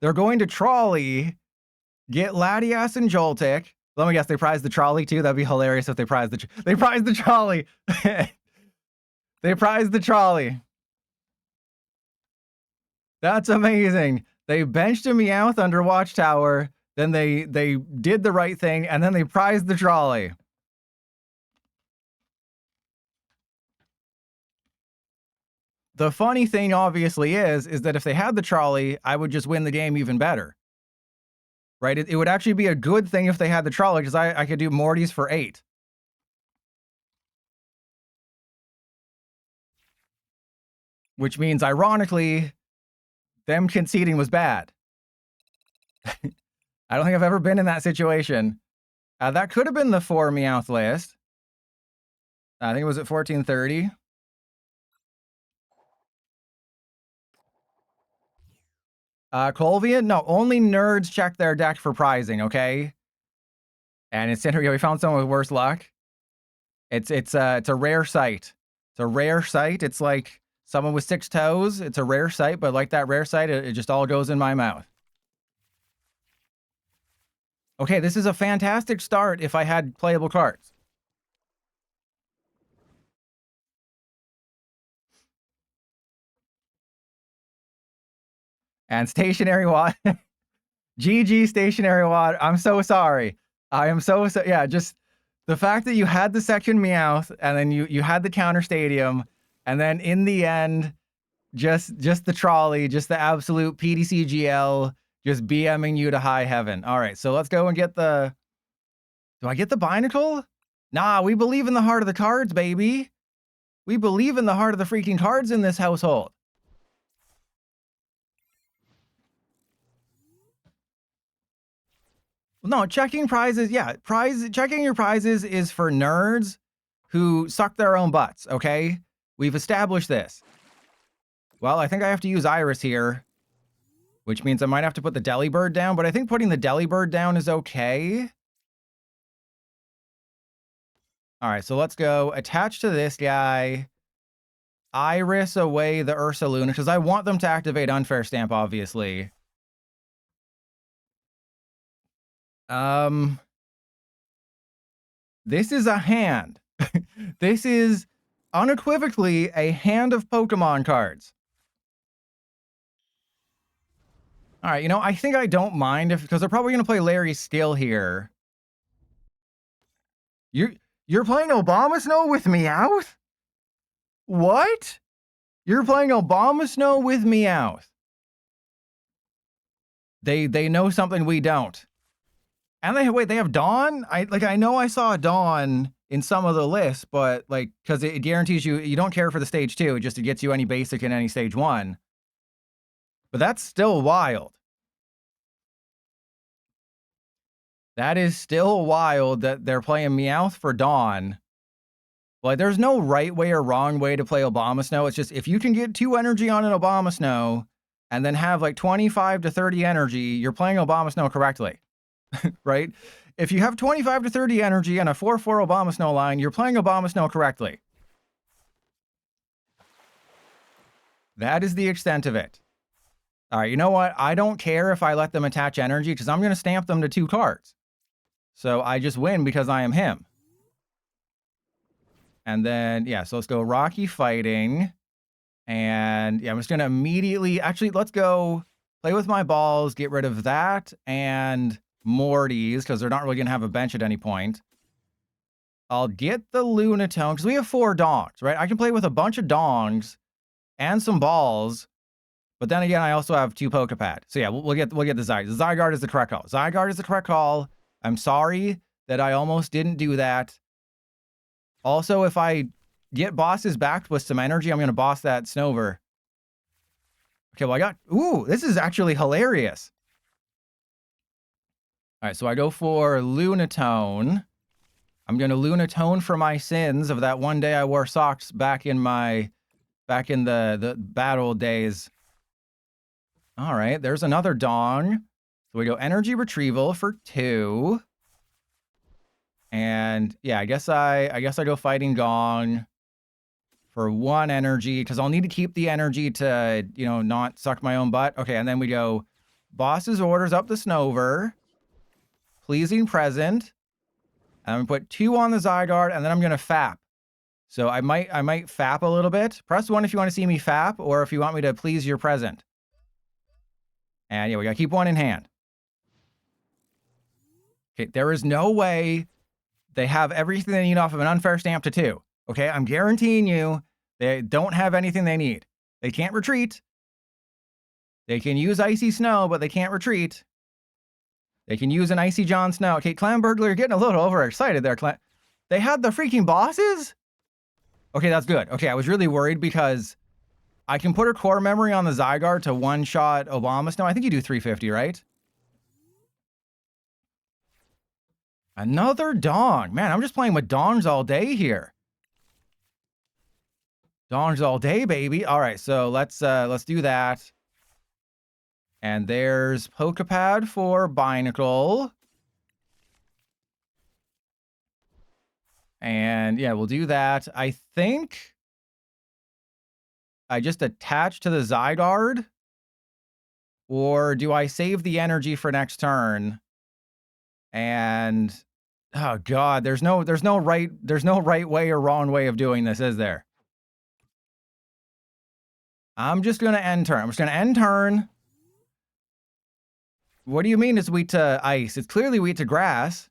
They're going to Trolley, get Latias and Joltik. Let me guess, they prize the Trolley too? That'd be hilarious if they prize the Trolley. They prize the Trolley. That's amazing. They benched a Meowth under Watchtower, then they did the right thing, and then they prized the Trolley. The funny thing obviously is that if they had the Trolley, I would just win the game even better. Right? It would actually be a good thing if they had the Trolley, because I could do Morty's for 8. Which means, ironically, them conceding was bad. I don't think I've ever been in that situation. That could have been the 4 Meowth list. I think it was at 1430. Colvian? No, only nerds check their deck for prizing, okay? And it's in here. We found someone with worse luck. It's a rare sight. It's a rare sight. It's like someone with 6 toes. It's a rare sight, but like that rare sight, it just all goes in my mouth. Okay, this is a fantastic start if I had playable cards. And Stationary Watt. GG Stationary Watt. I'm so sorry. I am so yeah, just the fact that you had the second Meowth and then you had the counter stadium and then in the end just the trolley, just the absolute PDCGL just BMing you to high heaven. All right, so let's go and get the... Do I get the Binacle? Nah, we believe in the heart of the cards, baby. We believe in the heart of the freaking cards in this household. No, checking prizes, yeah, checking your prizes is for nerds who suck their own butts, okay? We've established this. Well, I think I have to use Iris here, which means I might have to put the Delibird down, but I think putting the Delibird down is okay. All right, so let's go attach to this guy. Iris away the Ursaluna, because I want them to activate Unfair Stamp, obviously. This is a hand. This is unequivocally a hand of Pokemon cards. All right, you know, I think I don't mind if, because they're probably going to play Larry's Skill here. You're playing Abomasnow with Meowth? What? You're playing Abomasnow with Meowth. They know something we don't. And they have Dawn? I know I saw a Dawn in some of the lists, but like, because it guarantees you don't care for the stage 2, it gets you any basic in any stage 1. But that's still wild. That is still wild that they're playing Meowth for Dawn. Like, there's no right way or wrong way to play Abomasnow. It's just, if you can get 2 energy on an Abomasnow, and then have like 25 to 30 energy, you're playing Abomasnow correctly. Right? If you have 25 to 30 energy and a 4/4 Abomasnow line, you're playing Abomasnow correctly. That is the extent of it. All right, you know what? I don't care if I let them attach energy, because I'm going to stamp them to 2 cards. So I just win because I am him. And then, yeah, so let's go Rocky Fighting. And yeah, I'm just going to immediately... Actually, let's go play with my balls, get rid of that, and Morty's, because they're not really going to have a bench at any point. I'll get the Lunatone, because we have 4 dongs, right? I can play with a bunch of dongs and some balls, but then again, I also have 2 Pokepad. So yeah, we'll get the Zygarde. The Zygarde is the correct call. Zygarde is the correct call. I'm sorry that I almost didn't do that. Also, if I get bosses back with some energy, I'm going to boss that Snover. Okay, well, I got... Ooh, this is actually hilarious. All right, so I go for Lunatone. I'm going to Lunatone for my sins of that one day I wore socks back in the battle days. All right, there's another Dong. So we go Energy Retrieval for 2. And yeah, I guess I go Fighting Gong for 1 energy, because I'll need to keep the energy to, you know, not suck my own butt. Okay, and then we go Boss's Orders up the Snover. Pleasing Present. And I'm going to put 2 on the Zygarde, and then I'm going to Fap. So I might Fap a little bit. Press 1 if you want to see me Fap, or if you want me to please your present. And yeah, we got to keep 1 in hand. Okay, there is no way they have everything they need off of an Unfair Stamp to 2. Okay, I'm guaranteeing you they don't have anything they need. They can't retreat. They can use Icy Snow, but they can't retreat. They can use an Icy Jon Snow. Okay, Clan Burglar, you're getting a little overexcited there, Clan. They had the freaking bosses? Okay, that's good. Okay, I was really worried because I can put her core memory on the Zygarde to one-shot Abomasnow. I think you do 350, right? Another dong. Man, I'm just playing with dongs all day here. Dongs all day, baby. All right, so let's do that. And there's Pokepad for Binacle. And yeah, we'll do that. I think I just attach to the Zygarde. Or do I save the energy for next turn? And oh god, there's no right way or wrong way of doing this, is there? I'm just gonna end turn. I'm just gonna end turn. What do you mean it's weak to ice? It's clearly weak to grass.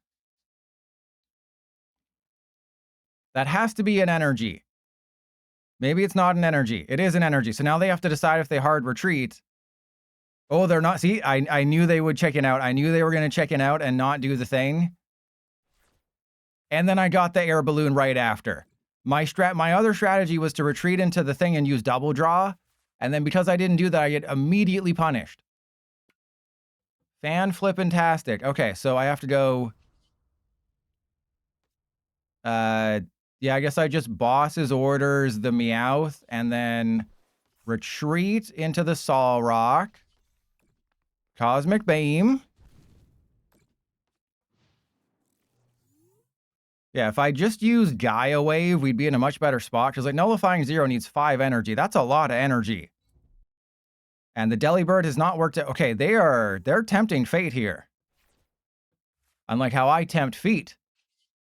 That has to be an energy. Maybe it's not an energy. It is an energy. So now they have to decide if they hard retreat. Oh, they're not. See, I knew they would chicken out. I knew they were going to chicken out and not do the thing. And then I got the air balloon right after. My other strategy was to retreat into the thing and use double draw. And then because I didn't do that, I get immediately punished. Fan-flippin-tastic. Okay, so I have to go... yeah, I guess I just boss's orders the Meowth and then retreat into the Solrock. Cosmic Beam. Yeah, if I just used Gaia Wave, we'd be in a much better spot because like Nullifying Zero needs 5 energy. That's a lot of energy. And the Delibird has not worked out. Okay, they're tempting fate here. Unlike how I tempt feet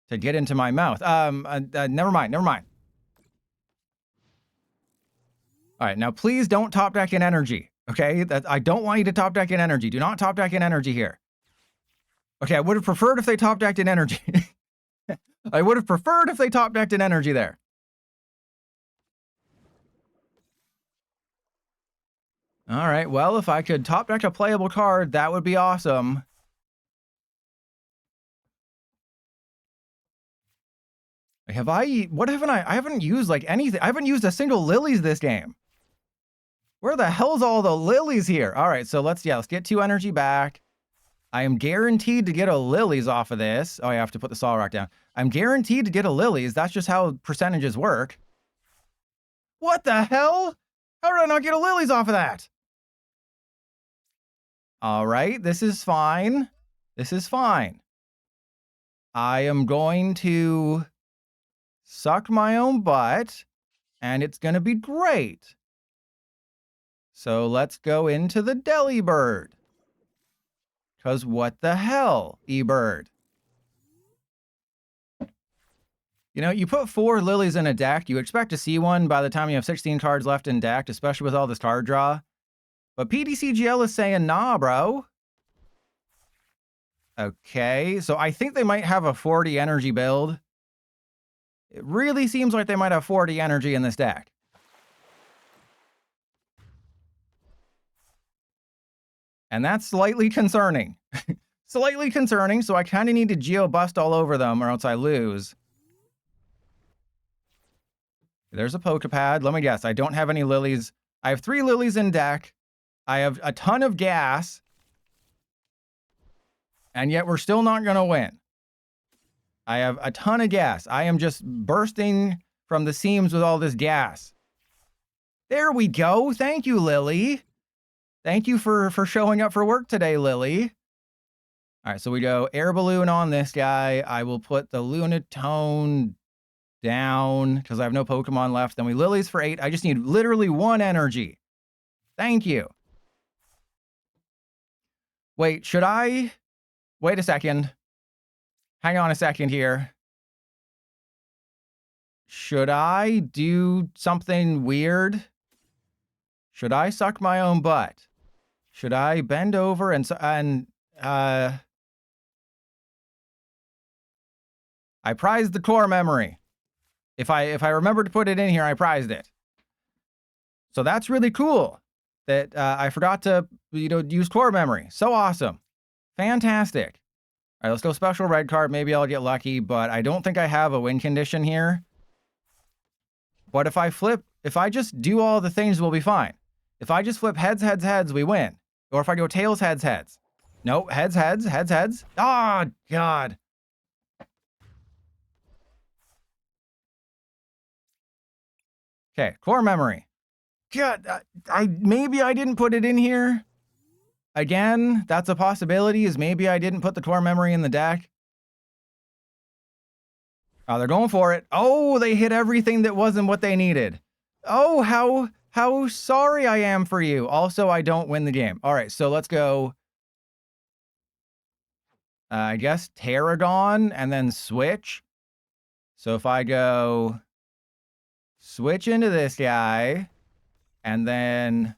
to get into my mouth. Never mind. All right, now please don't top deck in energy. Okay, I don't want you to top deck in energy. Do not top deck in energy here. Okay, I would have preferred if they top decked in energy. I would have preferred if they top decked in energy there. All right, well, if I could top deck a playable card, that would be awesome. What haven't I haven't used like anything. I haven't used a single lilies this game. Where the hell's all the lilies here? All right, so let's get 2 energy back. I am guaranteed to get a lilies off of this. Oh, I have to put the Solrock down. I'm guaranteed to get a lilies. That's just how percentages work. What the hell? How did I not get a lilies off of that? All right, this is fine. This is fine. I am going to suck my own butt, and it's going to be great. So let's go into the Delibird. Because what the hell, eBird? You know, you put 4 lilies in a deck, you expect to see one by the time you have 16 cards left in deck, especially with all this card draw. But PDCGL is saying, nah, bro. Okay, so I think they might have a 40 energy build. It really seems like they might have 40 energy in this deck. And that's slightly concerning. Slightly concerning, so I kind of need to Geo-Bust all over them or else I lose. There's a Pokepad. Let me guess, I don't have any lilies. I have 3 lilies in deck. I have a ton of gas. And yet we're still not going to win. I have a ton of gas. I am just bursting from the seams with all this gas. There we go. Thank you, Lily. Thank you for showing up for work today, Lily. All right, so we go air balloon on this guy. I will put the Lunatone down because I have no Pokemon left. Then we lilies for 8. I just need literally 1 energy. Thank you. Wait, should I? Wait a second. Hang on a second here. Should I do something weird? Should I suck my own butt? Should I bend over and I prized the core memory. If I remember to put it in here, I prized it. So that's really cool that I forgot to use core memory. So awesome. Fantastic. All right, let's go special red card. Maybe I'll get lucky, but I don't think I have a win condition here. But if I just do all the things, we'll be fine. If I just flip heads, heads, heads, we win. Or if I go tails, heads, heads. Nope, heads, heads, heads, heads. Oh, God. Okay, core memory. God, maybe I didn't put it in here. Again, that's a possibility, is maybe I didn't put the core memory in the deck. Oh, they're going for it. Oh, they hit everything that wasn't what they needed. Oh, how sorry I am for you. Also, I don't win the game. All right, so let's go. I guess Hydreigon and then switch. So if I go switch into this guy and then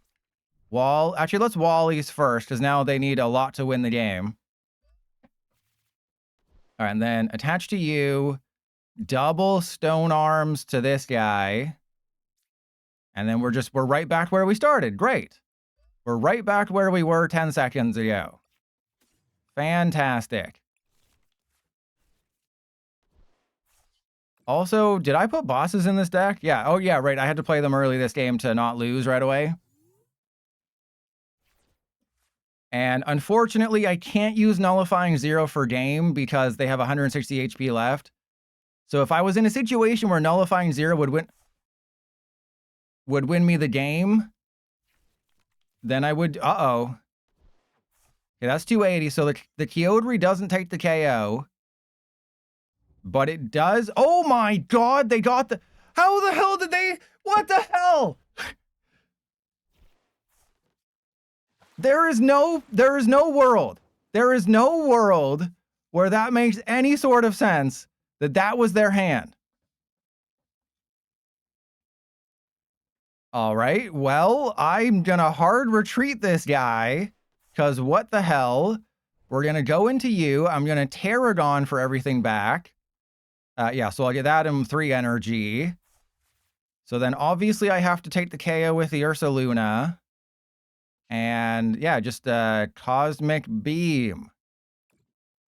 actually, let's Wally's first because now they need a lot to win the game. All right, and then attach to you, double stone arms to this guy. And then we're right back where we started. Great. We're right back where we were 10 seconds ago. Fantastic. Also, did I put bosses in this deck? Yeah. Oh, yeah, right. I had to play them early this game to not lose right away. And unfortunately, I can't use Nullifying Zero for game because they have 160 HP left. So if I was in a situation where Nullifying Zero would win me the game, then I would... Uh-oh. Okay, that's 280. So the Kyogre doesn't take the KO. But it does... Oh my god, they got the... How the hell did they... What the hell? There is no world. There is no world where that makes any sort of sense that was their hand. All right, well, I'm gonna hard retreat this guy, because what the hell? We're gonna go into you. I'm gonna Hydreigon for everything back. Yeah, so I'll get that in 3 energy. So then obviously I have to take the KO with the Ursaluna. And yeah, just Cosmic Beam.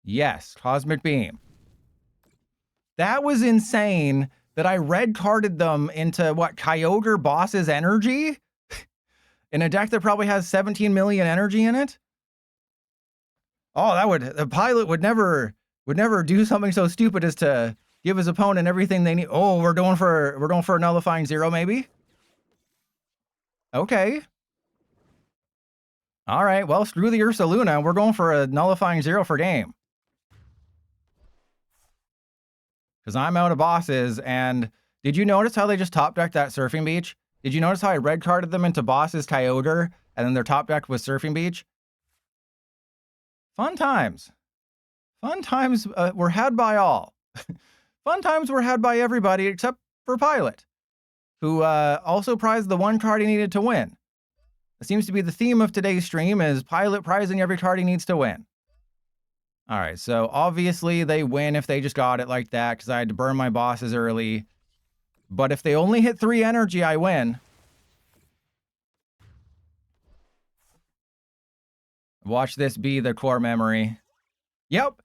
Yes, Cosmic Beam. That was insane that I red carded them into what, Kyogre Boss's energy? In a deck that probably has 17 million energy in it? Oh, the pilot would never do something so stupid as to give his opponent everything they need. Oh, we're going for a Nullifying Zero, maybe? Okay. All right, well, screw the Ursaluna. We're going for a Nullifying Zero for game. Because I'm out of bosses, and did you notice how they just top decked that Surfing Beach? Did you notice how I red carded them into bosses Kyogre, and then their top deck was Surfing Beach? Fun times. Fun times were had by all. Fun times were had by everybody except for Pilot, who also prized the 1 card he needed to win. It seems to be the theme of today's stream is Pilot prizing every card he needs to win. All right, so obviously they win if they just got it like that because I had to burn my bosses early. But if they only hit 3 energy, I win. Watch this be the core memory. Yep,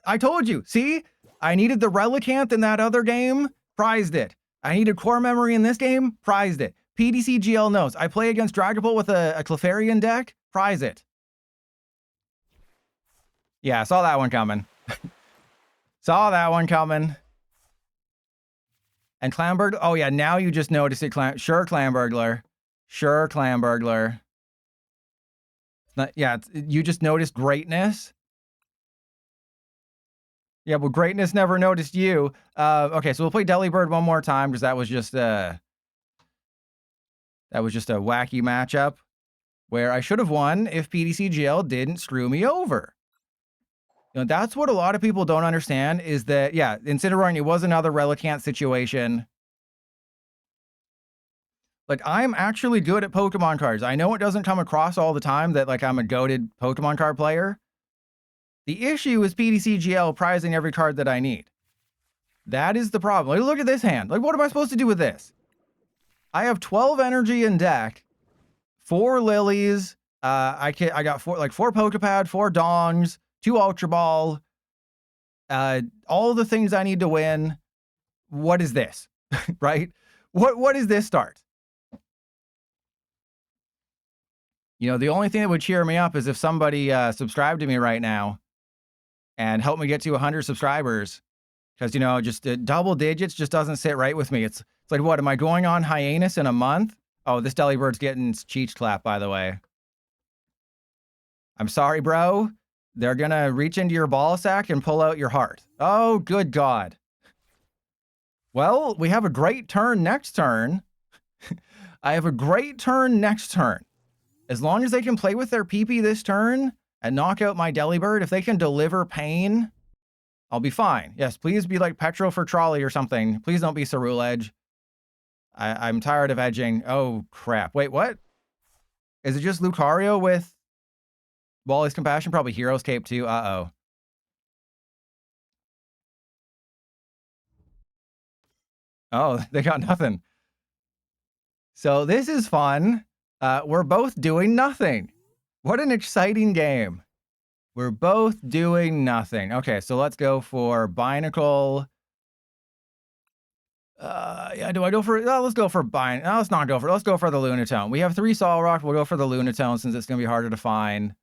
I told you. See? I needed the Relicanth in that other game, prized it. I needed core memory in this game, prized it. PDCGL knows. I play against Dragapult with a Clefairy deck, prize it. Yeah, saw that one coming. Saw that one coming. And Clamburglar. Oh, yeah, now you just noticed it. Sure, Clamburglar. Sure, Clamburglar. Yeah, you just noticed greatness. Yeah, well, greatness never noticed you. Okay, so we'll play Delibird one more time because that was just a wacky matchup where I should have won if PDCGL didn't screw me over. You know, that's what a lot of people don't understand is that, yeah, Incineroar, it was another Relicanth situation. Like, I'm actually good at Pokemon cards. I know it doesn't come across all the time that, like, I'm a goated Pokemon card player. The issue is PDCGL prizing every card that I need. That is the problem. Like, look at this hand. Like, what am I supposed to do with this? I have 12 energy in deck, 4 Lilies. I got 4 Pokepad, 4 Dongs, 2 Ultra Ball. All the things I need to win. What is this? Right? What is this start? You know, the only thing that would cheer me up is if somebody subscribed to me right now and helped me get to 100 subscribers. Because, you know, just double digits just doesn't sit right with me. It's It's like, what, am I going on hiatus in a month? Oh, this Delibird's getting cheech clap, by the way. I'm sorry, bro. They're gonna reach into your ball sack and pull out your heart. Oh, good God. Well, we have a great turn next turn. I have a great turn next turn. As long as they can play with their PP this turn and knock out my Delibird, if they can deliver pain, I'll be fine. Yes, please be like Petrel for Trolley or something. Please don't be Cerule Edge. I'm tired of edging. Oh, crap. Wait, what? Is it just Lucario with Wally's Compassion? Probably Hero's Cape too. Uh-oh. Oh, they got nothing. So this is fun. We're both doing nothing. What an exciting game. We're both doing nothing. Okay, so let's go for Binacle. Yeah, do I go for... Oh, let's go for Binacle. No, let's not go for... Let's go for the Lunatone. We have 3 Solrock. We'll go for the Lunatone since it's going to be harder to find.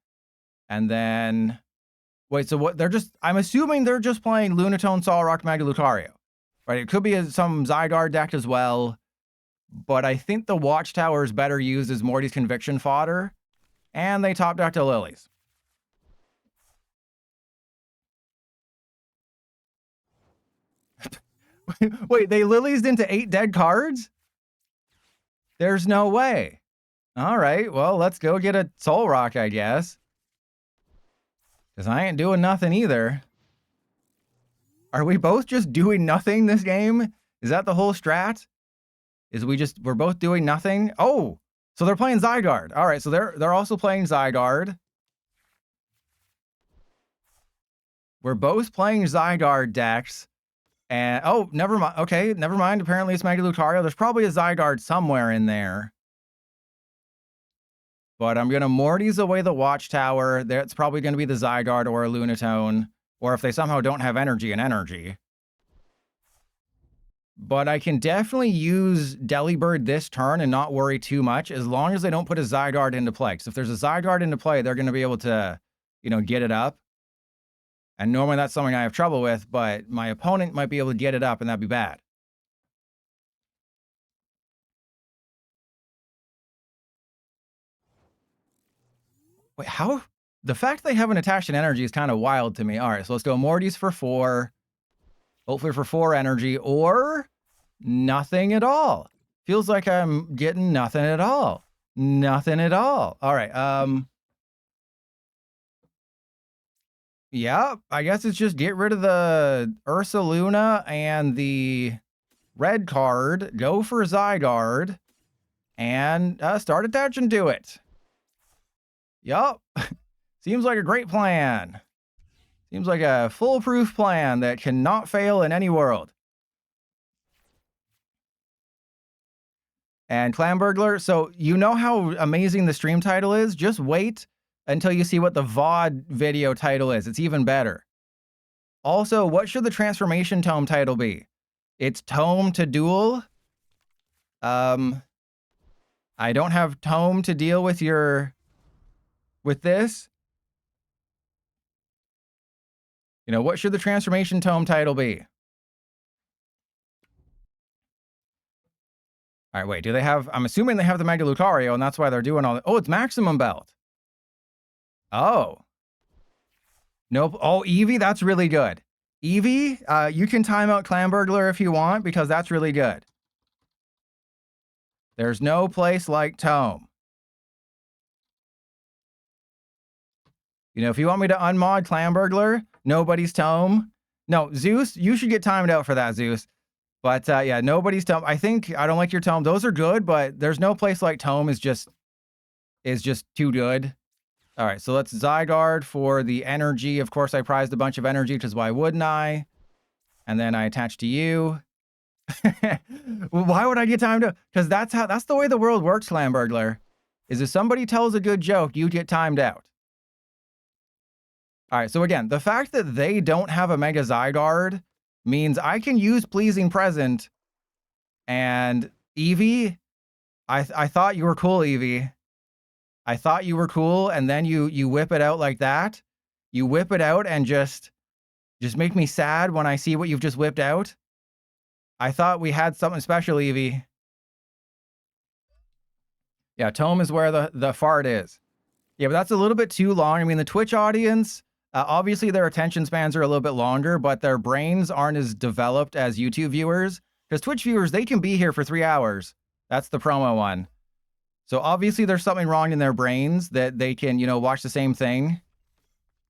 And then... Wait, so what? They're just... I'm assuming they're just playing Lunatone, Solrock, Mega Lucario. Right? It could be some Zygarde deck as well. But I think the Watchtower is better used as Morty's Conviction fodder. And they top deck to Lilies. Wait, they Lilies into 8 dead cards? There's no way. All right, well, let's go get a Solrock, I guess. Because I ain't doing nothing either. Are we both just doing nothing this game? Is that the whole strat? We're both doing nothing? Oh, so they're playing Zygarde. All right, so they're also playing Zygarde. We're both playing Zygarde decks. And, oh, never mind. Okay, never mind. Apparently it's Mega Lucario. There's probably a Zygarde somewhere in there. But I'm going to Morty's away the Watchtower. That's probably going to be the Zygarde or a Lunatone. Or if they somehow don't have energy, an energy. But I can definitely use Delibird this turn and not worry too much as long as they don't put a Zygarde into play. Because if there's a Zygarde into play, they're going to be able to, you know, get it up. And normally that's something I have trouble with, but my opponent might be able to get it up and that'd be bad. Wait, how? The fact they haven't attached an energy is kind of wild to me. All right, so let's go Morty's for 4. Hopefully for 4 energy or nothing at all. Feels like I'm getting nothing at all. Nothing at all. All right. Yeah, I guess it's just get rid of the Ursaluna and the red card, go for Zygarde, and start attaching to it. Yup. Seems like a great plan. Seems like a foolproof plan that cannot fail in any world. And Clan Burglar, so you know how amazing the stream title is? Just wait until you see what the VOD video title is. It's even better. Also, what should the transformation tome title be? It's Tome to Duel. I don't have Tome to deal with with this. You know, what should the transformation tome title be? All right, wait, do they have... I'm assuming they have the Mega Lucario, and that's why they're doing all that. Oh, it's Maximum Belt. Oh. Nope. Oh, Eevee, that's really good. Eevee, you can time out Clan Burglar if you want, because that's really good. There's no place like Tome. You know, if you want me to unmod Clan Burglar, nobody's Tome. No, Zeus, you should get timed out for that, Zeus. But yeah, nobody's Tome. I don't like your Tome. Those are good, but there's no place like Tome is just too good. All right, so let's Zygarde for the energy. Of course, I prized a bunch of energy, which is why wouldn't I? And then I attach to you. Well, why would I get timed out? Because that's the way the world works, Clan Burglar. Is if somebody tells a good joke, you get timed out. All right, so again, the fact that they don't have a Mega Zygarde means I can use Pleasing Present. And Eevee, I thought you were cool, Eevee. I thought you were cool, and then you whip it out like that. You whip it out and just make me sad when I see what you've just whipped out. I thought we had something special, Eevee. Yeah, Tome is where the fart is. Yeah, but that's a little bit too long. I mean, the Twitch audience, obviously their attention spans are a little bit longer, but their brains aren't as developed as YouTube viewers. Because Twitch viewers, they can be here for 3 hours. That's the promo one. So obviously there's something wrong in their brains that they can, you know, watch the same thing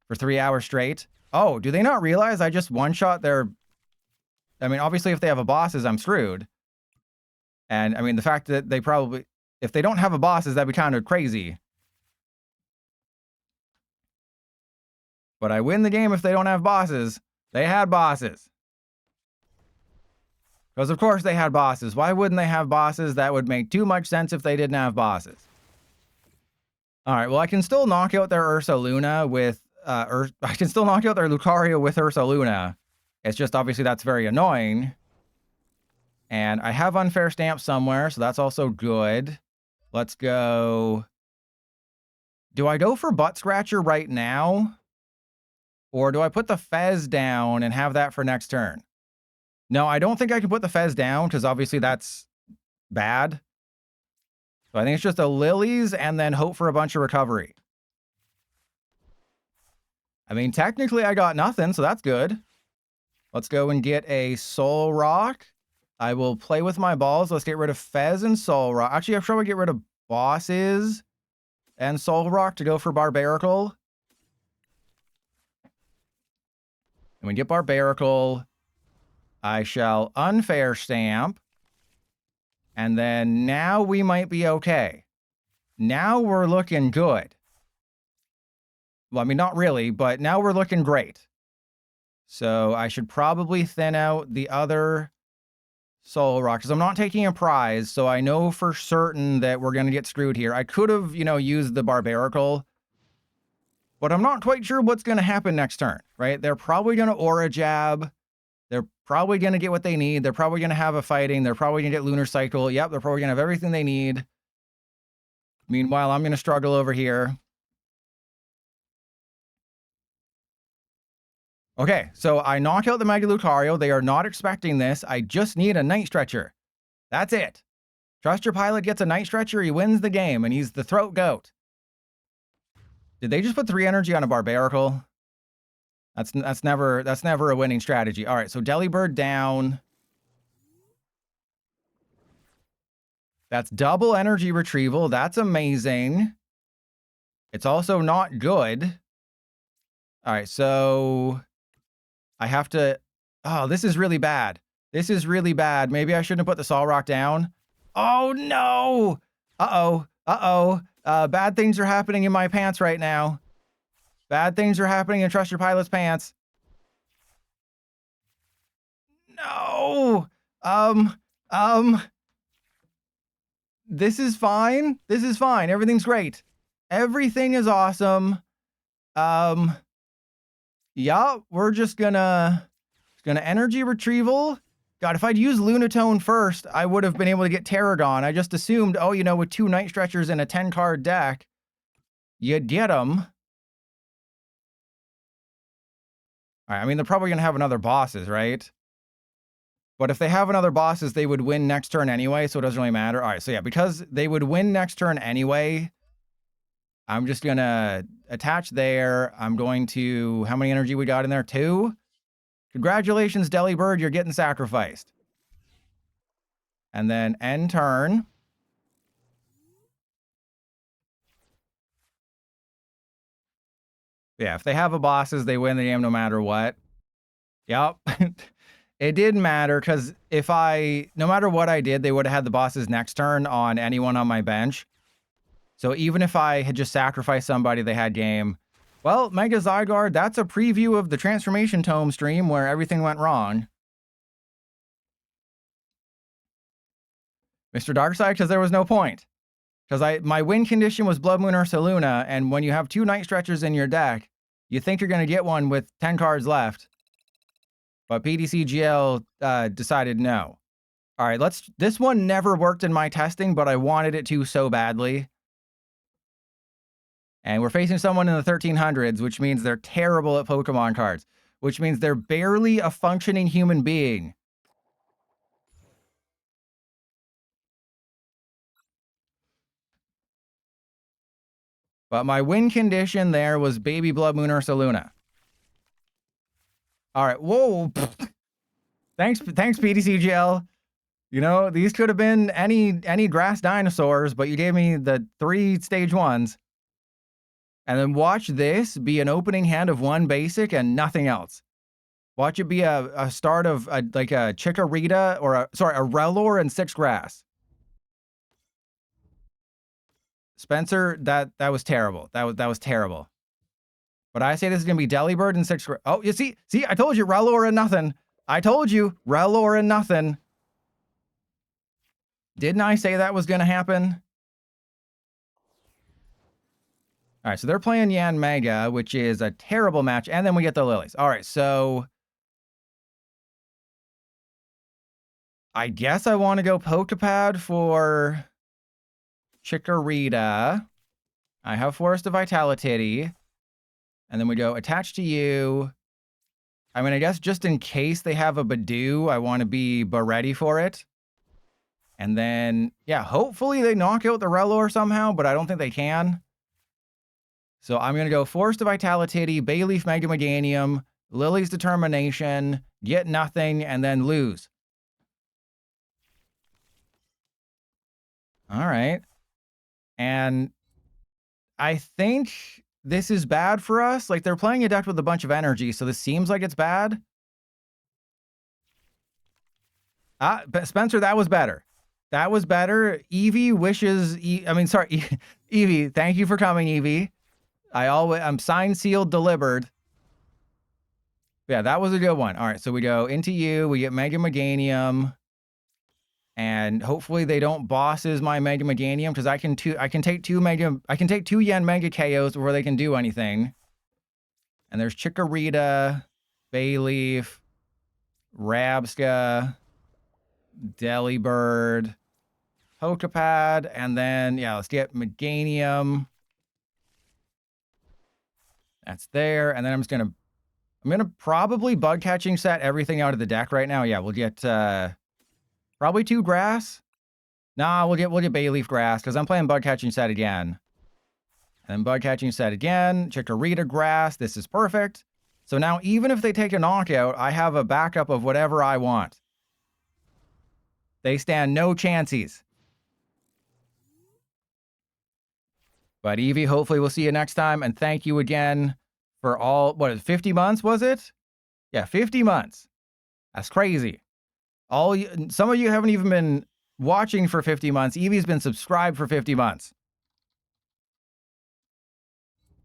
for 3 hours straight. Oh, do they not realize I just one-shot their... I mean, obviously if they have a bosses, I'm screwed. And I mean, the fact that they probably... If they don't have a bosses, that'd be kind of crazy. But I win the game if they don't have bosses. They had bosses. Because of course they had bosses. Why wouldn't they have bosses? That would make too much sense if they didn't have bosses. Alright, well I can still knock out their Ursaluna with... I can still knock out their Lucario with Ursaluna. It's just obviously that's very annoying. And I have Unfair Stamp somewhere, so that's also good. Let's go... Do I go for Butt Scratcher right now? Or do I put the Fez down and have that for next turn? No, I don't think I can put the Fez down, because obviously that's bad. So I think it's just a Lilies and then hope for a bunch of recovery. I mean, technically I got nothing, so that's good. Let's go and get a Soul Rock. I will play with my balls. Let's get rid of Fez and Soul Rock. Actually, I'll probably get rid of Bosses and Soul Rock to go for Barbaracle. And we get Barbaracle. I shall Unfair Stamp. And then now we might be okay. Now we're looking good. Well, I mean, not really, but now we're looking great. So I should probably thin out the other Soul Rock, because I'm not taking a prize, so I know for certain that we're going to get screwed here. I could have, you know, used the Barbaracle, but I'm not quite sure what's going to happen next turn, right? They're probably going to Aura Jab. They're probably going to get what they need. They're probably going to have a fighting. They're probably going to get Lunar Cycle. Yep, they're probably going to have everything they need. Meanwhile, I'm going to struggle over here. Okay, so I knock out the Mega Lucario. They are not expecting this. I just need a Night Stretcher. That's it. Trust your pilot gets a Night Stretcher, he wins the game, and he's the throat goat. Did they just put 3 energy on a Barbaracle? That's never a winning strategy. All right, so Delibird down. That's double energy retrieval. That's amazing. It's also not good. All right, so I have to... Oh, this is really bad. This is really bad. Maybe I shouldn't have put the Sol Rock down. Oh, no! Uh-oh. Uh-oh. Bad things are happening in my pants right now. Bad things are happening in Trust Your Pilot's pants. No! This is fine. This is fine. Everything's great. Everything is awesome. Yeah, we're just gonna energy retrieval. God, if I'd used Lunatone first, I would have been able to get Terragon. I just assumed, oh, you know, with 2 Night Stretchers in a 10-card deck, you'd get them. All right, I mean, they're probably gonna have another bosses, right? But if they have another bosses, they would win next turn anyway, so it doesn't really matter. All right, so yeah, because they would win next turn anyway, I'm just going to attach there. I'm going to... How many energy we got in there? 2? Congratulations, Delibird. You're getting sacrificed. And then end turn. Yeah, if they have a bosses, they win the game no matter what. Yep. It didn't matter, because if no matter what I did, they would have had the bosses next turn on anyone on my bench. So even if I had just sacrificed somebody, they had game. Well, Mega Zygarde, that's a preview of the Transformation Tome stream where everything went wrong. Mr. Darkside, because there was no point. Because my win condition was Blood Moon or Ursaluna, and when you have 2 Night Stretchers in your deck, you think you're going to get one with 10 cards left. But PDCGL decided no. All right, this one never worked in my testing, but I wanted it to so badly. And we're facing someone in the 1300s, which means they're terrible at Pokemon cards, which means they're barely a functioning human being. But my win condition there was Baby Blood Moon Ursa Luna. All right. Whoa. Thanks, PTCGL. You know, these could have been any grass dinosaurs, but you gave me the 3 stage 1s. And then watch this be an opening hand of 1 basic and nothing else. Watch it be a start of like a Chikorita or a Rellor and 6 grass. Spencer, that was terrible. That was terrible. But I say this is gonna be Delibird and 6 grass. Oh, you see, I told you Rellor and nothing. I told you Rellor and nothing. Didn't I say that was gonna happen? All right, so they're playing Yan Mega, which is a terrible match, and then we get the Lilies. All right, so I guess I want to go Pokepad for Chikorita. I have Forest of Vitality. And then we go attach to you. I mean, I guess just in case they have a Badoo, I want to be ready for it. And then, yeah, hopefully they knock out the Rellor somehow, but I don't think they can. So I'm going to go Forest of Vitality, Bayleaf Mega Meganium, Lily's Determination, get nothing, and then lose. All right. And I think this is bad for us. Like, they're playing a deck with a bunch of energy, so this seems like it's bad. Spencer, that was better. That was better. Eevee wishes... Eevee, thank you for coming, Eevee. I'm signed, sealed, delivered. Yeah, that was a good one. All right, so we go into you. We get Mega Meganium. And hopefully they don't bosses my Mega Meganium, because I can take two Yan Mega KOs before they can do anything. And there's Chikorita, Bayleaf, Rabska, Delibird, Pokepad, and then yeah, let's get Meganium. That's there, and then I'm gonna probably bug catching set everything out of the deck right now. Yeah, we'll get probably 2 grass. Nah, we'll get Bayleaf grass because I'm playing bug catching set again. And then bug catching set again. Chikorita grass. This is perfect. So now even if they take a knockout, I have a backup of whatever I want. They stand no chances. But Eevee, hopefully we'll see you next time. And thank you again for all, 50 months, was it? Yeah, 50 months. That's crazy. Some of you haven't even been watching for 50 months. Eevee's been subscribed for 50 months.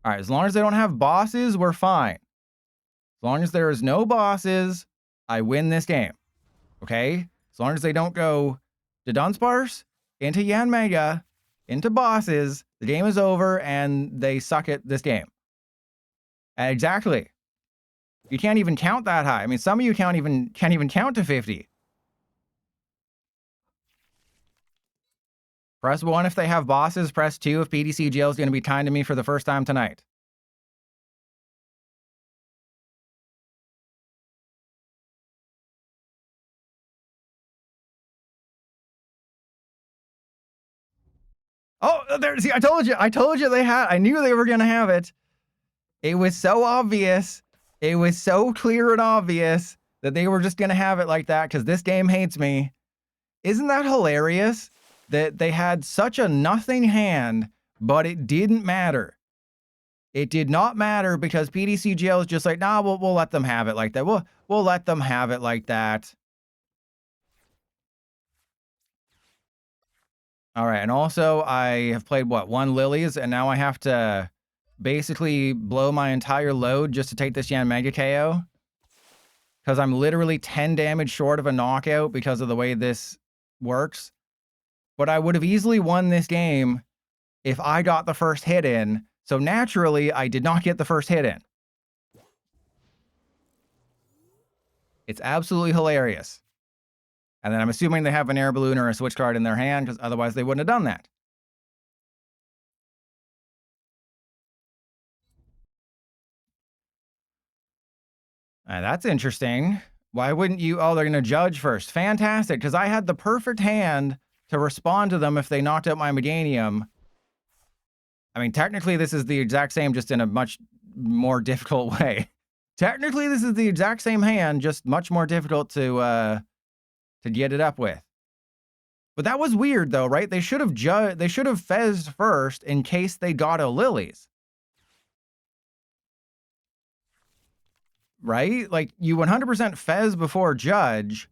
All right, as long as they don't have bosses, we're fine. As long as there is no bosses, I win this game. Okay? As long as they don't go to Dunsparce, into Yan Mega, into bosses, the game is over and they suck at this game. Exactly. You can't even count that high. I mean, some of you can't even count to 50. Press 1 if they have bosses. Press 2 if PDCGL is going to be kind to me for the first time tonight. Oh, there! See, I told you they had. I knew they were going to have it. It was so obvious. It was so clear and obvious that they were just going to have it like that because this game hates me. Isn't that hilarious? That they had such a nothing hand, but it didn't matter. It did not matter because PDCGL is just like, nah, we'll let them have it like that. We'll let them have it like that. All right, and also I have played, 1 Lilies, and now I have to basically blow my entire load just to take this Yan Mega KO. Because I'm literally 10 damage short of a knockout because of the way this works. But I would have easily won this game if I got the first hit in. So naturally, I did not get the first hit in. It's absolutely hilarious. And then I'm assuming they have an air balloon or a switch card in their hand, because otherwise they wouldn't have done that. That's interesting. Why wouldn't you? Oh, they're going to judge first. Fantastic, because I had the perfect hand to respond to them if they knocked out my Meganium. I mean, technically this is the exact same, just in a much more difficult way. Technically this is the exact same hand, just much more difficult to get it up with. But that was weird though, right? They should have fezzed first in case they got a Lilies. Right? Like, you 100% fez before judge,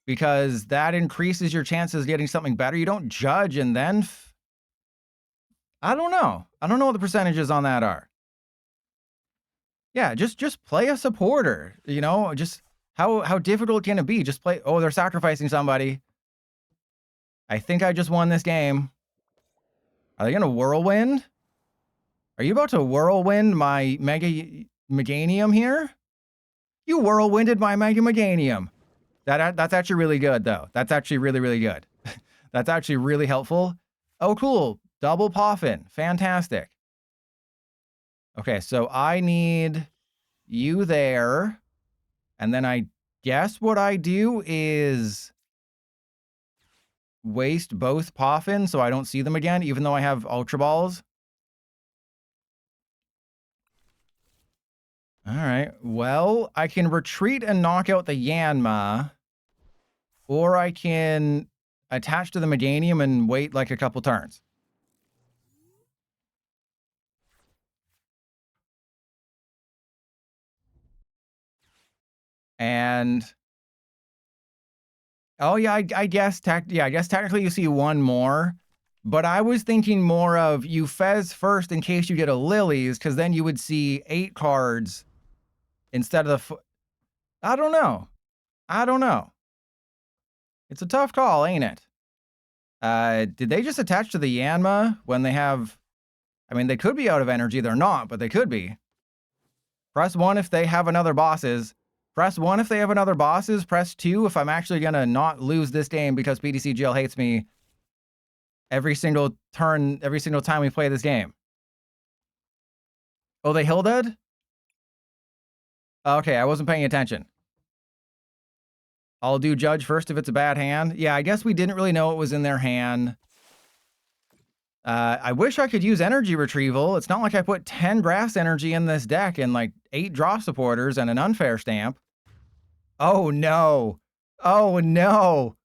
because that increases your chances of getting something better. You don't judge and then I don't know. I don't know what the percentages on that are. Yeah, just play a supporter, you know? Just how difficult can it be? Just play. Oh, they're sacrificing somebody. I think I just won this game. Are they gonna whirlwind? Are you about to whirlwind my Mega Meganium here? You whirlwinded my Mega Meganium. That's actually really good, though. That's actually really, really good. That's actually really helpful. Oh, cool. Double Poffin. Fantastic. Okay, so I need you there. And then I guess what I do is waste both Poffin so I don't see them again, even though I have Ultra Balls. All right. Well, I can retreat and knock out the Yanma, or I can attach to the Meganium and wait like a couple turns. And oh yeah, I guess technically you see one more, but I was thinking more of you fez first in case you get a Lilies, because then you would see 8 cards instead of the. I don't know. I don't know. It's a tough call, ain't it? Did they just attach to the Yanma when they have? I mean, they could be out of energy. They're not, but they could be. Press 1 if they have another bosses. Press 1 if they have another bosses. Press 2 if I'm actually going to not lose this game because PTCGL hates me every single turn, every single time we play this game. Oh, they Hilded? Okay, I wasn't paying attention. I'll do judge first if it's a bad hand. Yeah, I guess we didn't really know what was in their hand. I wish I could use energy retrieval. It's not like I put 10 grass energy in this deck and like 8 draw supporters and an unfair stamp. Oh no. Oh no.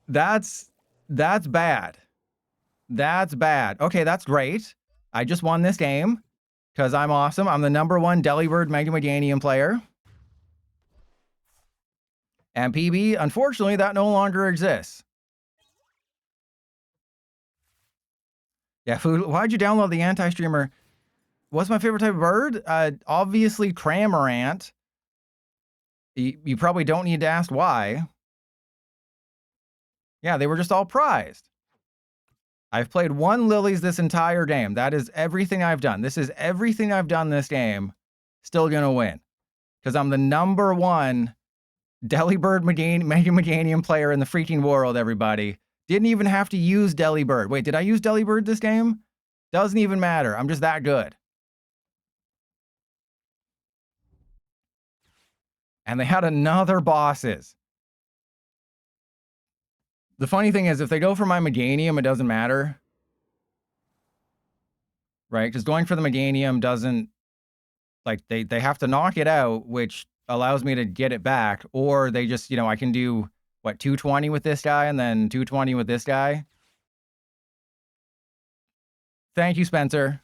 That's bad. That's bad. Okay, that's great. I just won this game because I'm awesome. I'm the #1 Delibird Mega Meganium player. And PB, unfortunately, that no longer exists. Yeah, food. Why'd you download the anti-streamer? What's my favorite type of bird? Obviously Cramorant. You probably don't need to ask why. Yeah, they were just all prized. I've played 1 Lilies this entire game. That is everything I've done. This is everything I've done this game. Still gonna win. Because I'm the #1 Delibird Mega Meganium player in the freaking world, everybody. Didn't even have to use Delibird. Wait, did I use Delibird this game? Doesn't even matter. I'm just that good. And they had another bosses. The funny thing is, if they go for my Meganium, it doesn't matter. Right? Because going for the Meganium doesn't... Like, they have to knock it out, which allows me to get it back. Or they just, you know, I can do, what, 220 with this guy and then 220 with this guy? Thank you, Spencer.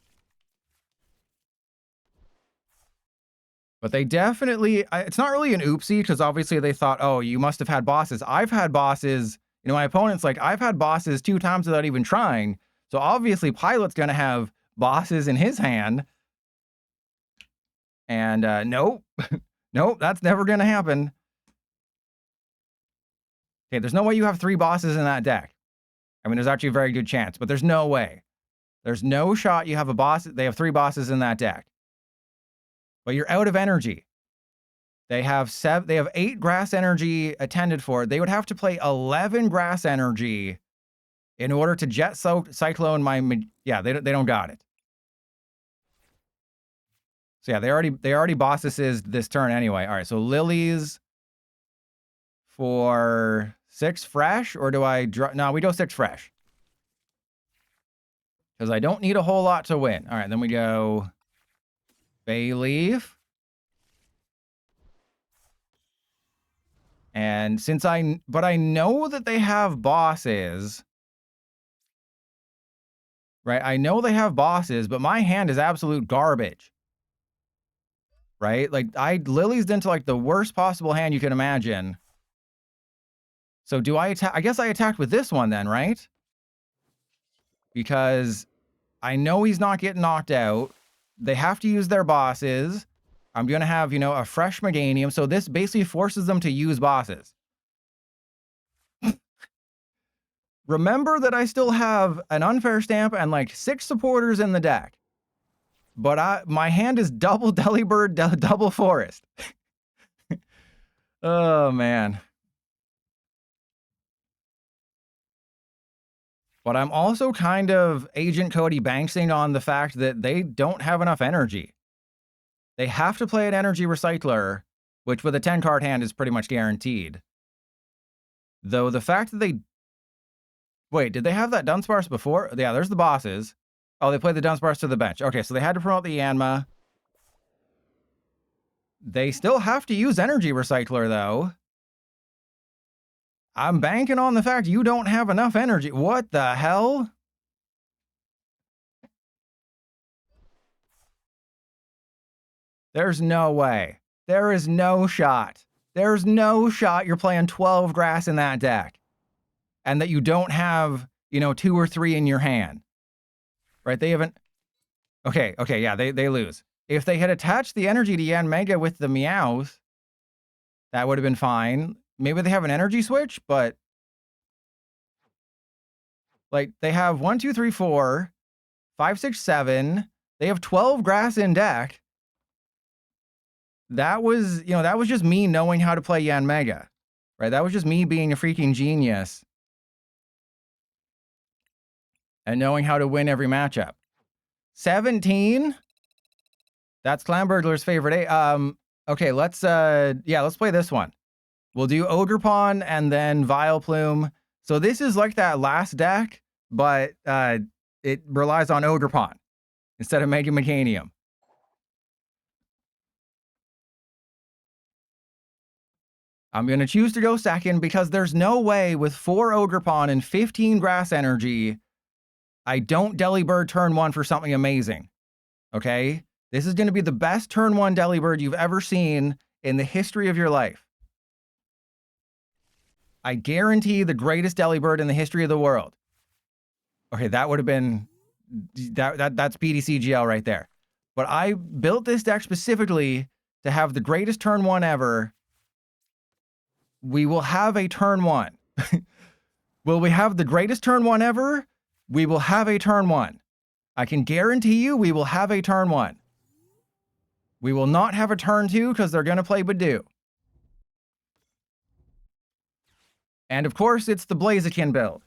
But they definitely... It's not really an oopsie, because obviously they thought, oh, you must have had bosses. I've had bosses... You know, my opponent's like, I've had bosses 2 times without even trying. So obviously Pilot's going to have bosses in his hand. And nope. Nope, that's never going to happen. Okay, there's no way you have 3 bosses in that deck. I mean, there's actually a very good chance, but there's no way. There's no shot you have a boss. They have 3 bosses in that deck. But you're out of energy. They have 8 grass energy attended for. They would have to play 11 grass energy in order to jet cyclone my... Yeah, they don't got it. So yeah, they already bosses this turn anyway. All right, so Lilies for 6 fresh, or do I draw? No, we go 6 fresh. because I don't need a whole lot to win. All right, then we go Bayleaf. And since I know that they have bosses, right? I know they have bosses, but my hand is absolute garbage, right? Like, I Lily's into, like, the worst possible hand you can imagine. So do I attack? I guess I attacked with this one then, right? Because I know he's not getting knocked out. They have to use their bosses. I'm going to have, you know, a fresh Meganium. So this basically forces them to use bosses. Remember that I still have an unfair stamp and like 6 supporters in the deck. But my hand is double Delibird, double Forest. Oh, man. But I'm also kind of Agent Cody banksing on the fact that they don't have enough energy. They have to play an energy recycler, which with a 10-card hand is pretty much guaranteed. Though the fact that they... Wait, did they have that Dunsparce before? Yeah, there's the bosses. Oh, they played the Dunsparce to the bench. Okay, so they had to promote the Yanma. They still have to use energy recycler, though. I'm banking on the fact you don't have enough energy. What the hell? There's no way. There is no shot. There's no shot you're playing 12 grass in that deck. And that you don't have, you know, 2 or 3 in your hand. Right? They haven't... Okay, yeah, they lose. If they had attached the energy to Yanmega with the Meowth, that would have been fine. Maybe they have an energy switch, but... Like, they have 1, 2, 3, 4, 5, 6, 7. They have 12 grass in deck. That was, you know, that was just me knowing how to play Yanmega. Right? That was just me being a freaking genius. And knowing how to win every matchup. 17? That's Clamburglar's favorite. Okay, let's play this one. We'll do Ogerpon and then Vileplume. So this is like that last deck, but it relies on Ogerpon instead of Mega Meganium. I'm going to choose to go second because there's no way with 4 Ogerpon and 15 grass energy, I don't Delibird turn 1 for something amazing. Okay? This is going to be the best turn 1 Delibird you've ever seen in the history of your life. I guarantee the greatest Delibird in the history of the world. Okay, that would have been... That's PDCGL right there. But I built this deck specifically to have the greatest turn 1 ever. We will have a turn 1. Will we have the greatest turn 1 ever? We will have a turn 1. I can guarantee you we will have a turn 1. We will not have a turn 2 because they're going to play Badoo. And of course, it's the Blaziken build.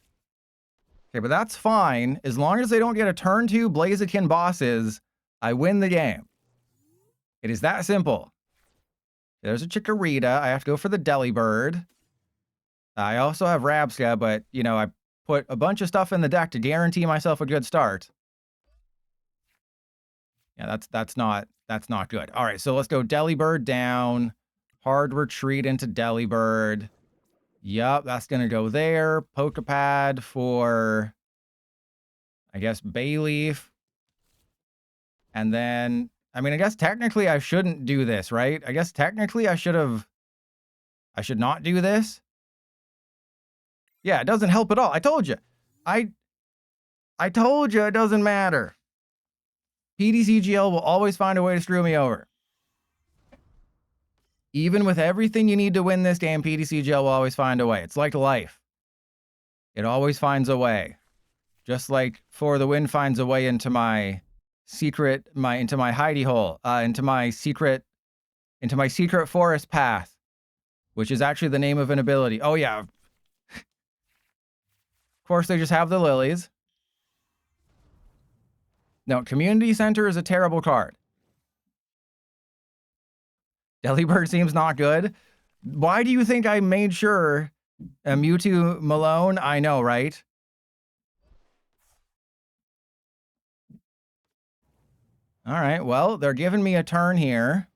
Okay, but that's fine. As long as they don't get a turn 2 Blaziken bosses, I win the game. It is that simple. There's a Chikorita. I have to go for the Delibird. I also have Rabska, but, you know, I put a bunch of stuff in the deck to guarantee myself a good start. Yeah, that's not good. All right, so let's go Delibird down. Hard retreat into Delibird. Yup, that's going to go there. Pokepad for, I guess, Bayleaf. And then, I mean, I guess technically I shouldn't do this, right? I guess technically I should not do this. Yeah, it doesn't help at all. I told you. I told you it doesn't matter. PDCGL will always find a way to screw me over. Even with everything you need to win this game, PDCGL will always find a way. It's like life. It always finds a way. Just like For the Win finds a way into my secret, into my hidey hole, into my secret forest path, which is actually the name of an ability. Oh yeah. Of course, they just have the lilies. No, Community Center is a terrible card. Delibird seems not good. Why do you think I made sure a Mewtwo Malone? I know, right? All right, well, they're giving me a turn here.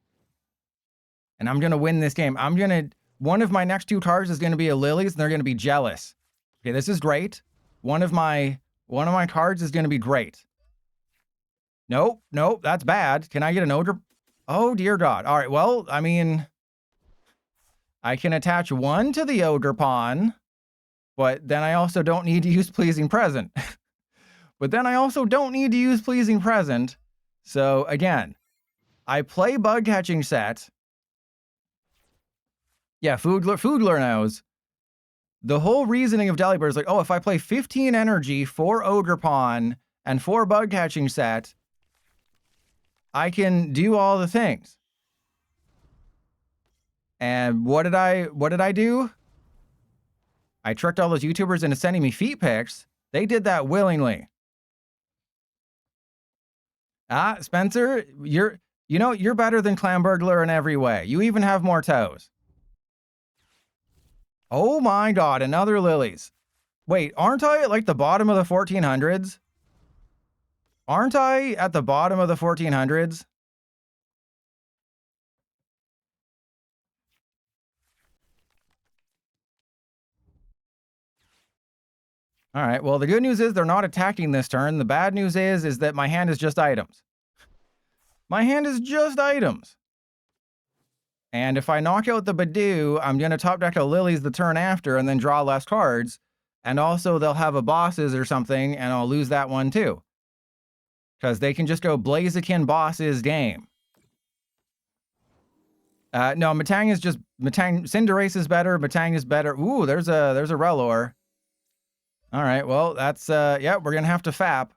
And I'm going to win this game. One of my next 2 cards is going to be a Lilies, and they're going to be jealous. Okay, this is great. One of my cards is going to be great. Nope, that's bad. Can I get an Odor? Oh, dear God. All right, well, I mean, I can attach 1 to the Oderpon, but then I also don't need to use Pleasing Present. So, again, I play Bug Catching Set. Yeah, Foodler knows. The whole reasoning of Delibird is like, oh, if I play 15 energy, 4 Oderpon, and 4 Bug Catching Set, I can do all the things. And what did I do? I tricked all those YouTubers into sending me feet pics. They did that willingly. Ah, Spencer, you're better than Clamburglar in every way. You even have more toes. Oh my God, another Lilies. Wait, aren't I at like the bottom of the 1400s? Aren't I at the bottom of the 1400s? All right, well, the good news is they're not attacking this turn. The bad news is that my hand is just items. My hand is just items. And if I knock out the Badoo, I'm going to top deck a Lilies the turn after and then draw less cards. And also they'll have a Bosses or something, and I'll lose that one too. Because they can just go Blaziken Bosses game. No, Cinderace is better, Matang is better. Ooh, there's a Relor. All right, well, that's, yeah, we're going to have to fap.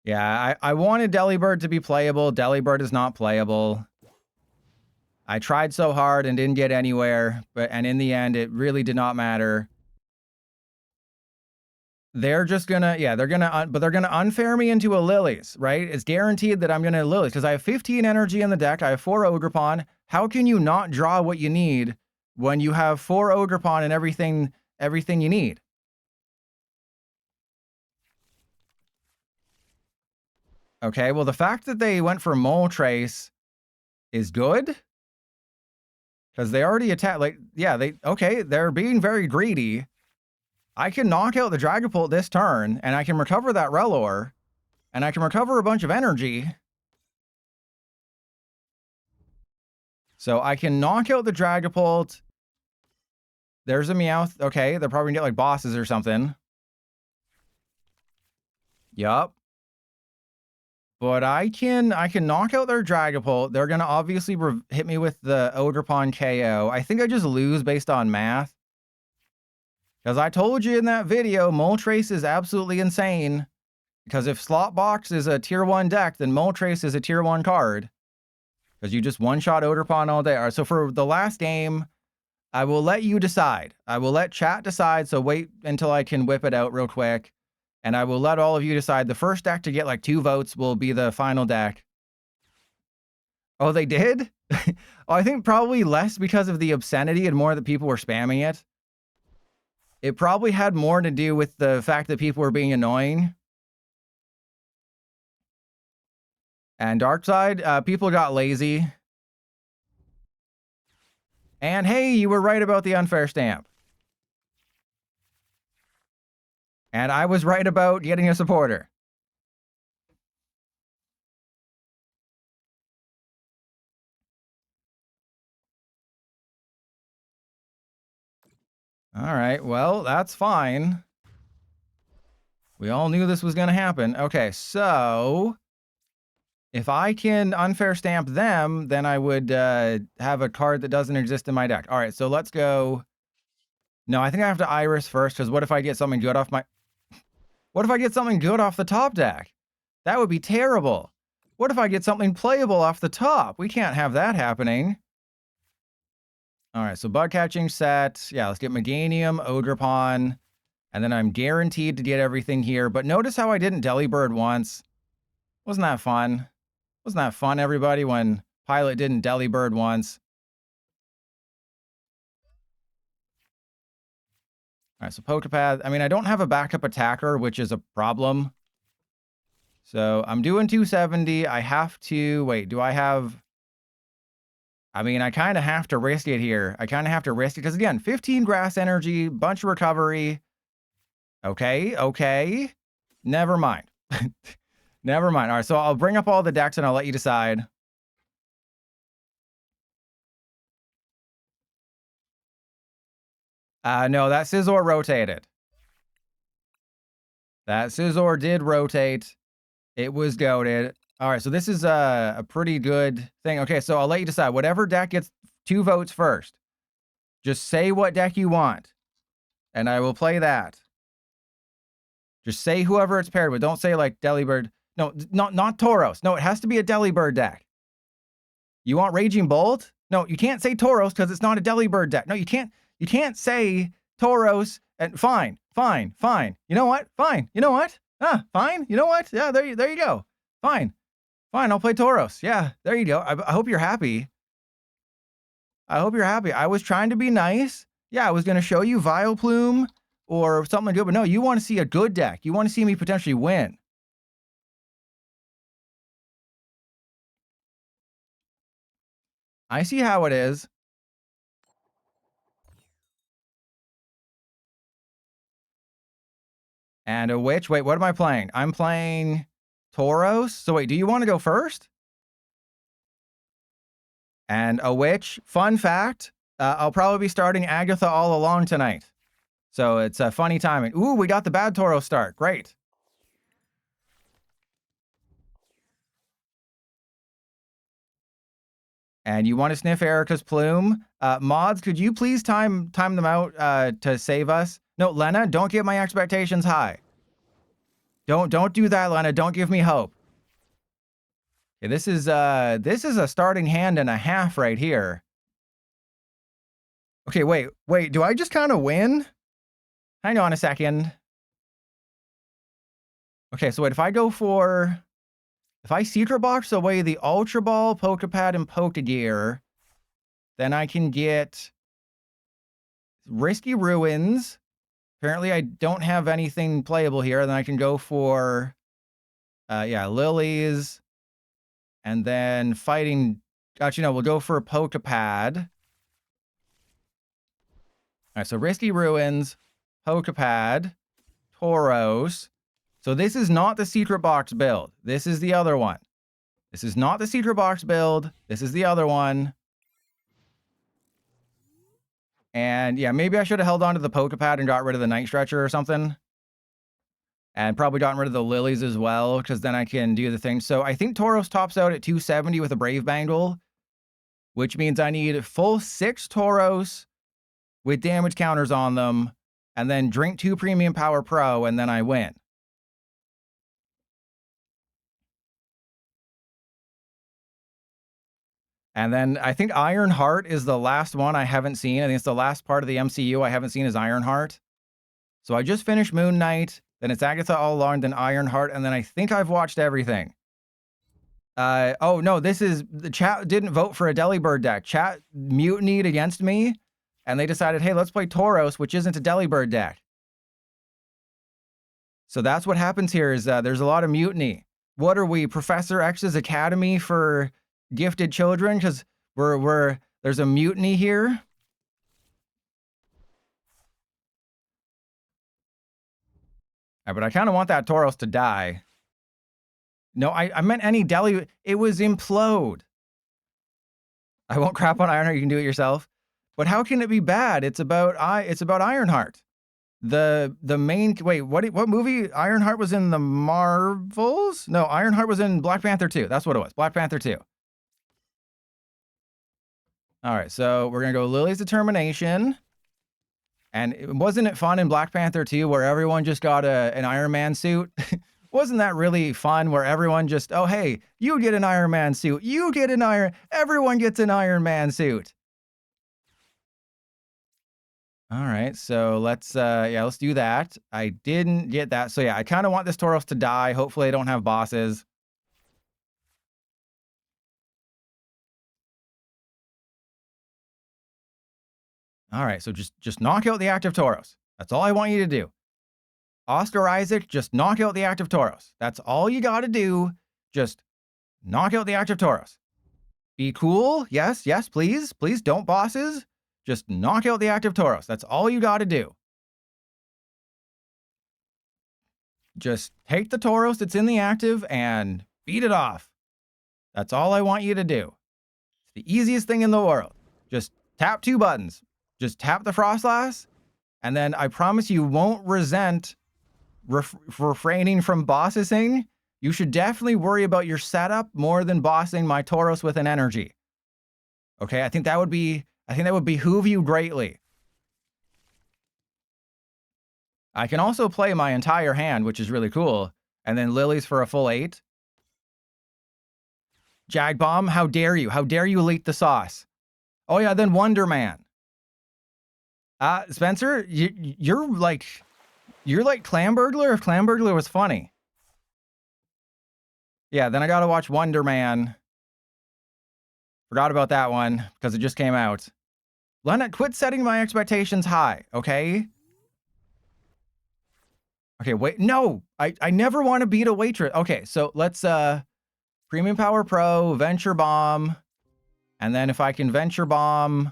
Yeah, I wanted Delibird to be playable. Delibird is not playable. I tried so hard and didn't get anywhere, and in the end, it really did not matter. They're just gonna, yeah, they're gonna unfair me into a Lilies, right? It's guaranteed that I'm gonna Lilies, because I have 15 energy in the deck, I have 4 Ogerpon. How can you not draw what you need when you have 4 Ogerpon and everything you need? Okay, well, the fact that they went for Moltres is good. Because they already attacked, like, yeah, they're being very greedy. I can knock out the Dragapult this turn, and I can recover that Relor, and I can recover a bunch of energy. So I can knock out the Dragapult. There's a Meowth. Okay, they're probably gonna get like Bosses or something. Yup. But I can knock out their Dragapult. They're gonna obviously hit me with the Ogerpon KO. I think I just lose based on math. Because I told you in that video, Moltres is absolutely insane. Because if Slotbox is a tier 1 deck, then Moltres is a tier 1 card. Because you just one-shot Oderpon all day. All right, so for the last game, I will let you decide. I will let chat decide, so wait until I can whip it out real quick. And I will let all of you decide. The first deck to get like 2 votes will be the final deck. Oh, they did? Oh, I think probably less because of the obscenity and more that people were spamming it. It probably had more to do with the fact that people were being annoying. And Darkside, people got lazy. And hey, you were right about the unfair stamp. And I was right about getting a supporter. All right, well, that's fine. We all knew this was going to happen. Okay, so if I can unfair stamp them, then I would have a card that doesn't exist in my deck. All right, so let's go. No, I think I have to Iris first, because what if I get something good off my... What if I get something good off the top deck? That would be terrible. What if I get something playable off the top? We can't have that happening. All right, so Bug Catching set. Yeah, let's get Meganium, Ogerpon, and then I'm guaranteed to get everything here. But notice how I didn't Delibird once. Wasn't that fun? Wasn't that fun, everybody, when Pilot didn't Delibird once? All right, so Pokepad. I mean, I don't have a backup attacker, which is a problem. So I'm doing 270. I have to... Wait, do I have... I mean, I kind of have to risk it here. I kind of have to risk it because, again, 15 grass energy, bunch of recovery. Okay, okay. Never mind. Never mind. All right, so I'll bring up all the decks and I'll let you decide. No, that Scizor rotated. That Scizor did rotate. It was goated. All right, so this is a pretty good thing. Okay, so I'll let you decide. Whatever deck gets 2 votes first, just say what deck you want, and I will play that. Just say whoever it's paired with. Don't say like Delibird. No, not Tauros. No, it has to be a Delibird deck. You want Raging Bolt? No, you can't say Tauros because it's not a Delibird deck. No, you can't say Tauros. And fine. You know what? Fine. You know what? Fine. You know what? Yeah, there you go. Fine. I'll play Tauros. Yeah, there you go. I hope you're happy. I was trying to be nice. Yeah, I was going to show you Vileplume or something good, but no, you want to see a good deck. You want to see me potentially win. I see how it is. And a witch. Wait, what am I playing? I'm playing Tauros. So wait, do you want to go first? And a witch. Fun fact, I'll probably be starting Agatha all along tonight. So it's a funny timing. Ooh, we got the bad Tauros start. Great. And you want to sniff Erica's plume. Mods, could you please time them out to save us? No, Lena, don't get my expectations high. Don't do that, Lena. Don't give me hope. Okay, this is a starting hand and a half right here. Okay, wait. Do I just kind of win? Hang on a second. Okay, so wait, if I Secret Box away the Ultra Ball, Pokepad, and Pokegear, then I can get Risky Ruins. Apparently, I don't have anything playable here. Then I can go for, Lilies. And then fighting... Actually, no, we'll go for a Pokepad. All right, so Risky Ruins, Pokepad, Tauros. So this is not the Secret Box build. This is the other one. This is not the Secret Box build. This is the other one. And yeah, maybe I should have held on to the Pokepad and got rid of the Night Stretcher or something. And probably gotten rid of the Lilies as well, because then I can do the thing. So I think Tauros tops out at 270 with a Brave Bangle, which means I need full 6 Tauros with damage counters on them, and then drink 2 Premium Power Pro, and then I win. And then I think Ironheart is the last one I haven't seen. I think it's the last part of the MCU I haven't seen is Ironheart. So I just finished Moon Knight, then it's Agatha all along, then Ironheart, and then I think I've watched everything. Oh no, this is... The chat didn't vote for a Delibird deck. Chat mutinied against me, and they decided, hey, let's play Tauros, which isn't a Delibird deck. So that's what happens here is there's a lot of mutiny. What are we, Professor X's Academy for gifted children? Because there's a mutiny here. But I kind of want that Tauros to die. No, I meant any Deli. It was Implode. I won't crap on Ironheart. You can do it yourself. But how can it be bad? It's about Ironheart. The main... Wait, what movie? Ironheart was in the Marvels? No, Ironheart was in Black Panther 2. That's what it was. Black Panther 2. All right, so we're going to go Lily's Determination. And wasn't it fun in Black Panther 2 where everyone just got an Iron Man suit? Wasn't that really fun where everyone just, oh, hey, you get an Iron Man suit. You get everyone gets an Iron Man suit. All right, so let's do that. I didn't get that. So yeah, I kind of want this Tauros to die. Hopefully I don't have bosses. All right, so just knock out the active Tauros. That's all I want you to do. Oscar Isaac, just knock out the active Tauros. That's all you got to do. Just knock out the active Tauros. Be cool. Yes, yes, please. Please don't bosses. Just knock out the active Tauros. That's all you got to do. Just take the Tauros that's in the active and beat it off. That's all I want you to do. It's the easiest thing in the world. Just tap 2 buttons. Just tap the Frostlass, and then I promise you won't resent refraining from bossing. You should definitely worry about your setup more than bossing my Tauros with an energy. Okay, I think that would behoove you greatly. I can also play my entire hand, which is really cool, and then Lilies for a full 8. Jag Bomb, how dare you? How dare you leak the sauce? Oh yeah, then Wonder Man. Spencer, you're like Clam Burglar if Clam Burglar was funny. Yeah, then I gotta watch Wonder Man. Forgot about that one because it just came out. Lena, quit setting my expectations high, okay? Okay, wait, no! I never want to beat a waitress. Okay, so let's, Premium Power Pro, Venture Bomb, and then if I can Venture Bomb...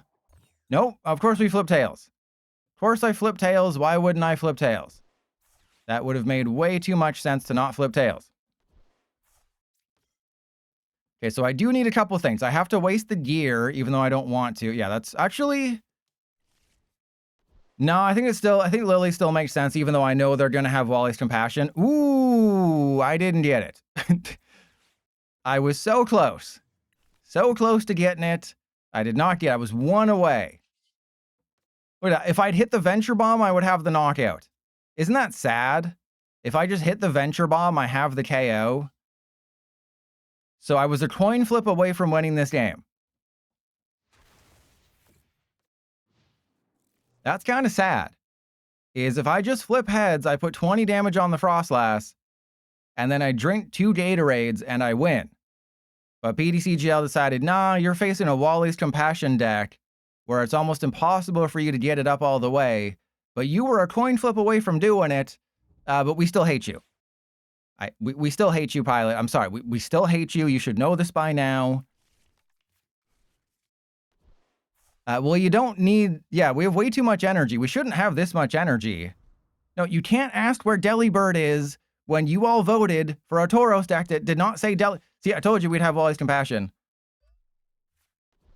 Nope, of course we flip Tails. Of course I flip Tails, why wouldn't I flip Tails? That would have made way too much sense to not flip Tails. Okay, so I do need a couple things. I have to waste the gear, even though I don't want to. Yeah, that's actually... No, I think Lily still makes sense, even though I know they're going to have Wally's Compassion. Ooh, I didn't get it. I was so close. So close to getting it. I did not get it. I was 1 away. Wait, if I'd hit the Venture Bomb, I would have the knockout. Isn't that sad? If I just hit the Venture Bomb, I have the KO. So I was a coin flip away from winning this game. That's kind of sad. Is if I just flip heads, I put 20 damage on the Frostlass, and then I drink 2 Gatorades and I win. But PDCGL decided, nah, you're facing a Wally's Compassion deck where it's almost impossible for you to get it up all the way, but you were a coin flip away from doing it, but we still hate you. We still hate you, Pilot. I'm sorry. We still hate you. You should know this by now. Well, you don't need... Yeah, we have way too much energy. We shouldn't have this much energy. No, you can't ask where Delibird is when you all voted for a Tauros deck that did not say See, I told you we'd have Wally's Compassion.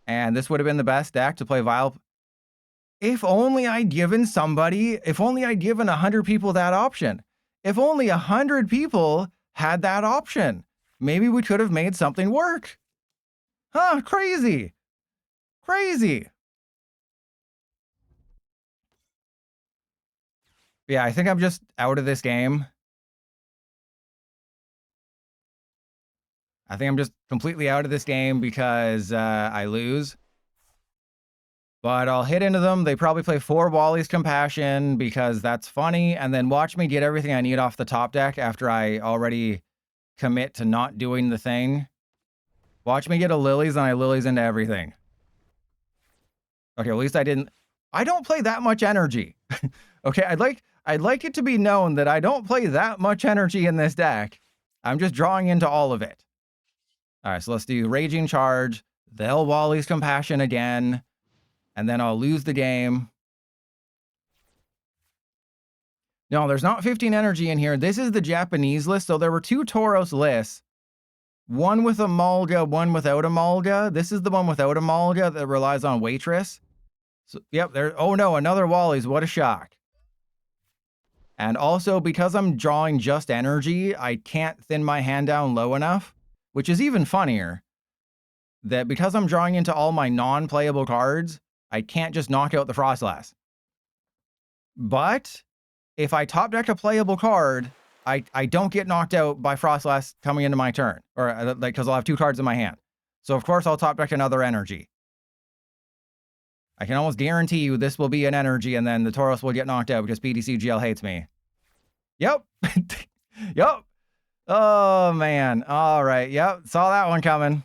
And this would have been the best deck to play Vile. If only I'd given 100 people that option. If only 100 people had that option, maybe we could have made something work. Huh, crazy. Crazy. Yeah, I think I'm just out of this game. I think I'm just completely out of this game because I lose. But I'll hit into them. They probably play 4 Wally's Compassion because that's funny. And then watch me get everything I need off the top deck after I already commit to not doing the thing. Watch me get a Lilies and I Lilies into everything. Okay, at least I don't play that much energy. Okay, I'd like it to be known that I don't play that much energy in this deck. I'm just drawing into all of it. All right, so let's do Raging Charge. They'll Wally's Compassion again. And then I'll lose the game. No, there's not 15 energy in here. This is the Japanese list. So there were 2 Tauros lists. One with a Mulga, one without a Mulga. This is the one without a Mulga that relies on Waitress. So, yep, there. Oh no, another Wally's. What a shock. And also, because I'm drawing just energy, I can't thin my hand down low enough, which is even funnier. That because I'm drawing into all my non-playable cards, I can't just knock out the Frostlass. But if I top deck a playable card, I don't get knocked out by Frostlass coming into my turn, or like because I'll have 2 cards in my hand. So of course I'll top deck another energy. I can almost guarantee you this will be an energy, and then the Tauros will get knocked out because PDCGL hates me. Yep. Yep. Oh man. All right. Yep. Saw that one coming.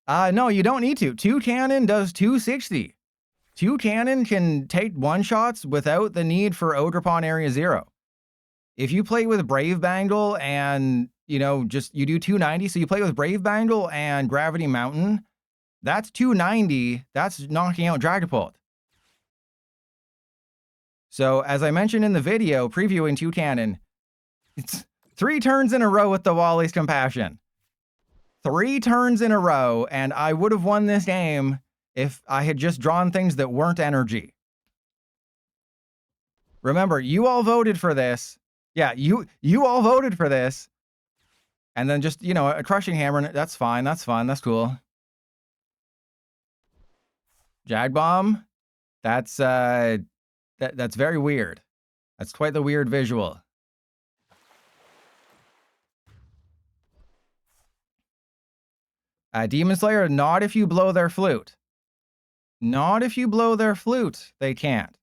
No, you don't need to. 2 cannon does 260. Toucannon can take one-shots without the need for Ogerpon Area 0. If you play with Brave Bangle and, you know, just you do 290, so you play with Brave Bangle and Gravity Mountain, that's 290, that's knocking out Dragapult. So, as I mentioned in the video previewing Toucannon, it's 3 turns in a row with the Wally's Compassion. 3 turns in a row, and I would have won this game if I had just drawn things that weren't energy. Remember, you all voted for this. Yeah, you all voted for this. And then just, you know, a Crushing Hammer, that's fine, that's fun, that's cool. Jag Bomb, that's very weird. That's quite the weird visual. Demon Slayer, not if you blow their flute. Not if you blow their flute, they can't.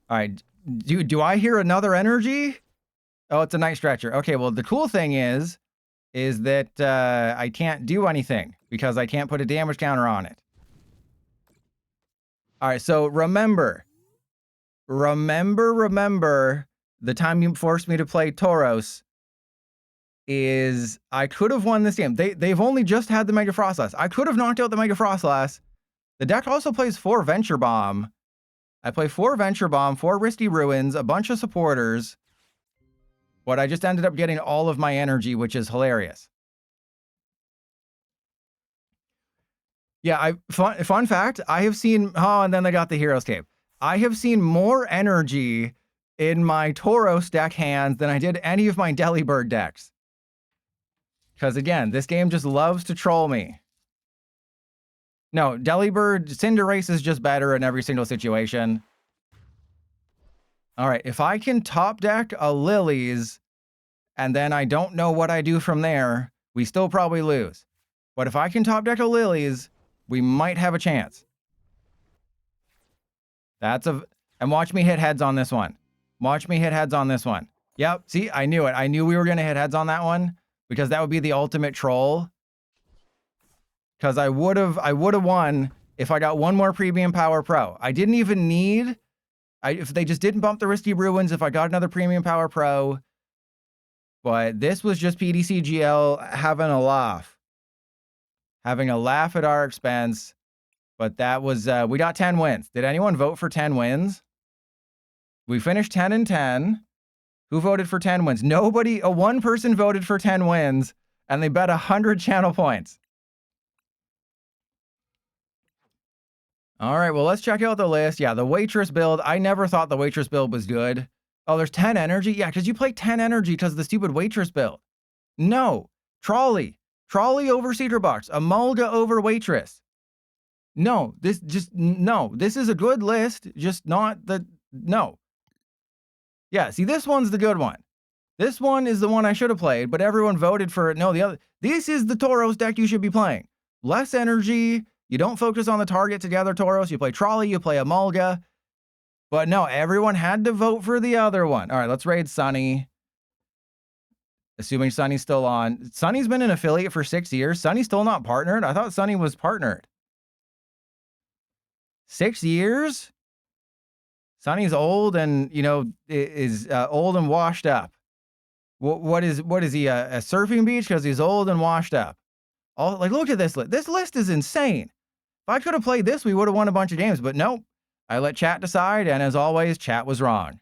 All right, do I hear another energy? Oh, it's a Night Stretcher. Okay, well, the cool thing is that I can't do anything because I can't put a damage counter on it. All right, so remember the time you forced me to play Tauros is I could have won this game. They've only just had the Mega Frostlass. I could have knocked out the Mega Frostlass. The deck also plays 4 Venture Bomb. I play 4 Venture Bomb, 4 Risty Ruins, a bunch of supporters. But I just ended up getting all of my energy, which is hilarious. Yeah, fun fact, I have seen, oh, and then they got the Heroes Cape. I have seen more energy in my Tauros deck hands than I did any of my Delibird decks. Because again, this game just loves to troll me. No, Delibird, Cinderace is just better in every single situation. All right, if I can top deck a Lilies, and then I don't know what I do from there, we still probably lose. But if I can top deck a Lilies, we might have a chance. And watch me hit heads on this one. Watch me hit heads on this one. Yep, see, I knew it. I knew we were going to hit heads on that one because that would be the ultimate troll. Because I would have won if I got one more Premium Power Pro. I didn't even need, if they just didn't bump the Risky Ruins, if I got another Premium Power Pro. But this was just PDCGL having a laugh. Having a laugh at our expense. But that was, we got 10 wins. Did anyone vote for 10 wins? We finished 10 and 10. Who voted for 10 wins? Nobody, one person voted for 10 wins, and they bet 100 channel points. All right, well, let's check out the list. Yeah, the Waitress build. I never thought the Waitress build was good. Oh, there's 10 energy? Yeah, because you play 10 energy because of the stupid Waitress build. No. Trolley. Trolley over Cedar Box. Emolga over Waitress. No, this is a good list, just not the, no. Yeah, see, this one's the good one. This one is the one I should have played, but everyone voted for it. No, the other, this is the Tauros deck you should be playing. Less energy. You don't focus on the target together, Tauros. You play Trolley, you play Emolga. But no, everyone had to vote for the other one. All right, let's raid Sunny. Assuming Sunny's still on. Sunny's been an affiliate for 6 years. Sunny's still not partnered? I thought Sunny was partnered. 6 years? Sunny's old and, you know, is old and washed up. What is he, a Surfing Beach? Because he's old and washed up. Like, look at this list. This list is insane. If I could have played this, we would have won a bunch of games. But nope. I let chat decide, and as always, chat was wrong.